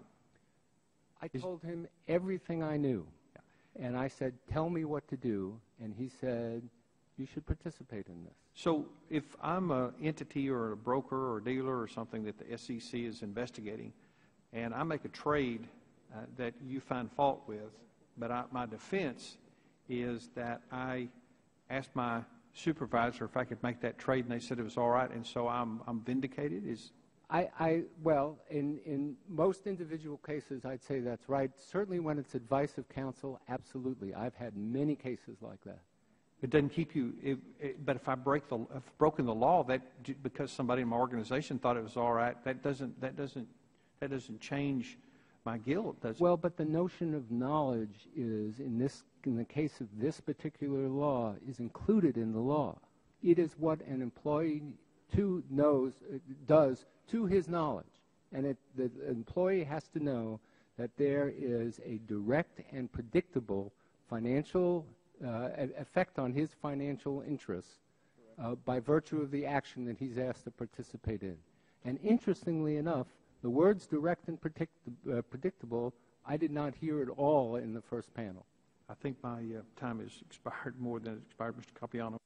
S15: I told him everything I knew. And I said, tell me what to do. And he said, you should participate in this.
S1: So if I'm an entity or a broker or dealer or something that the SEC is investigating, and I make a trade that you find fault with, but my defense is that I asked my supervisor if I could make that trade, and they said it was all right, and so I'm vindicated?
S15: Well, in most individual cases, I'd say that's right. Certainly when it's advice of counsel, absolutely. I've had many cases like that.
S1: It doesn't keep you, but if I've broken the law, that because somebody in my organization thought it was all right, that doesn't change my guilt, does it?
S15: Well, but the notion of knowledge is, in the case of this particular law, is included in the law. It is what an employee does to his knowledge, and the employee has to know that there is a direct and predictable financial effect on his financial interests by virtue of the action that he's asked to participate in. And interestingly enough, the words direct and predictable, I did not hear at all in the first panel.
S1: I think my time has expired more than it expired, Mr. Capiano.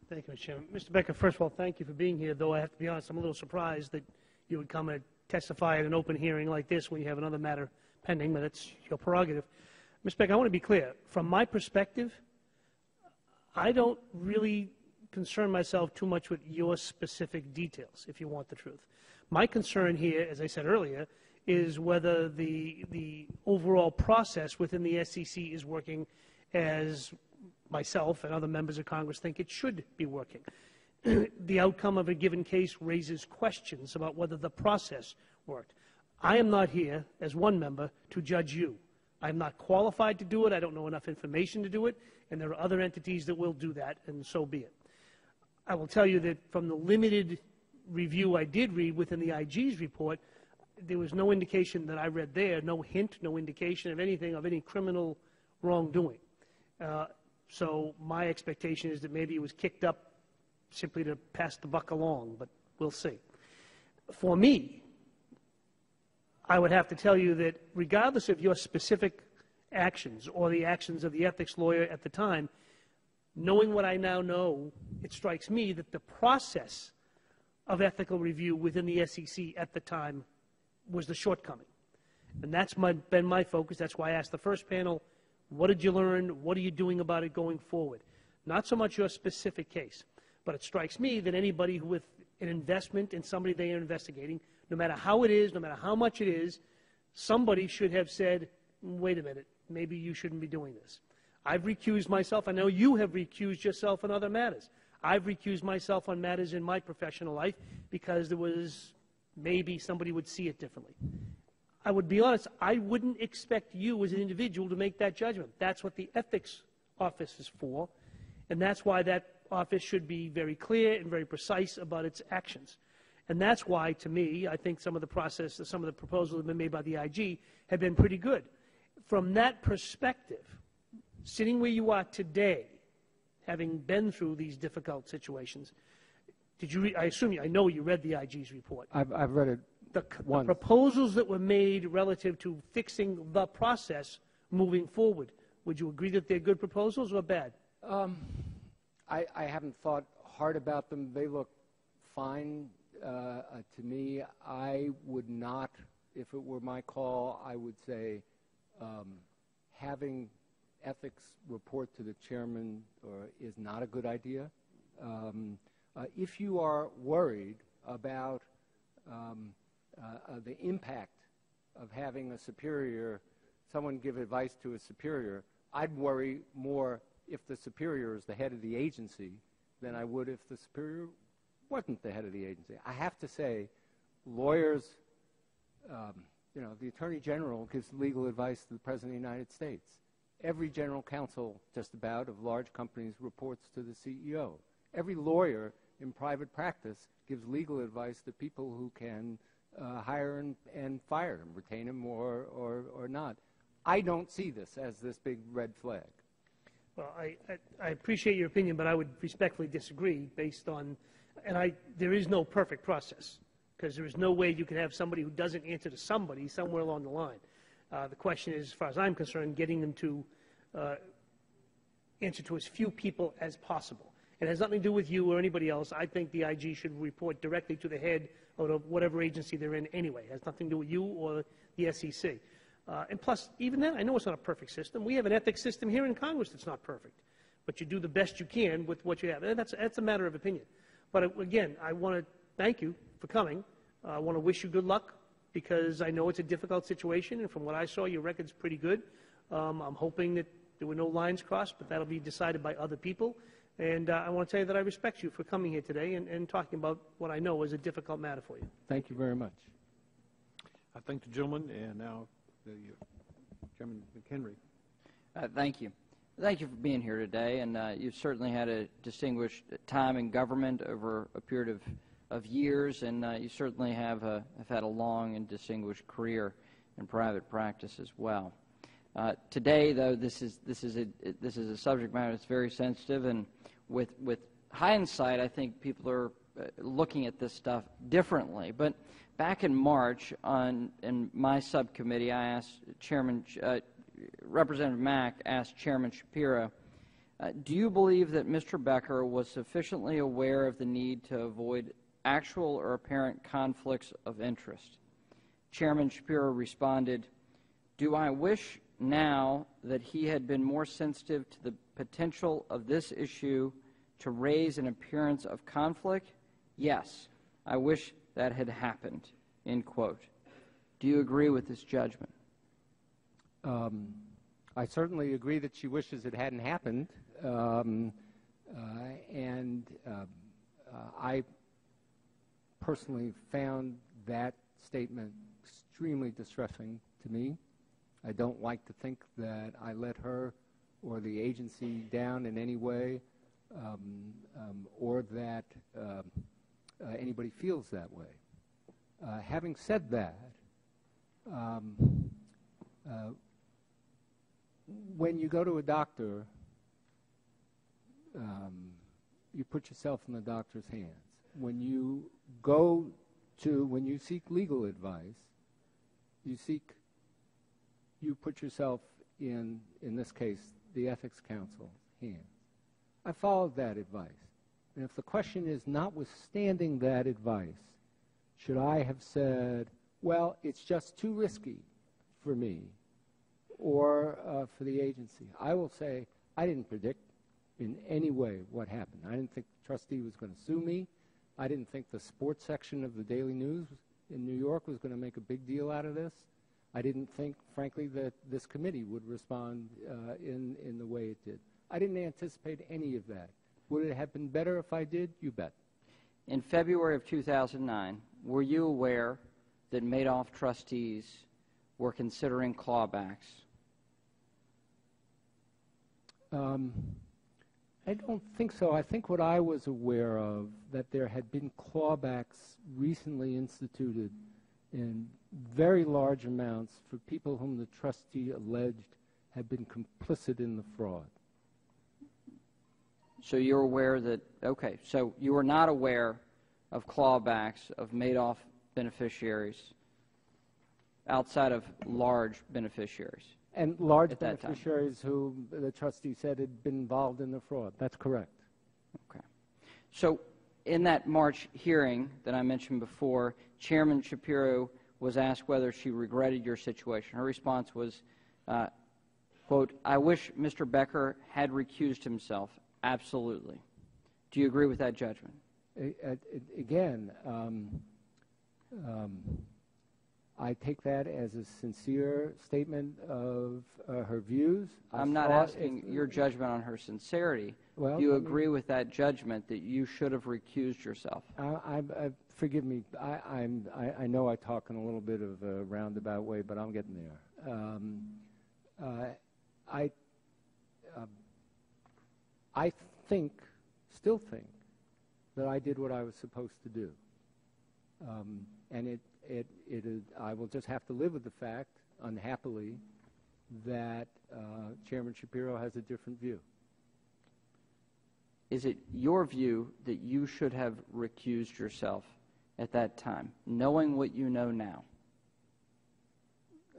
S2: Thank you, Mr. Chairman. Mr. Becker, first of all, thank you for being here, though I have to be honest, I'm a little surprised that you would come and testify at an open hearing like this when you have another matter pending, but it's your prerogative. Mr. Becker, I want to be clear. From my perspective, I don't really concern myself too much with your specific details, if you want the truth. My concern here, as I said earlier, is whether the overall process within the SEC is working as myself and other members of Congress think it should be working. The outcome of a given case raises questions about whether the process worked. I am not here, as one member, to judge you. I'm not qualified to do it. I don't know enough information to do it, and there are other entities that will do that, and so be it. I will tell you that from the limited review I did read within the IG's report, there was no indication that I read there, no hint, no indication of anything, of any criminal wrongdoing. So my expectation is that maybe it was kicked up simply to pass the buck along, but we'll see. For me, I would have to tell you that regardless of your specific actions or the actions of the ethics lawyer at the time, knowing what I now know, it strikes me that the process of ethical review within the SEC at the time was the shortcoming. And that's been my focus. That's why I asked the first panel, what did you learn? What are you doing about it going forward? Not so much your specific case, but it strikes me that anybody with an investment in somebody they are investigating, no matter how it is, no matter how much it is, somebody should have said, wait a minute, maybe you shouldn't be doing this. I've recused myself. I know you have recused yourself on other matters. I've recused myself on matters in my professional life because there was maybe somebody would see it differently. I would be honest, I wouldn't expect you as an individual to make that judgment. That's what the ethics office is for, and that's why that office should be very clear and very precise about its actions. And that's why, to me, I think some of the proposals that have been made by the IG have been pretty good. From that perspective, sitting where you are today, having been through these difficult situations, I know you read the IG's report.
S15: I've read it once.
S2: The proposals that were made relative to fixing the process moving forward, would you agree that they're good proposals or bad?
S15: I haven't thought hard about them. They look fine to me. I would not, if it were my call, I would say having ethics report to the chairman is not a good idea. If you are worried about the impact of having a superior, someone give advice to a superior, I'd worry more if the superior is the head of the agency than I would if the superior wasn't the head of the agency. I have to say, lawyers, the Attorney General gives legal advice to the President of the United States. Every general counsel, just about, of large companies reports to the CEO. Every lawyer in private practice gives legal advice to people who can hire and fire him, retain him or not. I don't see this as this big red flag.
S2: Well, I appreciate your opinion, but I would respectfully disagree based on, there is no perfect process, because there is no way you can have somebody who doesn't answer to somebody somewhere along the line. The question is, as far as I'm concerned, getting them to answer to as few people as possible. It has nothing to do with you or anybody else. I think the IG should report directly to the head of whatever agency they're in anyway. It has nothing to do with you or the SEC. And plus, even then, I know it's not a perfect system. We have an ethics system here in Congress that's not perfect. But you do the best you can with what you have. And that's a matter of opinion. But again, I want to thank you for coming. I want to wish you good luck because I know it's a difficult situation. And from what I saw, your record's pretty good. I'm hoping that there were no lines crossed, but that'll be decided by other people. And I want to tell you that I respect you for coming here today and talking about what I know is a difficult matter for you.
S15: Thank you very much.
S1: I thank the gentleman, and now the Chairman McHenry.
S3: Thank you. Thank you for being here today, and you've certainly had a distinguished time in government over a period of years, and you certainly have had a long and distinguished career in private practice as well. Today, though, this is a subject matter that's very sensitive, and with hindsight, I think people are looking at this stuff differently. But back in March, in my subcommittee, I asked Representative Mack asked Chairman Shapiro, do you believe that Mr. Becker was sufficiently aware of the need to avoid actual or apparent conflicts of interest? Chairman Shapiro responded, do I wish now that he had been more sensitive to the potential of this issue to raise an appearance of conflict? Yes, I wish that had happened, end quote. Do you agree with this judgment?
S15: I certainly agree that she wishes it hadn't happened, I personally found that statement extremely distressing to me. I don't like to think that I let her or the agency down in any way, or that anybody feels that way. Having said that, when you go to a doctor, you put yourself in the doctor's hands. When you seek legal advice, you put yourself in this case, the Ethics Council's hands. I followed that advice. And if the question is, notwithstanding that advice, should I have said, well, it's just too risky for me or for the agency? I will say I didn't predict in any way what happened. I didn't think the trustee was going to sue me. I didn't think the sports section of the Daily News in New York was going to make a big deal out of this. I didn't think, frankly, that this committee would respond in the way it did. I didn't anticipate any of that. Would it have been better if I did? You bet.
S3: In February of 2009, were you aware that Madoff trustees were considering clawbacks?
S15: I don't think so. I think what I was aware of, that there had been clawbacks recently instituted in very large amounts for people whom the trustee alleged had been complicit in the fraud.
S3: So you're aware that, okay, so you were not aware of clawbacks of Madoff beneficiaries outside of large beneficiaries?
S15: And large beneficiaries who the trustee said had been involved in the fraud. That's correct.
S3: Okay. So in that March hearing that I mentioned before, Chairman Shapiro was asked whether she regretted your situation. Her response was, quote, I wish Mr. Becker had recused himself. Absolutely. Do you agree with that judgment?
S15: Again, I take that as a sincere statement of her views.
S3: I'm not asking your judgment on her sincerity.
S15: Well,
S3: do you agree with that judgment that you should have recused yourself?
S15: Forgive me. I know I talk in a little bit of a roundabout way, but I'm getting there. I still think that I did what I was supposed to do. And I will just have to live with the fact, unhappily, that Chairman Shapiro has a different view.
S3: Is it your view that you should have recused yourself at that time, knowing what you know now?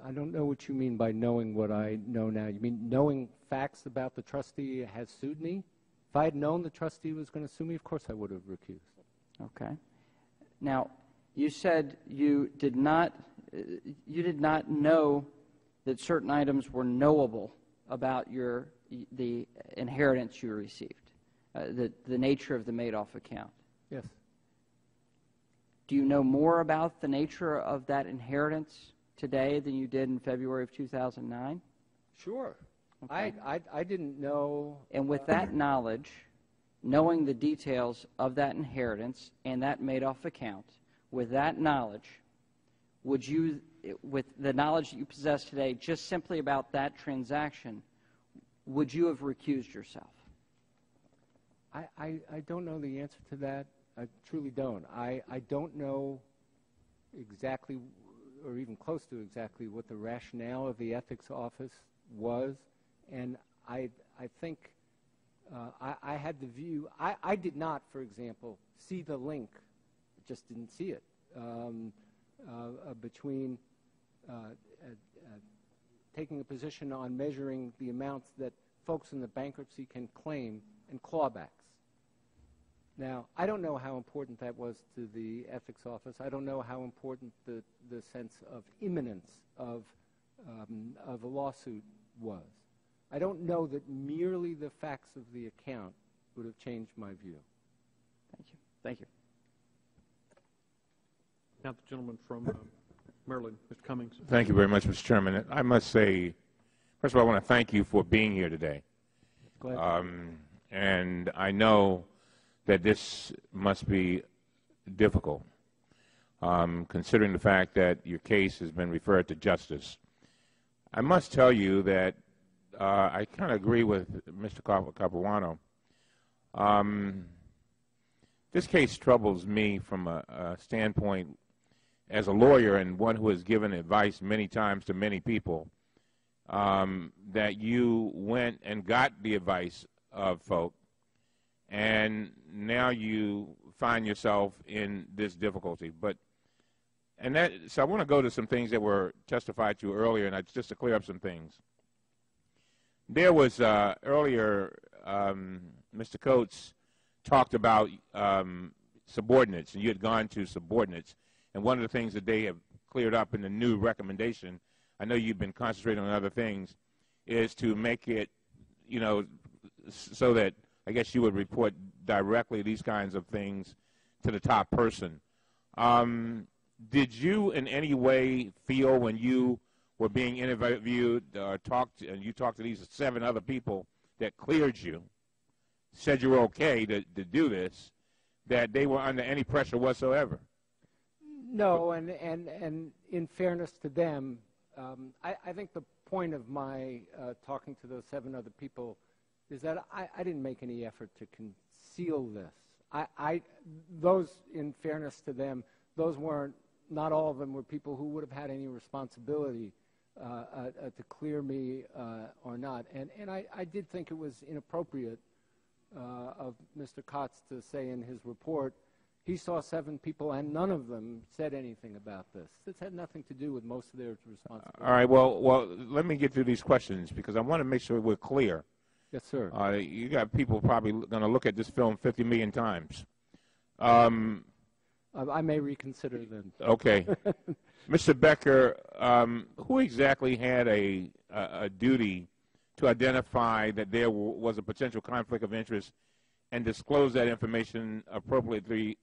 S15: I don't know what you mean by knowing what I know now. You mean knowing facts about the trustee has sued me? If I had known the trustee was going to sue me, of course I would have recused.
S3: Okay. Now, you said you did not know that certain items were knowable about the inheritance you received, the nature of the Madoff account.
S15: Yes.
S3: Do you know more about the nature of that inheritance today than you did in February of 2009?
S15: Sure.
S3: Okay.
S15: I didn't know.
S3: And with that knowledge, knowing the details of that inheritance and that Madoff account, with that knowledge, would you, with the knowledge that you possess today, just simply about that transaction, would you have recused yourself?
S15: I don't know the answer to that. I truly don't. I don't know exactly, or even close to exactly, what the rationale of the ethics office was, and I think I had the view. I did not, for example, see the link. Just didn't see it between taking a position on measuring the amounts that folks in the bankruptcy can claim and clawbacks. Now, I don't know how important that was to the ethics office. I don't know how important the sense of imminence of a lawsuit was. I don't know that merely the facts of the account would have changed my view.
S3: Thank you. Thank you.
S1: Now the gentleman from Maryland, Mr. Cummings.
S6: Thank you very much, Mr. Chairman. I must say, first of all, I want to thank you for being here today.
S15: Glad.
S6: And I know that this must be difficult, considering the fact that your case has been referred to justice. I must tell you that I kind of agree with Mr. Capuano. This case troubles me from a standpoint as a lawyer and one who has given advice many times to many people, that you went and got the advice of folk, and now you find yourself in this difficulty. So I want to go to some things that were testified to earlier, and just to clear up some things. There was earlier, Mr. Coates talked about subordinates, and you had gone to subordinates. And one of the things that they have cleared up in the new recommendation, I know you've been concentrating on other things, is to make it, so that I guess you would report directly these kinds of things to the top person. Did you in any way feel when you were being interviewed and you talked to these 7 other people that cleared you, said you were okay to do this, that they were under any pressure whatsoever?
S15: No, and in fairness to them, I think the point of my talking to those 7 other people is that I didn't make any effort to conceal this. Those, in fairness to them, those weren't, not all of them were people who would have had any responsibility to clear me or not. And I did think it was inappropriate of Mr. Kotz to say in his report he saw 7 people and none of them said anything about this. This had nothing to do with most of their responsibility.
S6: All right, well, let me get through these questions because I want to make sure we're clear.
S15: Yes, sir.
S6: You got people probably going to look at this film 50 million times.
S15: I may reconsider then.
S6: Okay. Mr. Becker, who exactly had a duty to identify that there was a potential conflict of interest and disclose that information appropriately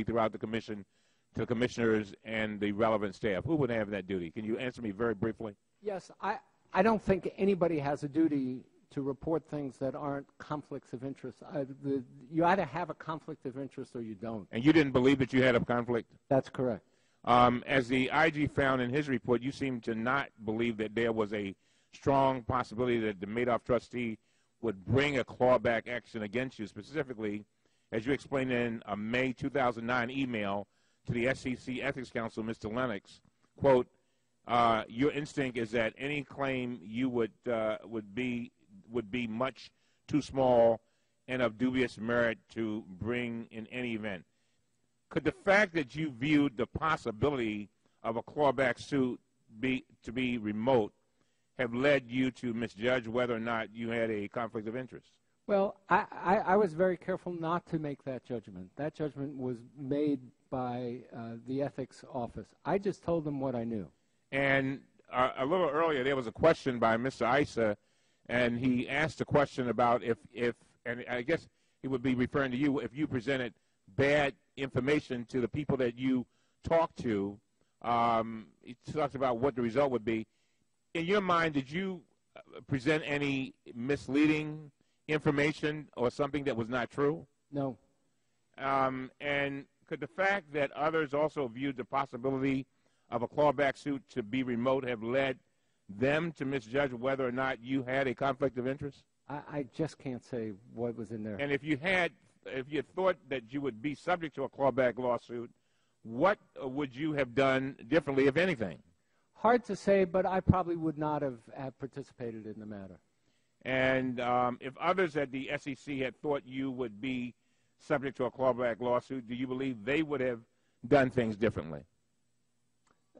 S6: throughout the commission to the commissioners and the relevant staff? Who would have that duty? Can you answer me very briefly?
S15: Yes, I don't think anybody has a duty to report things that aren't conflicts of interest. You either have a conflict of interest or you don't.
S6: And you didn't believe that you had a conflict?
S15: That's correct.
S6: As the IG found in his report, you seem to not believe that there was a strong possibility that the Madoff trustee would bring a clawback action against you, specifically, as you explained in a May 2009 email to the SEC Ethics Counsel, Mr. Lennox, quote, your instinct is that any claim you would be much too small and of dubious merit to bring in any event. Could the fact that you viewed the possibility of a clawback suit to be remote have led you to misjudge whether or not you had a conflict of interest?
S15: Well, I was very careful not to make that judgment. That judgment was made by the ethics office. I just told them what I knew.
S6: And a little earlier, there was a question by Mr. Issa, and he asked a question about if, and I guess he would be referring to you, if you presented bad information to the people that you talked to. He talked about what the result would be. In your mind, did you present any misleading information or something that was not true?
S15: No.
S6: And could the fact that others also viewed the possibility of a clawback suit to be remote have led them to misjudge whether or not you had a conflict of interest?
S15: I just can't say what was in there.
S6: And if you thought that you would be subject to a clawback lawsuit, what would you have done differently, if anything?
S15: Hard to say, but I probably would not have participated in the matter.
S6: And if others at the SEC had thought you would be subject to a clawback lawsuit, do you believe they would have done things differently?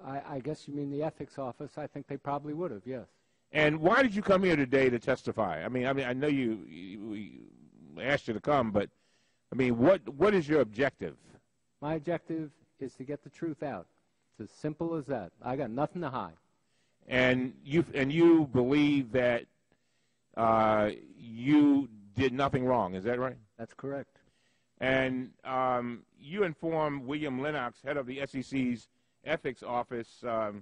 S15: I guess you mean the ethics office. I think they probably would have, yes.
S6: And why did you come here today to testify? I mean, I know we asked you to come, but I mean, what is your objective?
S15: My objective is to get the truth out. It's as simple as that. I got nothing to hide.
S6: And you believe that you did nothing wrong, is that right?
S15: That's correct.
S6: And you informed William Lennox, head of the SEC's ethics office, that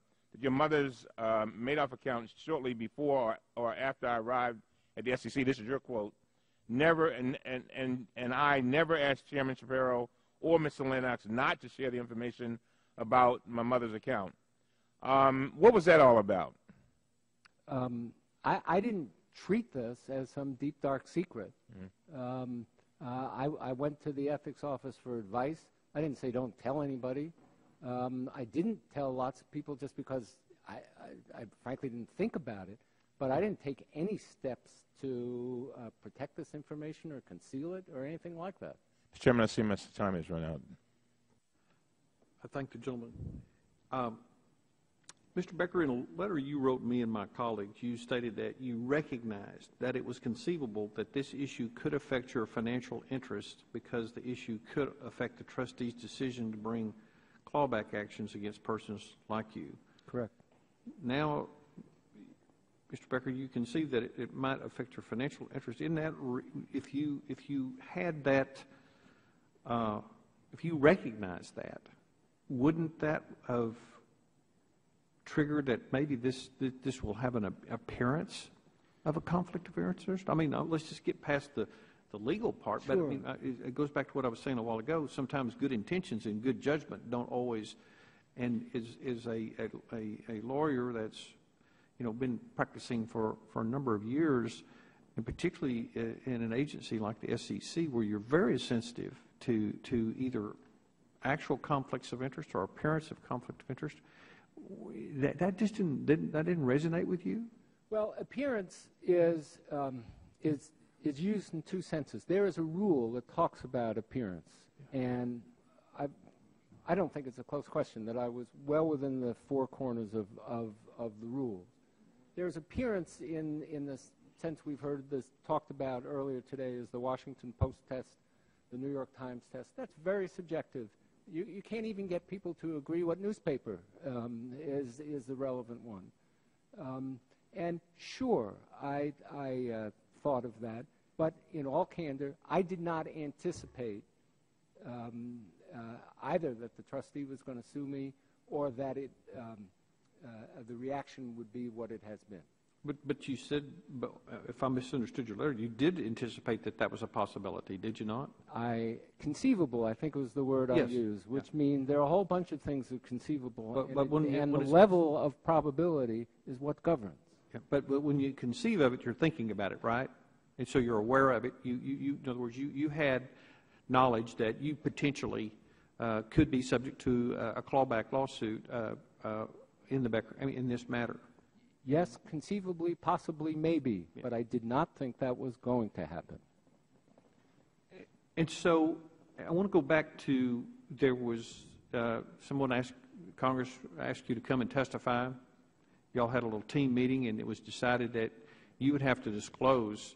S6: your mother's Madoff account shortly before or after I arrived at the SEC, this is your quote, and I never asked Chairman Shapiro or Mr. Lennox not to share the information about my mother's account. What was that all about?
S15: I didn't treat this as some deep, dark secret.
S6: Mm-hmm.
S15: I went to the ethics office for advice. I didn't say don't tell anybody. I didn't tell lots of people just because I frankly didn't think about it, but I didn't take any steps to protect this information or conceal it or anything like that.
S6: Mr. Chairman, I see my time has run out.
S1: I thank the gentleman. Mr. Becker, in a letter you wrote me and my colleagues, you stated that you recognized that it was conceivable that this issue could affect your financial interest because the issue could affect the trustee's decision to bring clawback actions against persons like you.
S15: Correct.
S1: Now, Mr. Becker, you can see that it might affect your financial interest. In that, if you had that, if you recognized that, wouldn't that have triggered that maybe this will have an appearance of a conflict of interest? I mean, let's just get past the legal part,
S15: sure.
S1: But I mean, it goes back to what I was saying a while ago. Sometimes good intentions and good judgment don't always, and is a lawyer that's been practicing for a number of years, and particularly in an agency like the SEC, where you're very sensitive to either actual conflicts of interest or appearance of conflict of interest. That just didn't resonate with you?
S15: Well, appearance is used in two senses. There is a rule that talks about appearance, and I don't think it's a close question that I was well within the four corners of the rule. There's appearance in the sense we've heard this talked about earlier today as the Washington Post test, the New York Times test. That's very subjective. You can't even get people to agree what newspaper is the relevant one. And sure, I thought of that, but in all candor, I did not anticipate either that the trustee was going to sue me or that the reaction would be what it has been.
S1: But you said, if I misunderstood your letter, you did anticipate that was a possibility, did you not?
S15: Conceivable, I think was the word
S1: yes.
S15: I used, which means there are a whole bunch of things that are conceivable, and the
S1: when
S15: level of probability is what governs.
S1: Yeah, but when you conceive of it, you're thinking about it, right? And so you're aware of it. In other words, you had knowledge that you potentially could be subject to a clawback lawsuit in the Becker, in this matter.
S15: Yes, conceivably, possibly, maybe, yeah. But I did not think that was going to happen.
S1: And so I want to go back to, there was someone Congress asked you to come and testify y'all had a little team meeting, and it was decided that you would have to disclose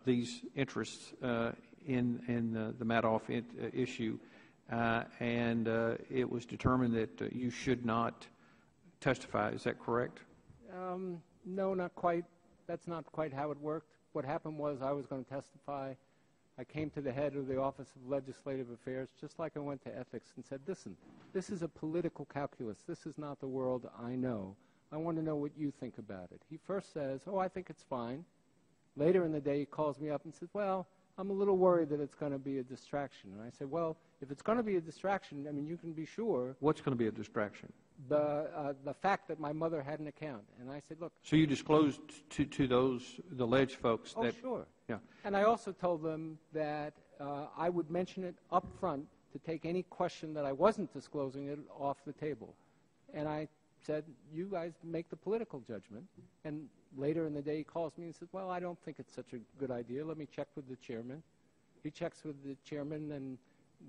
S1: these interests in the Madoff issue, and it was determined that you should not testify. Is that correct?
S15: No, not quite. That's not quite how it worked. What happened was I was going to testify. I came to the head of the Office of Legislative Affairs, just like I went to ethics, and said, listen, this is a political calculus. This is not the world I know. I want to know what you think about it. He first says, oh, I think it's fine. Later in the day, he calls me up and says, well, I'm a little worried that it's going to be a distraction. And I said, well, if it's going to be a distraction, I mean, you can be sure.
S1: What's going to be a distraction?
S15: The fact that my mother had an account. And I said, look.
S1: So you disclosed to those, the alleged folks that.
S15: Oh, sure.
S1: Yeah.
S15: And I also told them that I would mention it up front to take any question that I wasn't disclosing it off the table. And I said, you guys make the political judgment. And later in the day, he calls me and says, well, I don't think it's such a good idea. Let me check with the chairman. He checks with the chairman, and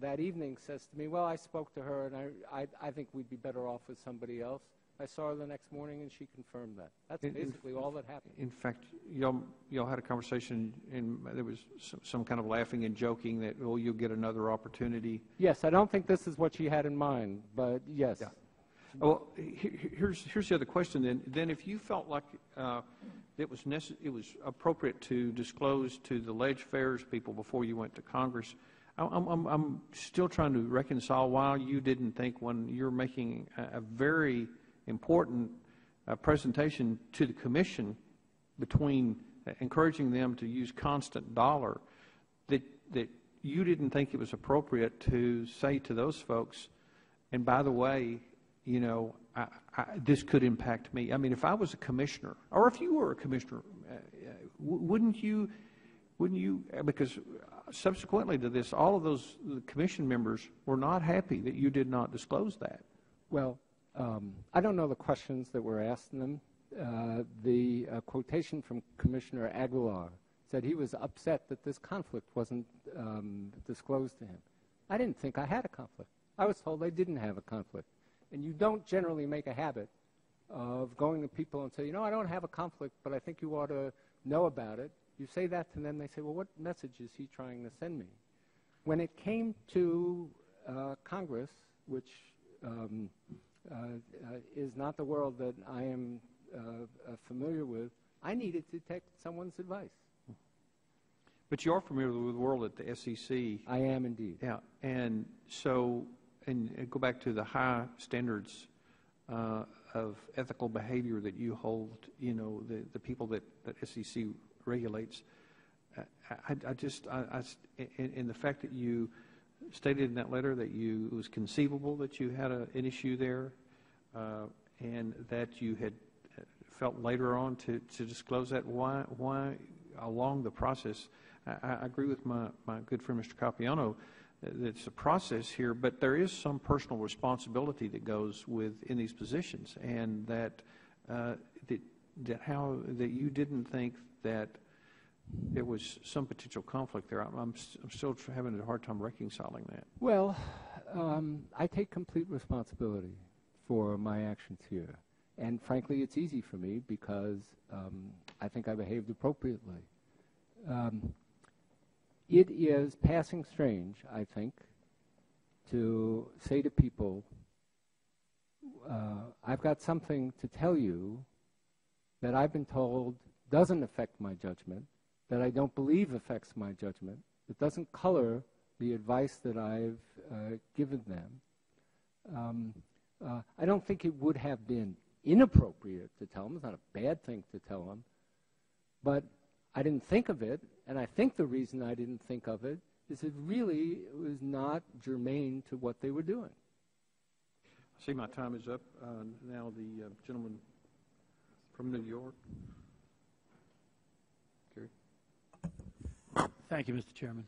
S15: that evening says to me, well, I spoke to her, and I think we'd be better off with somebody else. I saw her the next morning, and she confirmed that. That's basically all that happened.
S1: In fact, y'all had a conversation, and there was some kind of laughing and joking that, oh, you'll get another opportunity.
S15: Yes, I don't think this is what she had in mind, but yes.
S1: Yeah. Well, here's the other question. Then, if you felt like it was appropriate to disclose to the ledge affairs people before you went to Congress, I'm still trying to reconcile why you didn't think, when you're making a very important presentation to the Commission, between encouraging them to use constant dollar, that you didn't think it was appropriate to say to those folks, and by the way, you know, this could impact me. I mean, if I was a commissioner, or if you were a commissioner, wouldn't you, because subsequently to this, all of those commission members were not happy that you did not disclose that.
S15: Well, I don't know the questions that were asked them. The quotation from Commissioner Aguilar said he was upset that this conflict wasn't disclosed to him. I didn't think I had a conflict. I was told I didn't have a conflict. And you don't generally make a habit of going to people and say, you know, I don't have a conflict, but I think you ought to know about it. You say that to them, they say, well, what message is he trying to send me? When it came to Congress, which is not the world that I am familiar with, I needed to take someone's advice.
S1: But you are familiar with the world at the SEC.
S15: I am indeed.
S1: Yeah, and so, and go back to the high standards of ethical behavior that you hold, you know, the people that SEC regulates. In the fact that you stated in that letter that it was conceivable that you had an issue there, and that you had felt later on to disclose that, why along the process? I agree with my good friend Mr. Capiano. It's a process here, but there is some personal responsibility that goes in these positions, and that you didn't think that there was some potential conflict there. I'm still having a hard time reconciling that.
S15: Well, I take complete responsibility for my actions here, and frankly, it's easy for me because I think I behaved appropriately. It is passing strange, I think, to say to people, I've got something to tell you that I've been told doesn't affect my judgment, that I don't believe affects my judgment, that doesn't color the advice that I've given them. I don't think it would have been inappropriate to tell them. It's not a bad thing to tell them. But I didn't think of it, and I think the reason I didn't think of it is it really was not germane to what they were doing.
S1: I see my time is up. Now the gentleman from New York. Gary.
S13: Thank you, Mr. Chairman.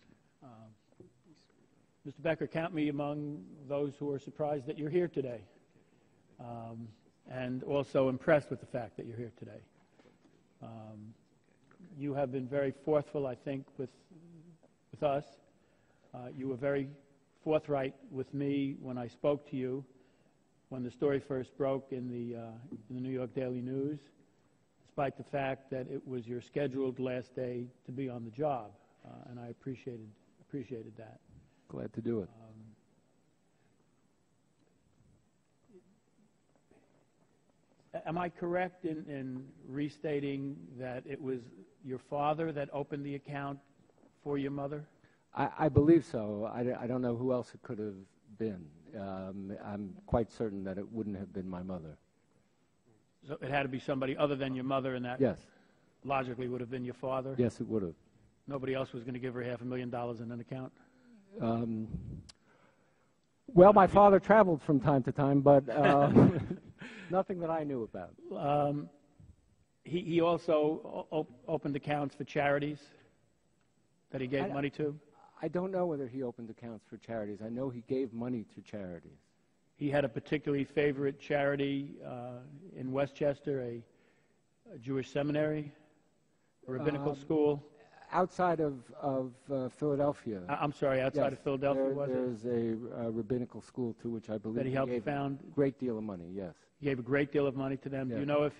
S13: Mr. Becker, count me among those who are surprised that you're here today, and also impressed with the fact that you're here today. You have been very forthful, I think, with us. You were very forthright with me when I spoke to you. when the story first broke in the New York Daily News, despite the fact that it was your scheduled last day to be on the job, and I appreciated that.
S15: Glad to do it.
S13: Am I correct in restating that it was your father that opened the account for your mother?
S15: I believe so. I don't know who else it could have been. I'm quite certain that it wouldn't have been my mother.
S13: So it had to be somebody other than your mother, and that
S15: Yes.
S13: logically would have been your father?
S15: Yes, it would have.
S13: Nobody else was going to give her $500,000 in an account?
S15: Well, my father traveled from time to time, but nothing that I knew about.
S13: He also opened accounts for charities that he gave money to?
S15: I don't know whether he opened accounts for charities. I know he gave money to charities.
S13: He had a particularly favorite charity in Westchester, a Jewish seminary, a rabbinical school?
S15: Outside of Philadelphia.
S13: I'm sorry, outside of Philadelphia, was it?
S15: There's a rabbinical school to which I believe
S13: that he helped found?
S15: A great deal of money, yes.
S13: He gave a great deal of money to them.
S15: Yes.
S13: Do you know if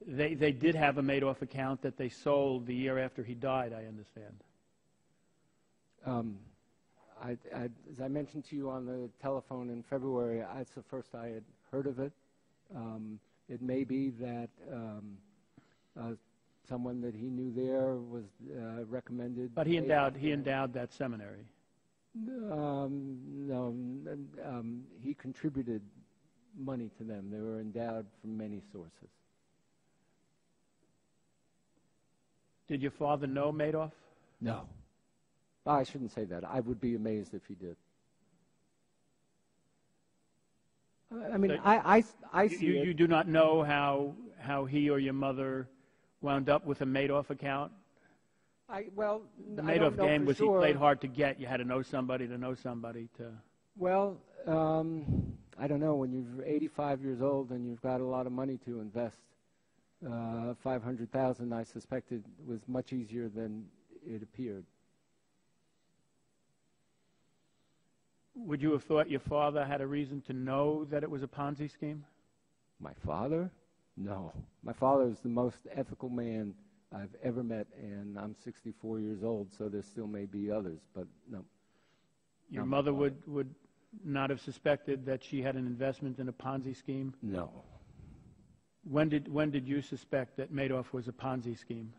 S13: they did have a Madoff account that they sold the year after he died, I understand?
S15: As I mentioned to you on the telephone in February, that's the first I had heard of it. It may be that someone that he knew there was recommended.
S13: But he endowed that seminary.
S15: No, he contributed money to them. They were endowed from many sources.
S13: Did your father know Madoff?
S15: No. I shouldn't say that. I would be amazed if he did. I mean,
S13: So
S15: I see
S13: you do not know how he or your mother wound up with a Madoff account?
S15: Well,
S13: the
S15: I don't
S13: Madoff
S15: know
S13: game
S15: for
S13: was
S15: sure.
S13: He played hard to get. You had to know somebody to know somebody to.
S15: Well, I don't know. When you're 85 years old and you've got a lot of money to invest, $500,000, I suspected, was much easier than it appeared.
S13: Would you have thought your father had a reason to know that it was a Ponzi scheme?
S15: My father? No. My father is the most ethical man I've ever met, and I'm 64 years old, so there still may be others, but no.
S13: Your mother would not have suspected that she had an investment in a Ponzi scheme?
S15: No.
S13: When did you suspect that Madoff was a Ponzi scheme?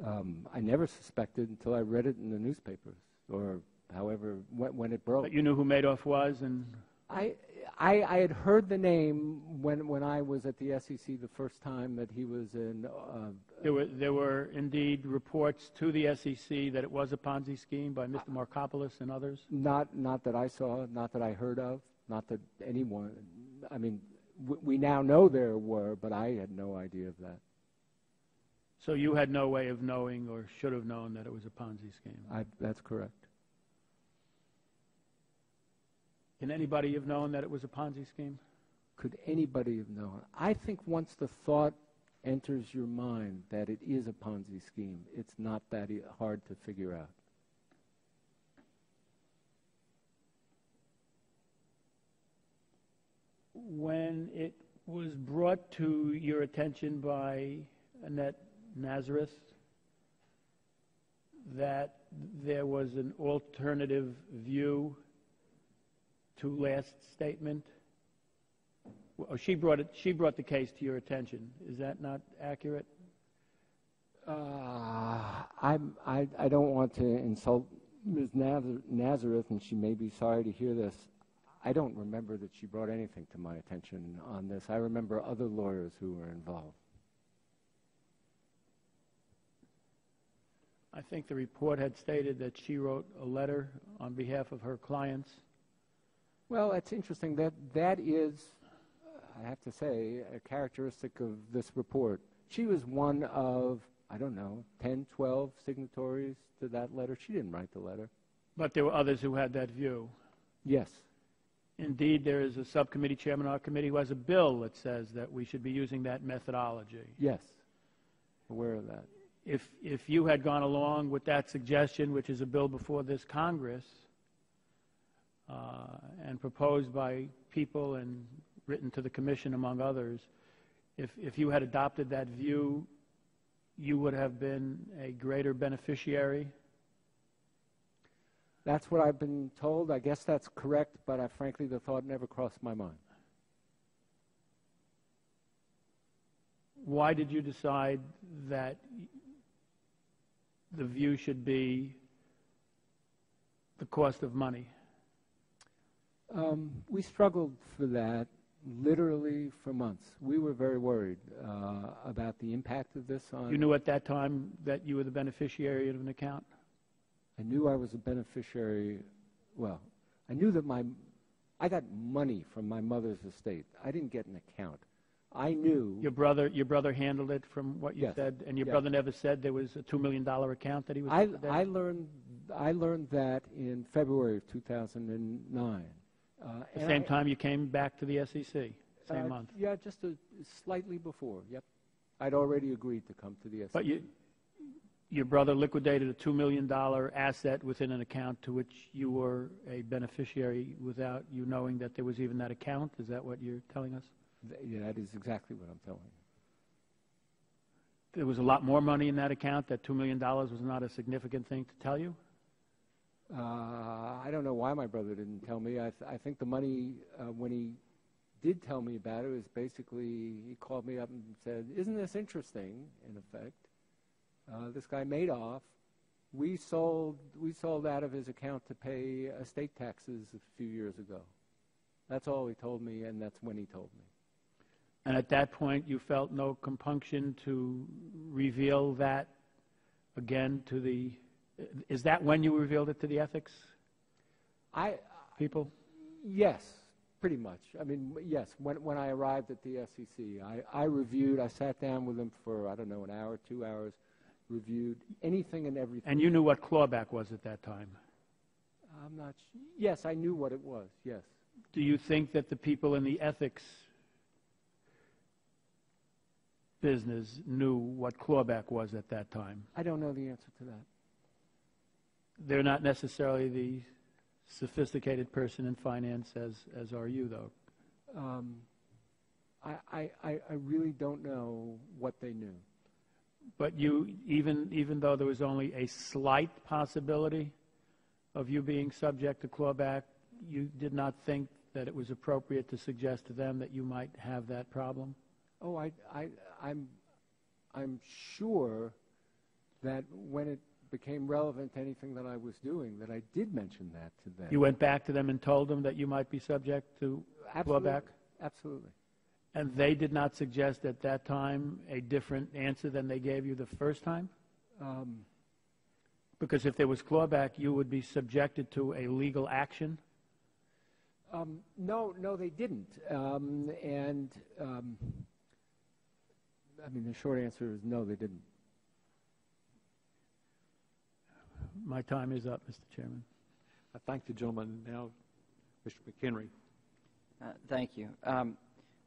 S15: I never suspected until I read it in the newspapers, or however, when it broke.
S13: But you knew who Madoff was, and
S15: I had heard the name when I was at the SEC the first time that he was in.
S13: There were indeed reports to the SEC that it was a Ponzi scheme by Mr. Markopoulos and others.
S15: Not that I saw, not that I heard of, not that anyone. I mean, we now know there were, but I had no idea of that.
S13: So you had no way of knowing, or should have known, that it was a Ponzi scheme.
S15: That's correct.
S13: Can anybody have known that it was a Ponzi scheme?
S15: Could anybody have known? I think once the thought enters your mind that it is a Ponzi scheme, it's not that hard to figure out.
S13: When it was brought to your attention by Annette Nazareth that there was an alternative view to last statement, she brought the case to your attention. Is that not accurate?
S15: I don't want to insult Ms. Nazareth, and she may be sorry to hear this. I don't remember that she brought anything to my attention on this. I remember other lawyers who were involved.
S13: I think the report had stated that she wrote a letter on behalf of her clients.
S15: Well, that's interesting. That is, I have to say, a characteristic of this report. She was one of, I don't know, 10, 12 signatories to that letter. She didn't write the letter.
S13: But there were others who had that view.
S15: Yes.
S13: Indeed, there is a subcommittee chairman of our committee who has a bill that says that we should be using that methodology.
S15: Yes. Aware of that.
S13: If you had gone along with that suggestion, which is a bill before this Congress, and proposed by people and written to the Commission, among others, if you had adopted that view, you would have been a greater beneficiary?
S15: That's what I've been told. I guess that's correct, but frankly, the thought never crossed my mind.
S13: Why did you decide that the view should be the cost of money?
S15: We struggled for that literally for months. We were very worried about the impact of this on...
S13: You knew at that time that you were the beneficiary of an account?
S15: I knew I was a beneficiary. Well, I knew that I got money from my mother's estate. I didn't get an account. I knew...
S13: Your brother handled it from what you said, and your brother never said there was a $2 million account that he was...
S15: I learned that in February of 2009.
S13: The same time you came back to the SEC, same month.
S15: Yeah, just slightly before, yep. I'd already agreed to come to the SEC.
S13: But your brother liquidated a $2 million asset within an account to which you were a beneficiary without you knowing that there was even that account? Is that what you're telling us?
S15: Yeah, that is exactly what I'm telling you.
S13: There was a lot more money in that account. That $2 million was not a significant thing to tell you?
S15: I don't know why my brother didn't tell me. I think the money, when he did tell me about it, was basically he called me up and said, "Isn't this interesting?" In effect, this guy Madoff, we sold out of his account to pay estate taxes a few years ago. That's all he told me, and that's when he told me.
S13: And at that point, you felt no compunction to reveal that again to the... Is that when you revealed it to the ethics people?
S15: Yes, pretty much. I mean, yes, when I arrived at the SEC, I sat down with them for, I don't know, an hour, 2 hours, reviewed anything and everything.
S13: And you knew what clawback was at that time?
S15: I'm not sure. Yes, I knew what it was, yes.
S13: Do you think that the people in the ethics business knew what clawback was at that time?
S15: I don't know the answer to that.
S13: They're not necessarily the sophisticated person in finance as are you, though.
S15: I really don't know what they knew.
S13: But you, even though there was only a slight possibility of you being subject to clawback, you did not think that it was appropriate to suggest to them that you might have that problem?
S15: Oh, I'm sure that when it became relevant to anything that I was doing, that I did mention that to them.
S13: You went back to them and told them that you might be subject to clawback?
S15: Absolutely.
S13: And they did not suggest at that time a different answer than they gave you the first time? Because if there was clawback, you would be subjected to a legal action?
S15: No, they didn't. I mean, the short answer is no, they didn't.
S13: My time is up, Mr. Chairman.
S1: I thank the gentleman. Now, Mr. McHenry.
S3: Thank you.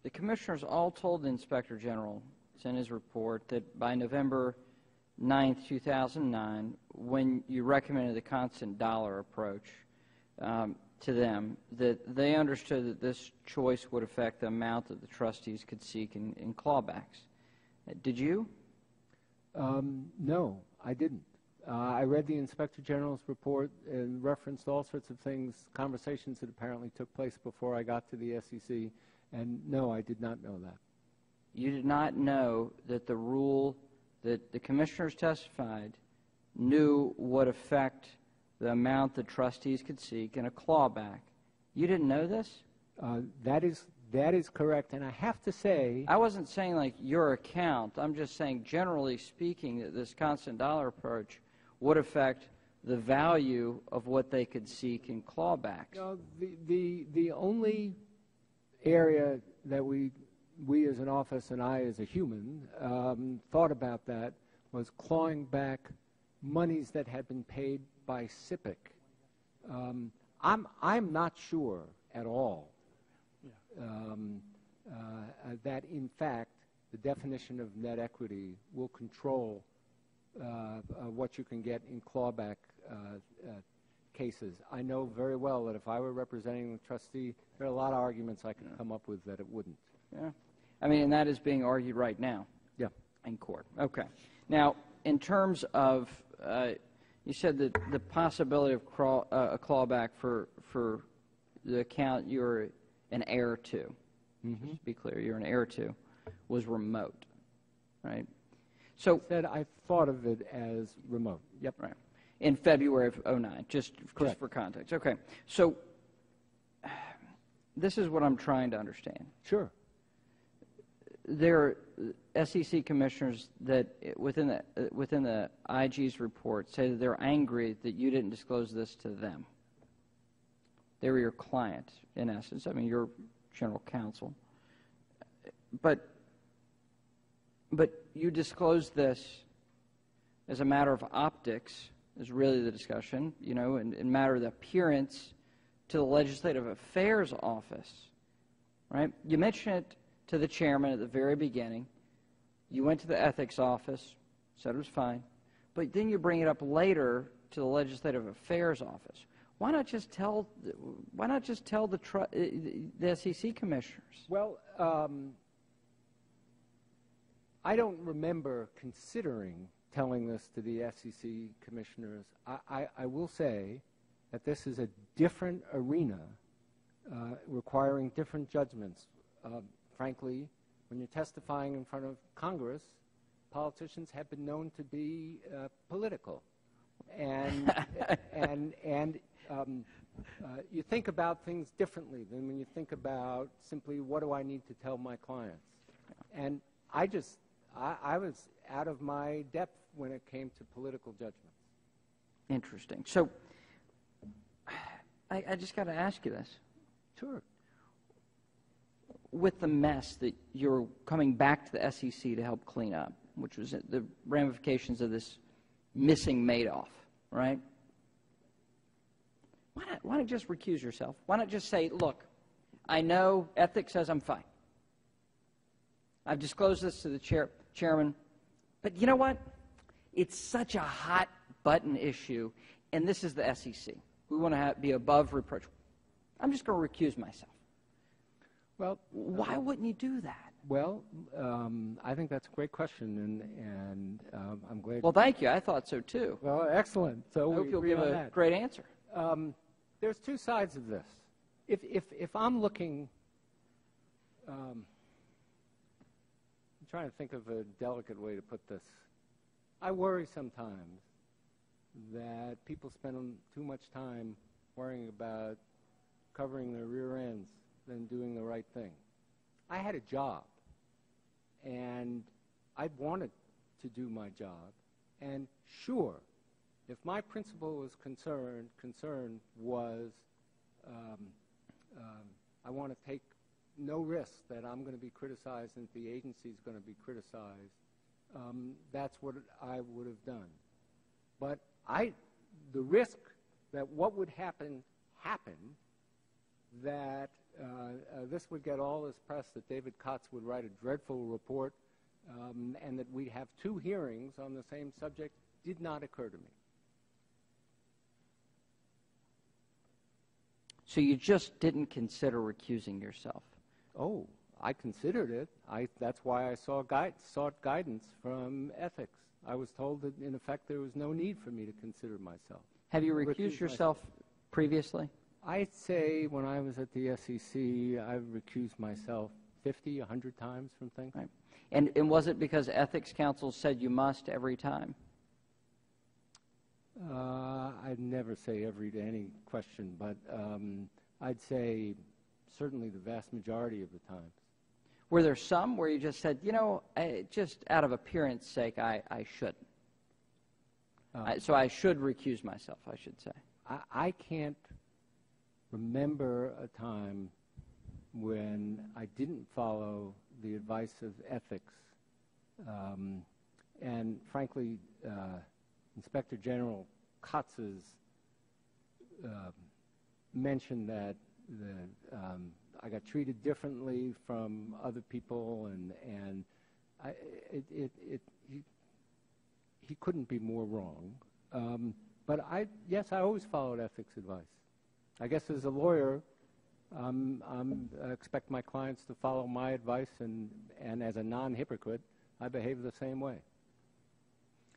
S3: The commissioners all told the Inspector General, it's in his report, that by November 9th, 2009, when you recommended the constant dollar approach to them, that they understood that this choice would affect the amount that the trustees could seek in clawbacks. Did you?
S15: No, I didn't. I read the Inspector General's report and referenced all sorts of things, conversations that apparently took place before I got to the SEC, and no, I did not know that.
S3: You did not know that the rule that the commissioners testified knew would affect the amount the trustees could seek in a clawback. You didn't know this?
S15: That is correct, and I have to say...
S3: I wasn't saying like your account. I'm just saying generally speaking that this constant dollar approach would affect the value of what they could seek in clawbacks.
S15: No, the only area that we as an office and I as a human thought about that was clawing back monies that had been paid by SIPC. I'm not sure at all that in fact the definition of net equity will control what you can get in clawback cases. I know very well that if I were representing the trustee, there are a lot of arguments I could come up with that it wouldn't.
S3: Yeah. I mean, and that is being argued right now.
S15: Yeah.
S3: In court. Okay. Now, in terms of, you said that the possibility of a clawback for the account you're an heir to, just to be clear, you're an heir to, was remote, right? So
S15: I thought of it as remote. Yep.
S3: Right. In February of 2009, just for context. Okay. So this is what I'm trying to understand.
S15: Sure.
S3: There are SEC commissioners that within the IG's report say that they're angry that you didn't disclose this to them. They were your client, in essence. I mean, you're general counsel. But you disclosed this as a matter of optics, is really the discussion, you know, in matter of the appearance to the Legislative Affairs Office, right? You mentioned it to the chairman at the very beginning. You went to the ethics office, said it was fine, but then you bring it up later to the Legislative Affairs Office. Why not just tell the SEC commissioners?
S15: Well, I don't remember considering telling this to the SEC commissioners. I will say that this is a different arena requiring different judgments. Frankly, when you're testifying in front of Congress, politicians have been known to be political. And, you think about things differently than when you think about simply what do I need to tell my clients. And I was out of my depth when it came to political judgments.
S3: Interesting. So I just got to ask you this.
S15: Sure.
S3: With the mess that you're coming back to the SEC to help clean up, which was the ramifications of this missing Madoff, right? Why not just recuse yourself? Why not just say, look, I know ethics says I'm fine. I've disclosed this to the chairman, but you know what? It's such a hot button issue, and this is the SEC. We want to be above reproach. I'm just going to recuse myself.
S15: Well,
S3: why wouldn't you do that?
S15: Well, I think that's a great question, and I'm glad.
S3: Well, thank you. I thought so too.
S15: Well, excellent. So
S3: I hope you'll give a great answer.
S15: There's two sides of this. If I'm looking, I'm trying to think of a delicate way to put this. I worry sometimes that people spend too much time worrying about covering their rear ends than doing the right thing. I had a job, and I wanted to do my job. And sure, if my principal was concern was I want to take no risk that I'm going to be criticized and the agency is going to be criticized, that's what I would have done. But the risk that what would happen happened, that this would get all this press, that David Kotz would write a dreadful report, and that we'd have two hearings on the same subject, did not occur to me.
S3: So you just didn't consider recusing yourself?
S15: Oh, I considered it. That's why I sought guidance from ethics. I was told that, in effect, there was no need for me to consider myself.
S3: Have you recused yourself previously?
S15: I'd say when I was at the SEC, I've recused myself 50, 100 times from things.
S3: Right. And was it because ethics counsel said you must every time?
S15: I'd never say every to any question, but I'd say certainly the vast majority of the times.
S3: Were there some where you just said, you know, just out of appearance sake, I shouldn't? So I should recuse myself, I should say.
S15: I can't remember a time when I didn't follow the advice of ethics. And frankly, Inspector General Kotz's mentioned that I got treated differently from other people, and he couldn't be more wrong. But yes, I always followed ethics advice. I guess as a lawyer, I expect my clients to follow my advice, and as a non-hypocrite, I behave the same way.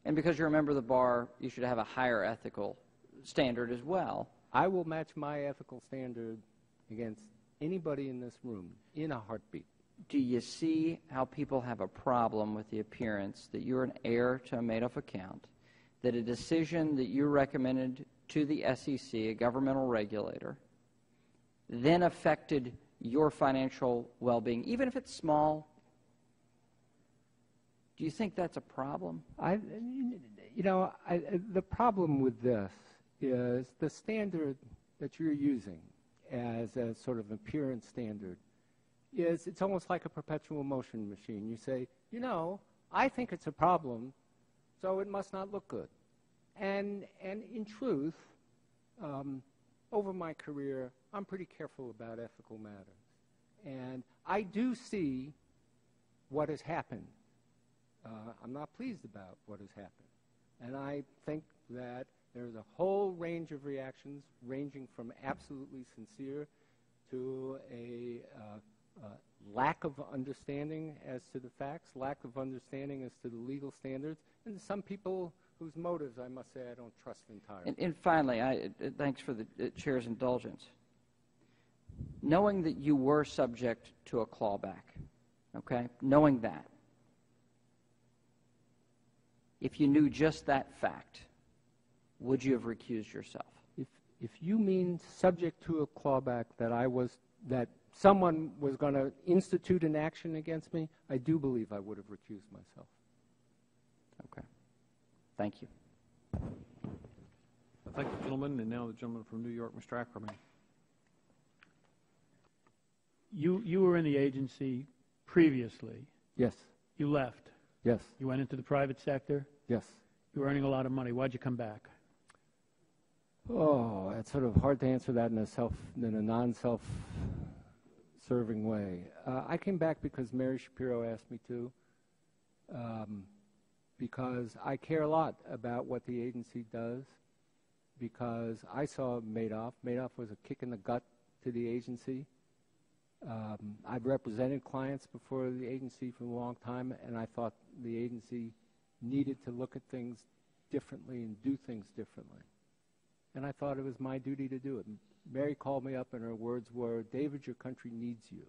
S3: And because you're a member of the bar, you should have a higher ethical standard as well.
S15: I will match my ethical standard against anybody in this room in a heartbeat.
S3: Do you see how people have a problem with the appearance that you're an heir to a Madoff account, that a decision that you recommended to the SEC, a governmental regulator, then affected your financial well-being, even if it's small? Do you think that's a problem?
S15: The problem with this is the standard that you're using as a sort of appearance standard is it's almost like a perpetual motion machine. You say, I think it's a problem, so it must not look good. And in truth, over my career, I'm pretty careful about ethical matters. And I do see what has happened. I'm not pleased about what has happened. And I think that there's a whole range of reactions ranging from absolutely sincere to a lack of understanding as to the facts, lack of understanding as to the legal standards, and some people whose motives, I must say, I don't trust entirely.
S3: And finally, thanks for the Chair's indulgence. Knowing that you were subject to a clawback, okay, knowing that, if you knew just that fact, would you have recused yourself?
S15: If you mean subject to a clawback that someone was going to institute an action against me, I do believe I would have recused myself.
S3: Okay. Thank you.
S1: Thank you, gentlemen. And now the gentleman from New York, Mr. Ackerman.
S13: You were in the agency previously.
S15: Yes.
S13: You left.
S15: Yes.
S13: You went into the private sector.
S15: Yes.
S13: You were earning a lot of money. Why'd you come back?
S15: Oh, it's sort of hard to answer that in a non-self-serving way. I came back because Mary Shapiro asked me to, because I care a lot about what the agency does, because I saw Madoff. Madoff was a kick in the gut to the agency. I've represented clients before the agency for a long time, and I thought the agency needed to look at things differently and do things differently. And I thought it was my duty to do it. Mary called me up, and her words were, "David, your country needs you."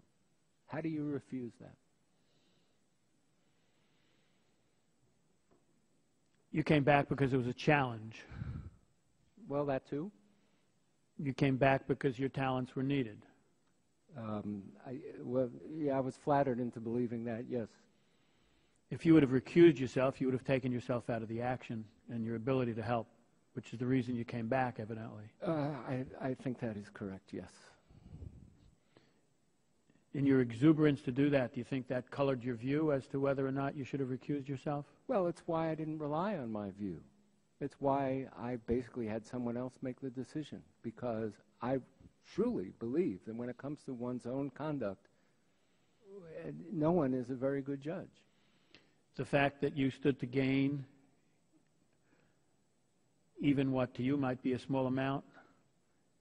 S15: How do you refuse that?
S13: You came back because it was a challenge.
S15: Well, that too.
S13: You came back because your talents were needed.
S15: I was flattered into believing that, yes.
S13: If you would have recused yourself, you would have taken yourself out of the action and your ability to help, which is the reason you came back, evidently.
S15: I think that is correct, yes.
S13: In your exuberance to do that, do you think that colored your view as to whether or not you should have recused yourself?
S15: Well, it's why I didn't rely on my view. It's why I basically had someone else make the decision, because I truly believe that when it comes to one's own conduct, no one is a very good judge.
S13: The fact that you stood to gain even what to you might be a small amount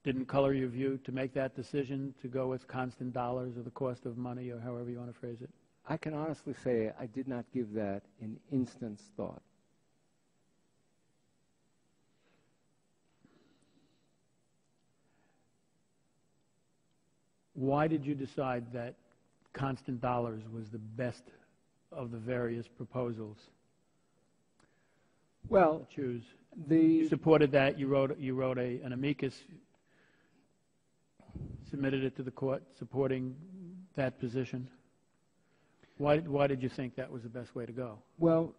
S13: didn't color your view to make that decision to go with constant dollars or the cost of money, or however you want to phrase it?
S15: I can honestly say I did not give that an instant's thought.
S13: Why did you decide that constant dollars was the best of the various proposals?
S15: Well,
S13: choose. You supported that. You wrote an amicus, submitted it to the court, supporting that position. Why did you think that was the best way to go?
S15: Well,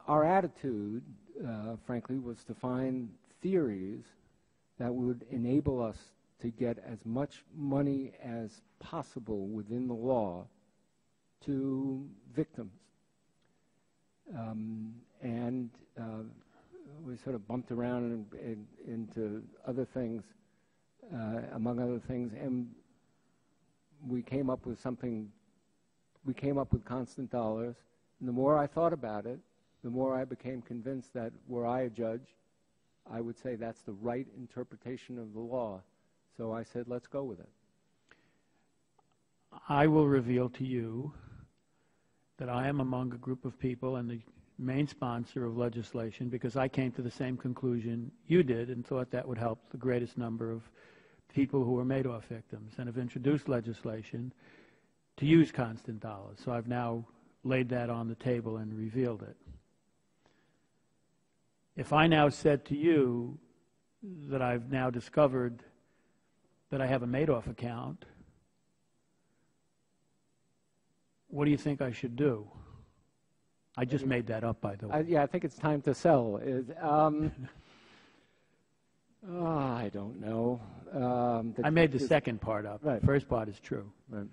S15: our attitude, frankly, was to find theories that would enable us to get as much money as possible within the law to victims. And we sort of bumped around into other things, among other things, and we came up with something. We came up with constant dollars, and the more I thought about it, the more I became convinced that were I a judge, I would say that's the right interpretation of the law. So I said, let's go with it.
S13: I will reveal to you that I am among a group of people and the main sponsor of legislation because I came to the same conclusion you did and thought that would help the greatest number of people who are Madoff victims, and have introduced legislation to use constant dollars. So I've now laid that on the table and revealed it. If I now said to you that I've now discovered that I have a Madoff account, what do you think I should do? I just made that up, by the way.
S15: Yeah, I think it's time to sell. I don't know.
S13: I made the second part up.
S15: Right.
S13: The first part is true.
S15: Right.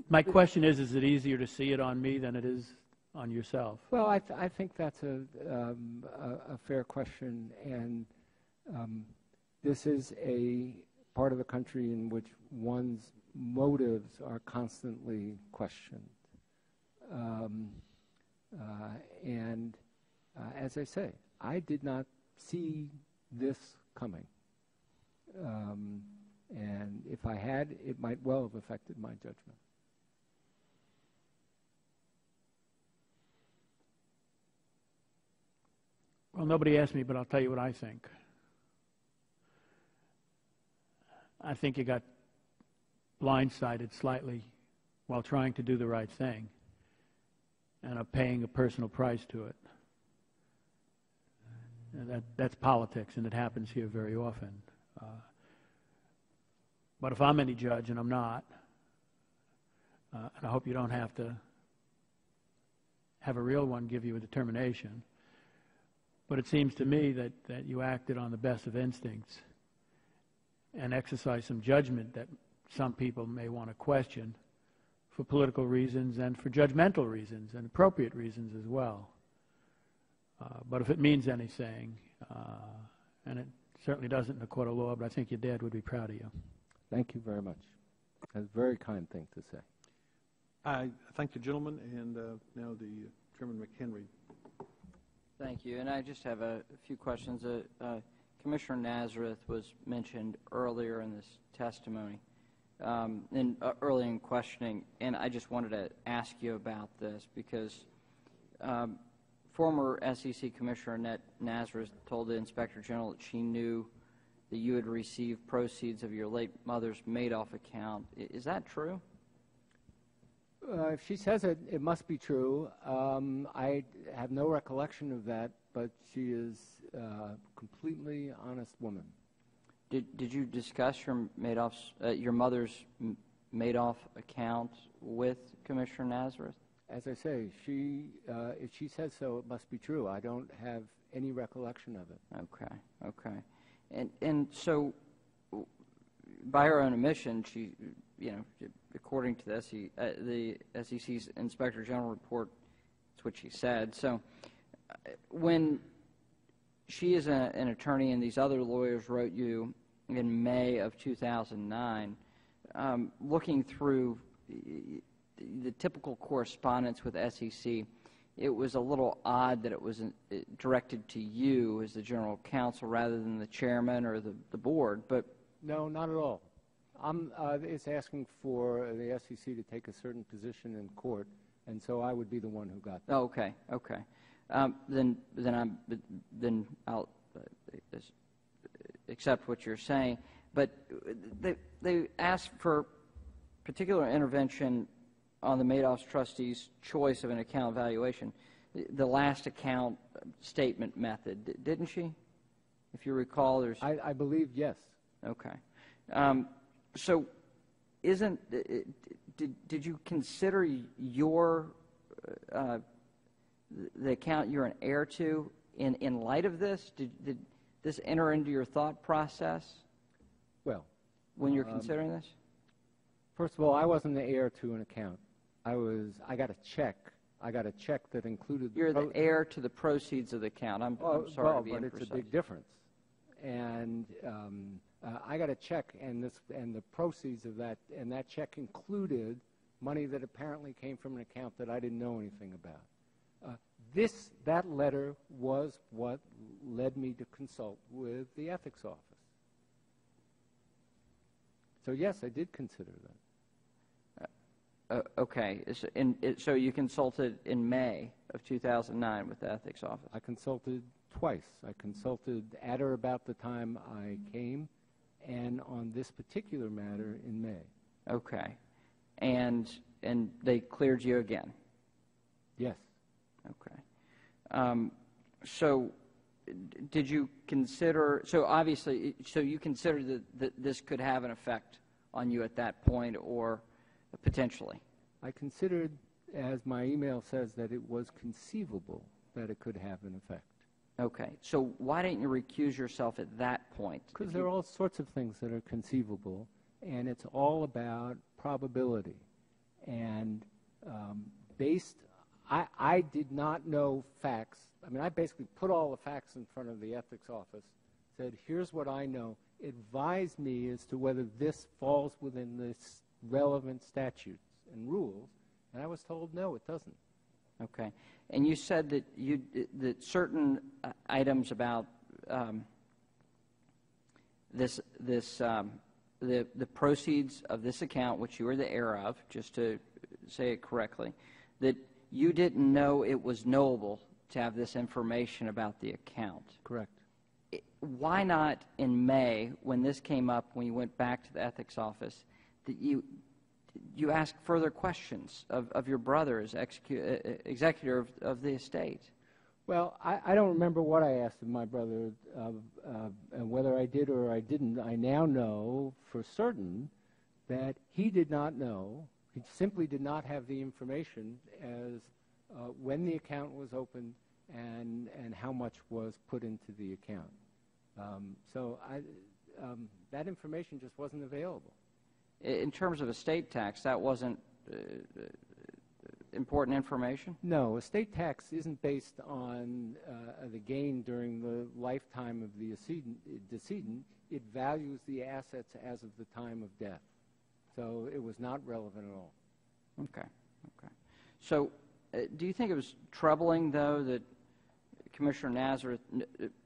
S13: My question is it easier to see it on me than it is on yourself?
S15: Well, I think that's a fair question, and this is a part of the country in which one's motives are constantly questioned. As I say, I did not see this coming. And if I had, it might well have affected my judgment.
S13: Well, nobody asked me, but I'll tell you what I think. I think you got blindsided slightly while trying to do the right thing and are paying a personal price to it. And that's politics, and it happens here very often. But if I'm any judge, and I'm not, and I hope you don't have to have a real one give you a determination, but it seems to me that you acted on the best of instincts and exercised some judgment that some people may want to question for political reasons and for judgmental reasons and appropriate reasons as well. But if it means anything, and it certainly doesn't in a court of law, but I think your dad would be proud of you.
S15: Thank you very much. That's a very kind thing to say.
S1: I thank the gentleman, and now the Chairman McHenry.
S3: Thank you. And I just have a few questions. Commissioner Nazareth was mentioned earlier in this testimony, early in questioning, and I just wanted to ask you about this because former SEC Commissioner Annette Nazareth told the Inspector General that she knew that you had received proceeds of your late mother's Madoff account. Is that true?
S15: If she says it, it must be true. I have no recollection of that, but she is a completely honest woman.
S3: Did you discuss your mother's Madoff account with Commissioner Nazareth?
S15: As I say, if she says so, it must be true. I don't have any recollection of it.
S3: Okay. And so, by her own admission, she, according to the SEC's Inspector General report, that's what she said. So, when she is an attorney and these other lawyers wrote you in May of 2009, looking through the typical correspondence with SEC, it was a little odd that it was directed to you as the General Counsel rather than the chairman or the board. But
S15: no, not at all. It's asking for the SEC to take a certain position in court, and so I would be the one who got that.
S3: Okay. Then I'll accept what you're saying. But they asked for particular intervention on the Madoff's trustee's choice of an account valuation, the last account statement method, didn't she? If you recall, there's...
S15: I believe yes.
S3: Okay. So did you consider the account you're an heir to in light of this? Did this enter into your thought process?
S15: Well,
S3: when you're considering this?
S15: First of all, I wasn't the heir to an account. I got a check. I got a check that included...
S3: You're the heir to the proceeds of the account. I'm sorry to be imprecise.
S15: But it's a big difference. And I got a check, and the proceeds of that, and that check included money that apparently came from an account that I didn't know anything about. That letter was what led me to consult with the ethics office. So yes, I did consider that.
S3: Okay. So you consulted in May of 2009 with the ethics office?
S15: I consulted twice. I consulted at or about the time I came, and on this particular matter in May.
S3: Okay. And they cleared you again?
S15: Yes.
S3: Okay. So did you consider, so obviously, so you considered that this could have an effect on you at that point, or potentially?
S15: I considered, as my email says, that it was conceivable that it could have an effect.
S3: Okay. So why didn't you recuse yourself at that point?
S15: Because there are all sorts of things that are conceivable, and it's all about probability. And I did not know facts. I mean, I basically put all the facts in front of the ethics office, said, here's what I know. Advise me as to whether this falls within the relevant statutes and rules. And I was told, no, it doesn't.
S3: Okay. And you said that that certain items about the proceeds of this account, which you were the heir of, just to say it correctly, that you didn't know it was knowable to have this information about the account.
S15: Correct.
S3: Why not in May, when this came up, when you went back to the ethics office, that you asked further questions of your brother as executor of the estate?
S15: Well, I don't remember what I asked of my brother, and whether I did or I didn't. I now know for certain that he did not know. He simply did not have the information as when the account was opened and how much was put into the account. So that information just wasn't available.
S3: In terms of estate tax, that wasn't important information?
S15: No, estate tax isn't based on the gain during the lifetime of the decedent. It values the assets as of the time of death. So it was not relevant at all.
S3: Okay. Okay. So do you think it was troubling, though, that Commissioner Nazareth,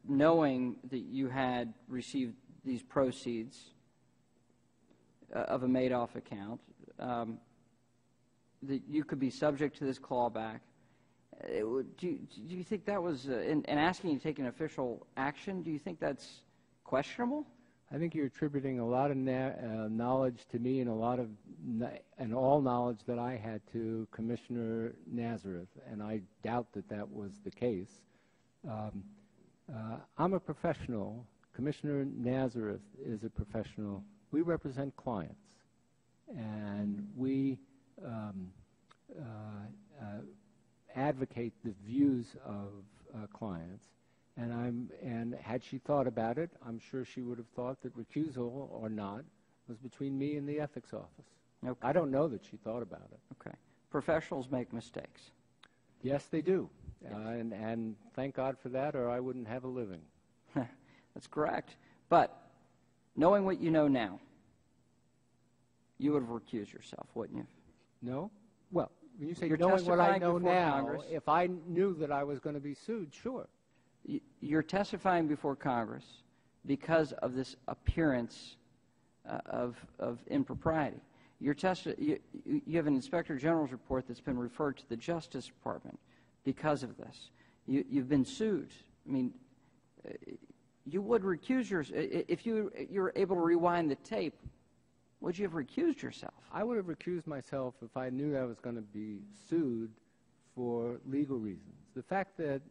S3: knowing that you had received these proceeds of a Madoff account, that you could be subject to this clawback? Do you think that was, in asking you to take an official action, do you think that's questionable?
S15: I think you're attributing a lot of knowledge to me and all knowledge that I had to Commissioner Nazareth, and I doubt that that was the case. I'm a professional. Commissioner Nazareth is a professional. We represent clients, and we advocate the views of clients. And had she thought about it, I'm sure she would have thought that recusal or not was between me and the ethics office.
S3: Okay.
S15: I don't know that she thought about it.
S3: Okay. Professionals make mistakes.
S15: Yes, they do. Yes. And thank God for that, or I wouldn't have a living.
S3: That's correct. But knowing what you know now, you would have recused yourself, wouldn't you?
S15: No? Well, when you say
S3: You're
S15: knowing what I
S3: testifying
S15: know
S3: before
S15: now,
S3: Congress.
S15: if I knew that I was going to be sued, sure.
S3: You're testifying before Congress because of this appearance of impropriety. You have an Inspector General's report that's been referred to the Justice Department because of this. You've been sued. I mean, you would recuse yourself. If you were able to rewind the tape, would you have recused yourself?
S15: I would have recused myself if I knew I was going to be sued for legal reasons. The fact that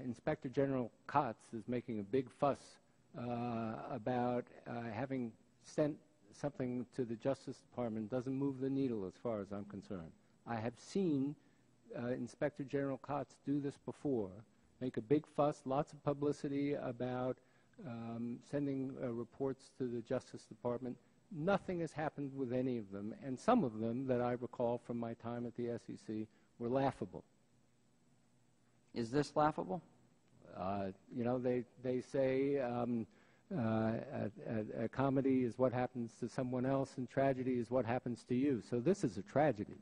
S15: Inspector General Kotz is making a big fuss about having sent something to the Justice Department doesn't move the needle as far as I'm concerned. I have seen Inspector General Kotz do this before, make a big fuss, lots of publicity about sending reports to the Justice Department. Nothing has happened with any of them, and some of them that I recall from my time at the SEC were laughable.
S3: Is this laughable?
S15: You know, they say a comedy is what happens to someone else, and tragedy is what happens to you. So this is a tragedy.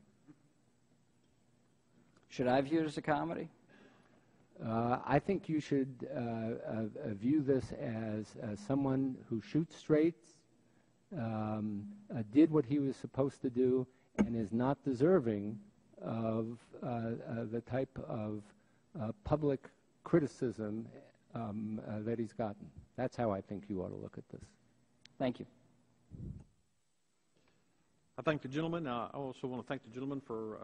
S3: Should I view it as a comedy?
S15: I think you should view this as someone who shoots straight, did what he was supposed to do, and is not deserving of the type of public criticism that he's gotten. That's how I think you ought to look at this.
S3: Thank you.
S1: I thank the gentleman. I also want to thank the gentleman for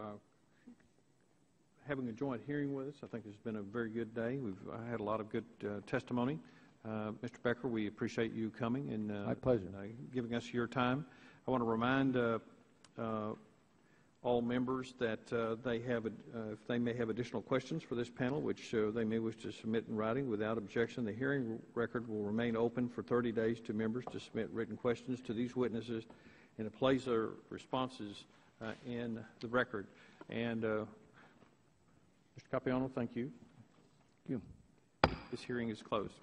S1: having a joint hearing with us. I think it's been a very good day. We've had a lot of good testimony. Mr. Becker, we appreciate you coming and
S15: my pleasure.
S1: Giving us your time. I want to remind all members that if they may have additional questions for this panel, which they may wish to submit in writing without objection, the hearing record will remain open for 30 days to members to submit written questions to these witnesses, and it plays their responses in the record. And Mr. Capiano, thank you.
S15: Thank you.
S1: This hearing is closed.